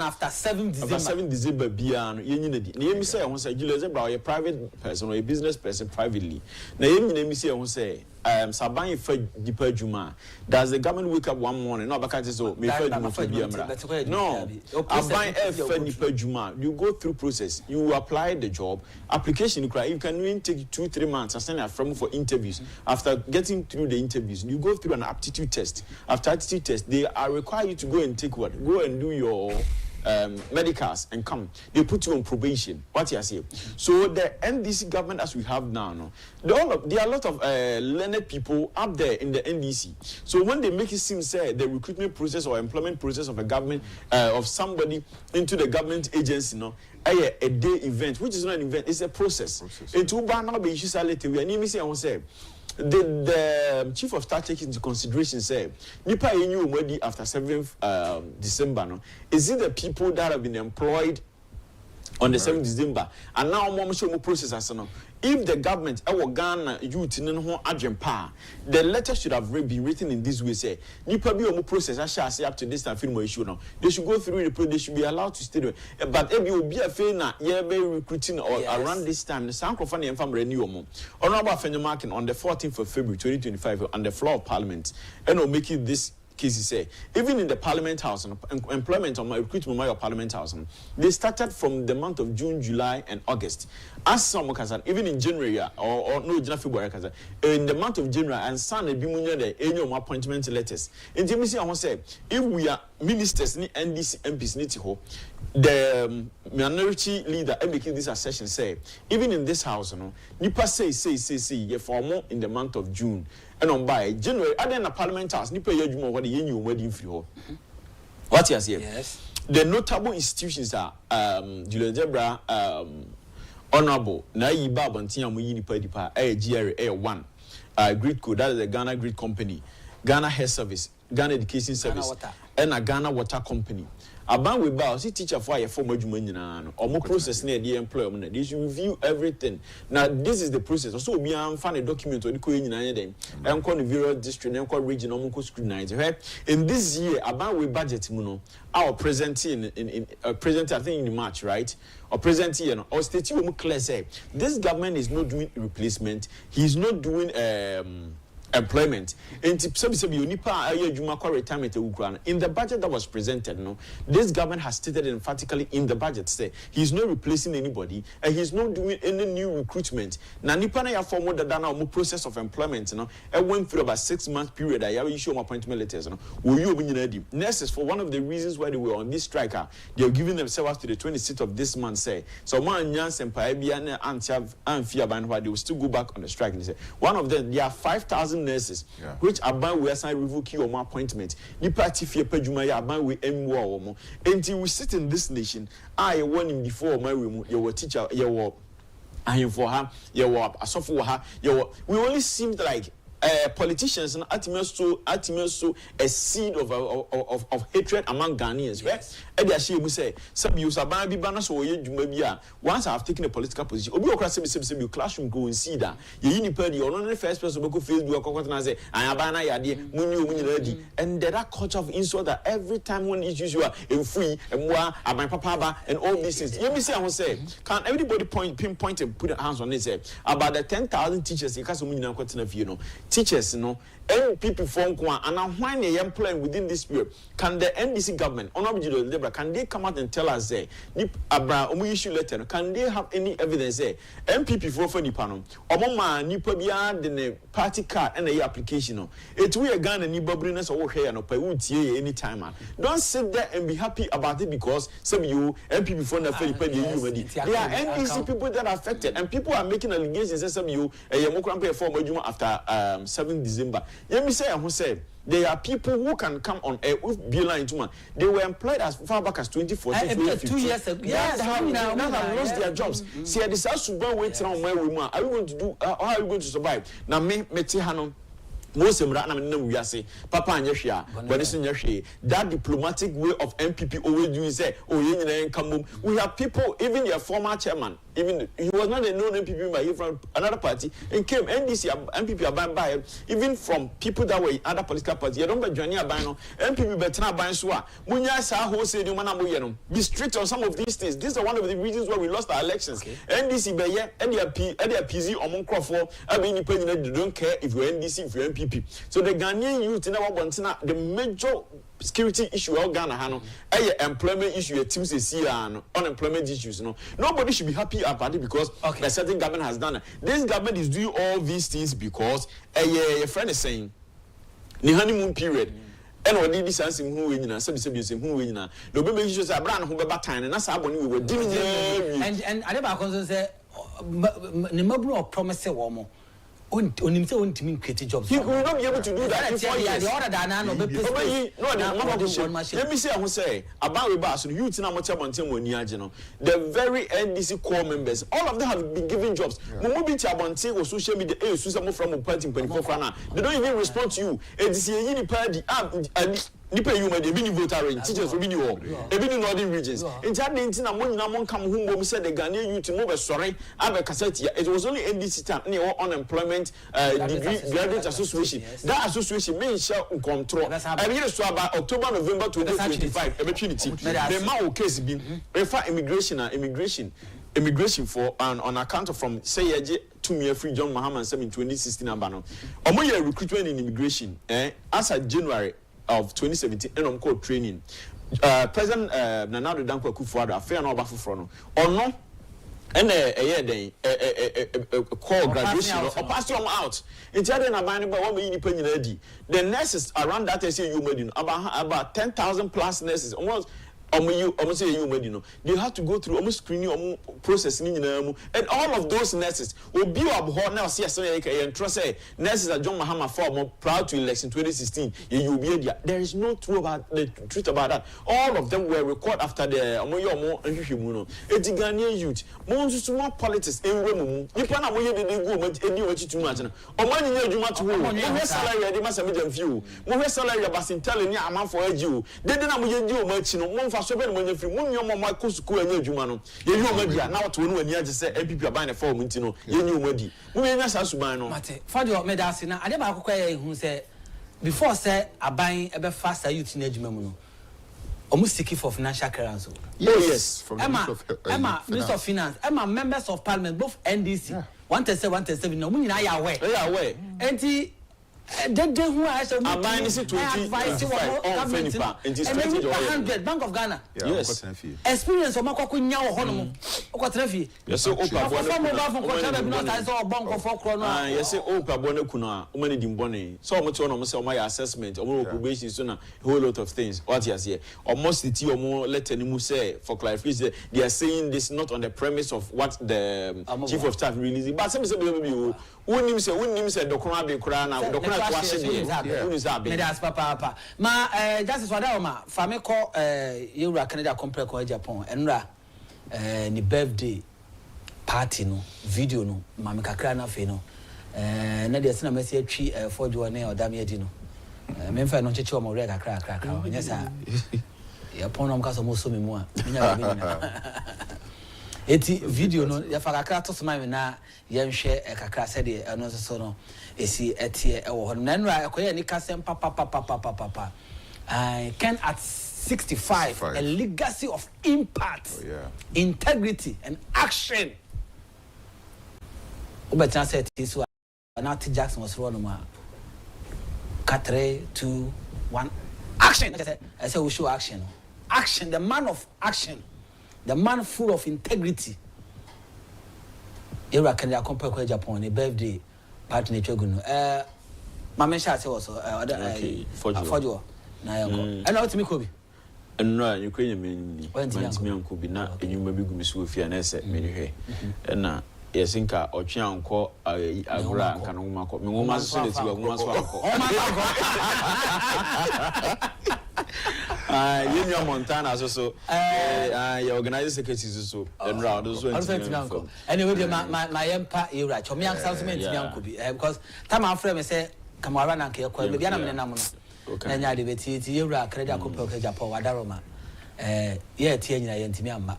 after 7 December. After 7 December, Biano, Yeni say, I want to say Julius Debra, a private person or a business person privately. Now, Yeni say, I want to say, Sabani for Deeper Juma. Does the government wake up one morning? No, because so no, I buy for Juma. You go through process. You apply the job application. You can even take 2-3 months and send a firm for interviews. After getting through the interviews, you go through an aptitude test. After aptitude test, they are required you to go and take what? Go and do your medicals and come. They put you on probation. What you say? So the NDC government as we have now, there are a lot of learned people up there in the NDC. So when they make it seem say the recruitment process or employment process of a government of somebody into the government agency, a day event, which is not an event, it's a process. It will now be issued later. We are naming say I will say. The chief of staff taking into consideration say Nipa Enyu Umwedi after 7th December no is it the people that have been employed on the 7th December and now more process as no if the government Ghana youth in Agyapong, the letter should have been written in this way say Nipa be omo process I shall say up to this time film issue no they should go through the they should be allowed to stay there but if you be a fair na yeah be recruiting or around this time the Sankrofani and family renew omo honorable Fenyamarkin on the 14th of February 2025 on the floor of Parliament and making this case say even in the Parliament House employment on my recruitment of Parliament House they started from the month of June, July and August as some even in January or no February in the month of January and son be the annual appointment letters in Timothy I want to say if we are ministers ni NDC MPs ni ho the minority leader making this assertion say even in this house nipa say ye for more in the month of June and on by January other than the Parliament House nipa ye adwuma what the yen you wedding free ho what you say yes the notable institutions are Julius Debra honorable na yi ba bantia mo yi nipa dipa GRA 1 grid code that is the Ghana Grid Company Ghana Health Service Ghana Education Service and a Ghana Water Company Aban we bow see teacher for your former Jumanina or more process near the employment. They should review everything. Now this is the process. Also we are find a document on the Queen in I'm calling the various district and call region almost scrutinize. In this year, Aban we budget our present in present I think in March, right? Or present year or state you clear say this government is not doing replacement, he's not doing employment. In the budget that was presented, this government has stated emphatically in the budget, say he's not replacing anybody and he's not doing any new recruitment. Now, Nipa na form that now process of employment, I went through about 6 month period. I issue appointment letters. Nurses, for one of the reasons why they were on this strike, they are giving themselves to the 26th of this month. Say so, man, Yans and Paibian and Fiaban, why they will still go back on the strike. And say one of them, there are 5,000 nurses, which about we assign revoke your appointment. The party fear pejuma about we more. Until we sit in this nation, I warned him before my room, your teacher, your I am for her, your a software, we only seemed like politicians and ultimately so a seed of hatred among Ghanaians, right? And they say, some use a baby banners or you once I've taken a political position, Obi Okra you classroom go and see that you need or only first person who go Facebook and say, I am banana yadi, muni, and there are culture of insult that every time one issues you are in free and moi, and my papa, and all these things. Let me say, I will say, can everybody pinpoint and put their hands on it? Say about the 10,000 teachers in Casumina continent, teachers, people phone and now when they employ within this period, can the NDC government, honorable Libra, can they come out and tell us issue letter? Can they have any evidence there? MPP for the panel, Obama, Nipa beyond the party card and the application. It's we again and Nibabriness or here and pay any time. Don't sit there and be happy about it because some of you MPP for the they are NDC people that are affected and people are making allegations that some of you a former after 7 December. Let me say, I will say, there are people who can come on air with Bila into man. They were employed as far back as 2014. 2 years ago. Yes, now have lost their jobs. See, this house to go wait around where we are. Are you going to do? How are you going to survive? Now, me Hanon. Most we say, Papa and Yeshia, but it's in Yeshia. That diplomatic way of MPP always doing say, oh, we have people, even your former chairman, even he was not a known MPP, but he from another party, and came NDC MPP are by even from people that were in other political parties. You don't be joining a bino, MPP better by Swa. Munya sa who say you man be strict on some of these things. These are one of the reasons why we lost our elections. NDC be here, and the PZ or Crawford, I mean, you don't care if you're NDC, if you're MPP. So the Ghanaian youth in our the major security issue of Ghana, employment issue, unemployment issues. Nobody should be happy about it because a certain government has done it. This government is doing all these things because a friend is saying the honeymoon period. And what did this answer who win? Some who win. The baby issues are brand who were time and that's how we were dealing. And I never say, the promise a woman. On create jobs. He will not be able to do that. Let me say, I will say about Rebus, youth in Amateur the very NDC core members, all of them have been given jobs. Momobi Chabonte or social media, from party in 24 they don't even respond to you. It's a party Nipa you may be voter teachers will be new even in northern regions. In Chadintin among Namon come whom said the Ghanaian youth to move sorry, Abba Cassette. It was only NDC time near unemployment degree graduate association. That association may shall control. I mean, so about October, November 2025, opportunity. The Mao case been refer immigration for on account of from say 2 year free John Mahama in 2016 abano. Omoye recruitment in immigration as of January of 2017 and on called training. President Nana Danko Akufo-Addo affair no bafu fro no. Ono and a call graduation or pass them out. It's other than buying about 1 million penny. The nurses around that say you made about 10,000 plus nurses almost. Almost they have to go through almost screening processing and all of those nurses will be about now. See, and trust nurses are John Mahama for proud to election 2016. You will be there. There is no truth about that. All of them were recorded after the it's Ghanaian youth. Most small politics in Rome. You plan to go too much. Or money you want to salary, they must have them few. More salary about telling you a month for you. They didn't do much. So when you free, when your mama goes to school and you jumano, you media now to know when you just say MPP are buying a form, you know, medi. We are not subano. Mate, Fadio Medasina, I never acquire who say before say a buying a faster youth in Edgemono. Almost seeking for financial clearance. Yes, from Emma, Minister of Finance, Emma, members of Parliament, both NDC. 137, no, we are away. They are away. And they who has a advice to government, Bank of Ghana. Yes, experience of Makokunya or Honum. Okotrefi. Yes, yes, Bonacuna, Umani Dimboni. So much on my assessment, or probation sooner, a whole lot of things. What he has here, or most the tea or more let any say for clarification. They are saying this not on the premise of what the chief of staff releasing, but some say wouldn't say Doctor Be Kurana, Doctor. That's papa. Ma, that is what I am. Fameko, you are Canada compare ko Agyapong. Enra, ni birthday party no, video no, mama kakra na fe no. na de sena mesi atwi fojo ne odam ye di no me mfa no cheche o mo re kakra nya sa ya pono am kaso mo so me mu a nya ba me eti video no ya fa kakra to sma me na ye nhwe kakra se de no so no esi etie wo ho na nra akoye ni kasem papa can at 65 a legacy of impact, integrity and action. Obetan said this one now Jackson was running 3, 2, 1 action. I said we show action. Action, the man of action, the man full of integrity. Era can compare with Japan, a birthday party nature gunu. Mama Sha say also for na yanko and what me kobi enra yekwenye me anko bi na enyuma bi gumi so ofia na se me hwe na yesinka otwe anko agura anka no ma ko me ngoma so le ti wa ngoma so anko Yenya Montana so your organizing secretary so enra do so anko anyway my empa era chomi anka so me ntimi anko bi because time afre me say kamara na nke ko be bia na me na mo okay nya de beti ti yewra credit akopel ke Japan wadaroma ye tie nyina ye ntimi amma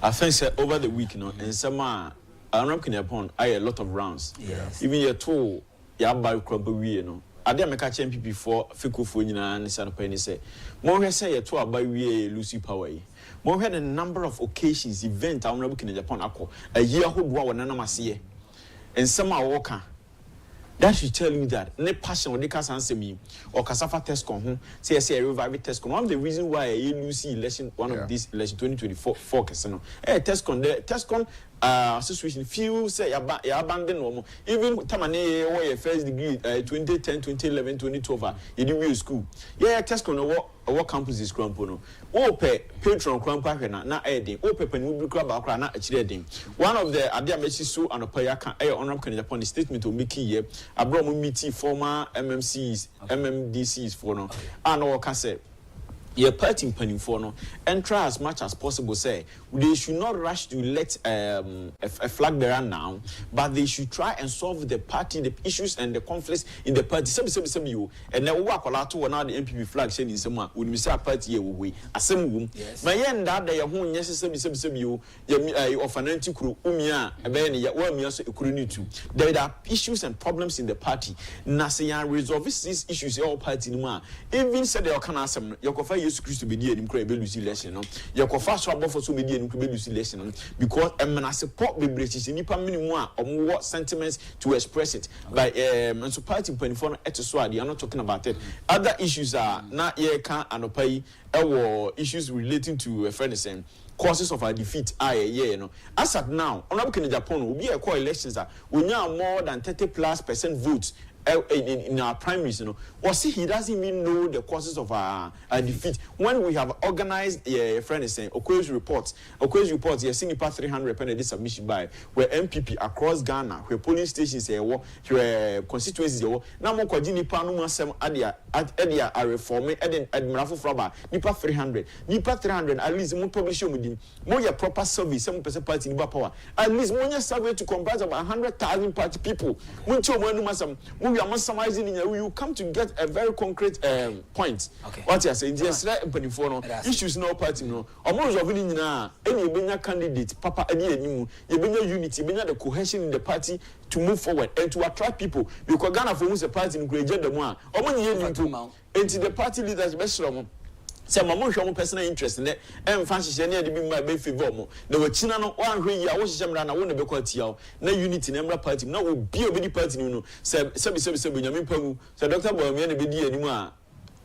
I think say over the week no in some Aram Kenyapon I a lot of rounds even your tool ya buy crop we no ade ameka champion before fikofo nyina ne sanopa ni say mo hwe say your tool buy we Lucy Power yi mo hwe the number of occasions event Aram Kenyapon akọ a year hodo wa nanam ase in some worker. That should tell you that ne passion when they can answer me or Kasafa test con say a revive test con. One of the reasons why you lose election one of these election 2024 casino. Test con situation few say ya abandon normal. Even tamane or your first degree 2010, 2011, 2012 you do school. Yeah, test con what campus is crampono. O pe patron crampa na edin. O pe penu club akra na achire. One of the adia mechi so and opaya kan honorable can Japan statement to make here abroad meeting former MMCs, MMDCs for no and all can say your party penning for no and try as much as possible say they should not rush to let a flag bearer now, but they should try and solve the party the issues and the conflicts in the party some you and then work a lot to now the MPP flag saying in some when we say party we asem my end that they are who necessarily you of an anti-crew umia there are issues and problems in the party Nasa resolve these issues all party even said they can ask them your Jesus Christ to be near him credible election no your fast trouble for so many incredible election because I support the British nipa minimum what sentiments to express it by and so party 24 episode they are not talking about it other issues are na ye can anopai issues relating to a friend saying causes of our defeat no as at now honorable in Japan will be a call elections that we now more than 30+% votes in our primaries, was he doesn't even know the causes of our defeat. When we have organized a friend is saying Okoye's reports, you're seeing about 300 penalty submission by where MPP across Ghana, where polling stations where constituencies now more kwajini panu masem adia are reforming admirafo fraba nipa 300 at least more publish more your proper service some person party nipa power at least more survey to comprise about 100,000 party people when to one masam we are summarizing you come to get a very concrete point. Okay. What you are saying, yes, issues no party no. Almost of any candidate, Papa you unity, the cohesion in the party to move forward and to attract people. Because Ghana for a party in great the one. Into the party leaders best say mama hwe mo personal interest ne em fa hye ne ade bi ma be favor mo na wachina no wan hwe ya wo hye mra na wo ne be kwatia na unity na mra party na obi obedi party no se nyame pamu se Dr. Boyame ne be di animu a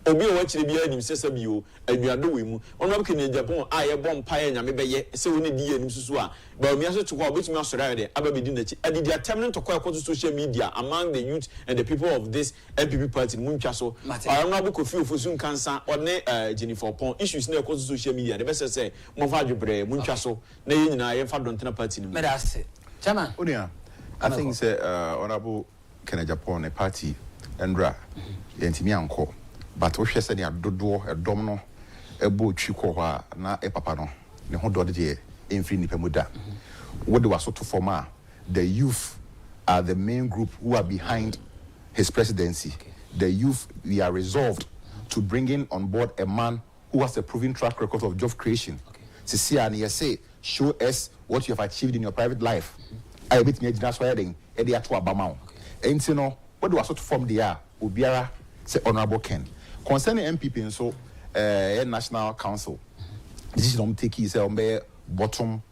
obi o wachire bi anim se bi o aduado we mu ono be Kenya Japan a ye bom pae nyame be ye se wo ne di anim susu a Boyame so to ko obetumi asore de aba be di na chi ade dia terminal to ko social media among the youth and the people of this MPP party mu ntwa so ono be Kofi Ofosu Nkansa one Jennifer Pon issues na ko social media de be say mo fa dwobre mu ntwa so na ye nyina ye fa dontena party ni medase chama onia I think say honorable Kenya Japan party endra yentimi anko but we say na dodo edom no ebo twi ko ho na papa no ne ho dode de emfiri nipa muda wo de waso to forma the youth are the main group who are behind his presidency. Okay. The youth, we are resolved to bring in on board a man who has a proven track record of job creation. Okay. And he say, show us what you have achieved in your private life. I bet me that's why they are to Abamao. And you know, what do I sort of form the air? Ubiara say Honorable Ken. Concerning MPP and so National Council, this is not taking a bottom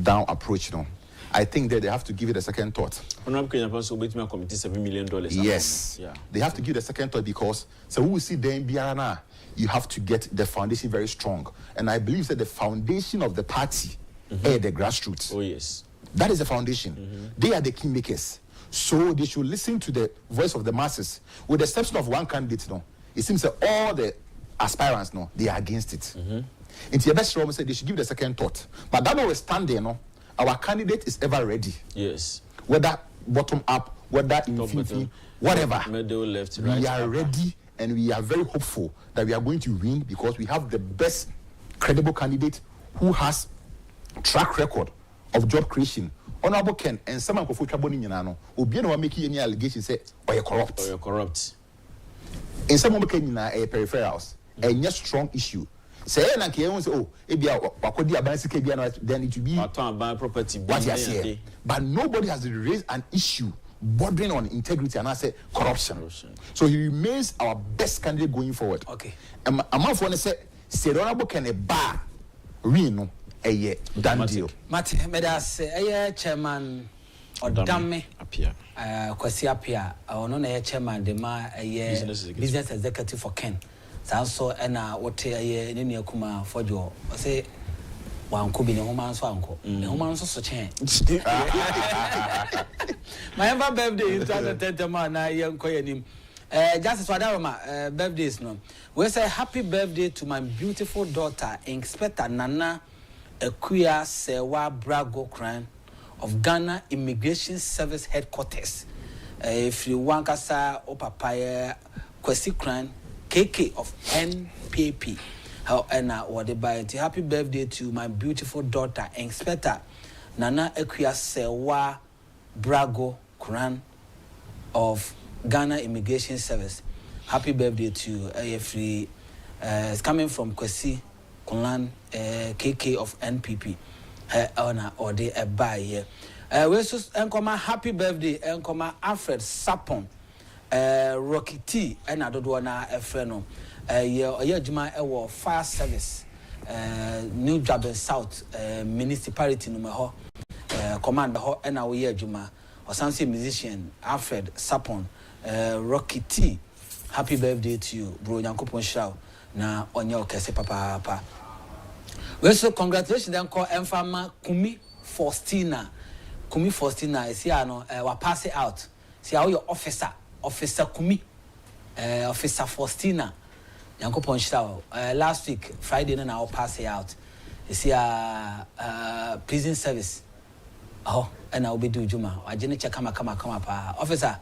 down approach. No, I think that they have to give it a second thought. Honorable Ken also wait me committee $7 million. Yes, yeah. They have to give it a second thought because so we will see them Biarana. You have to get the foundation very strong, and I believe that the foundation of the party are the grassroots. Oh yes, that is the foundation. They are the kingmakers. So they should listen to the voice of the masses. With the exception of one candidate, no, it seems that all the aspirants, no, they are against it. In the best room, they should give the second thought. But that notwithstanding, no, our candidate is ever ready. Yes. Whether bottom up, whether in whatever, middle, left, right. We are ready, and we are very hopeful that we are going to win because we have the best credible candidate who has track record of job creation. Honorable Ken and some of the trouble in Yanano, Obiano making any allegations say, or you're corrupt. Or you're corrupt. In some of the peripherals, a yes strong issue. Say, and I can say, oh, then it will be property. What you say. But nobody has raised an issue bordering on integrity and I say corruption. So he remains our best candidate going forward. Okay. And I'm not going to say, Honorable Ken a bar, Reno. A done deal. Mate, medas chairman or damn appear. Kwasi appear or no chairman, the ma business executive for Ken. So and what a near kuma for Joe. I say one could be the woman's uncle. The woman's also change. My ever birthday is 10th man, I am calling him. Justice Wadama, birthdays no. We say happy birthday to my beautiful daughter, Inspector Nana. Akuya Sewa Brago Kran of Ghana Immigration Service Headquarters. If you want to say Opapaya Kwesi Kran KK of NPP. However, what they buy happy birthday to my beautiful daughter, Inspector Nana Akuya Sewa Brago Kran of Ghana Immigration Service. Happy birthday to free. It's coming from Kwesi Kulan KK of NPP. Honor or they a buy here. We just happy birthday and Alfred Sapon Rocky T and I don't want a friend. Yeah, Juma fire service New Jabin South municipality number command and our year Juma or some musician Alfred Sapon Rocky T. Happy birthday to you, bro. Yankopon Shao. Na onyo kese papa. We so congratulations then call Enfama Kumi Faustina. Kumi Faustina is here no wa pass it out. See how your officer Kumi Officer Faustina. Yankopon Shao. Last week Friday na I pass it out. You see prison service. Oh, and I'll be do Juma. I didn't check kama pa. Officer,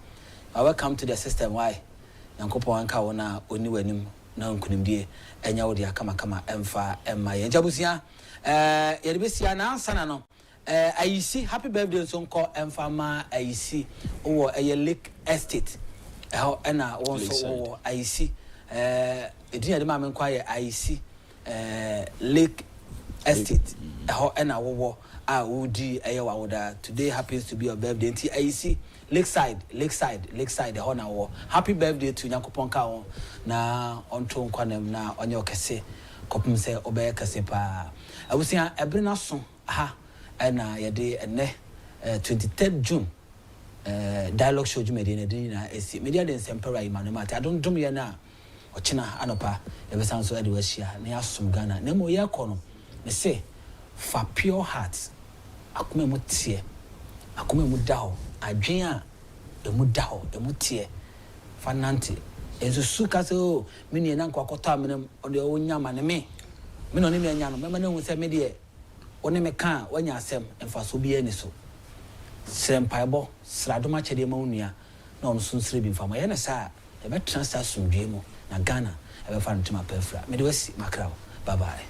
welcome to the system. Why? Yankopon anka wona oni wanim na nkunimdie enya wo dia kama emfa emma ye njabusia ye besia na ansana no ayisi happy birthday so nko emfa ma ayisi wo Lake Estate na won so wo ayisi edina de ma men kwa ye ayisi Lake Estate na wo wudi wa woda. Today happens to be your birthday nti ayisi Lakeside the na wo. Happy birthday to Nyankopon ka wo na onto nkwanem na onye okese kopum se obeye kase pa abusia ebre na so ha na yede ene 23rd June dialogue show jumedi na din na esi media den sempera imanu mate adondom ye na ochina anopa ebesan so ade wahia na yasom Ghana na mo ye kono me say for pure heart akome mu tie akome mu dawo adwen a emu dawo emu tie fananti enso suka se o me ne na nkwakoto amene ode o nyama ne me no ne me nya no me na hu se me de one me kan wanya asem emfa so bi ani so sempaibo sradoma chede ma onua na on so nsire bi mfa ma ye na sa e be transfer sumdue mu na Ghana e be fa ntuma pefra me de wasi makrawo bye bye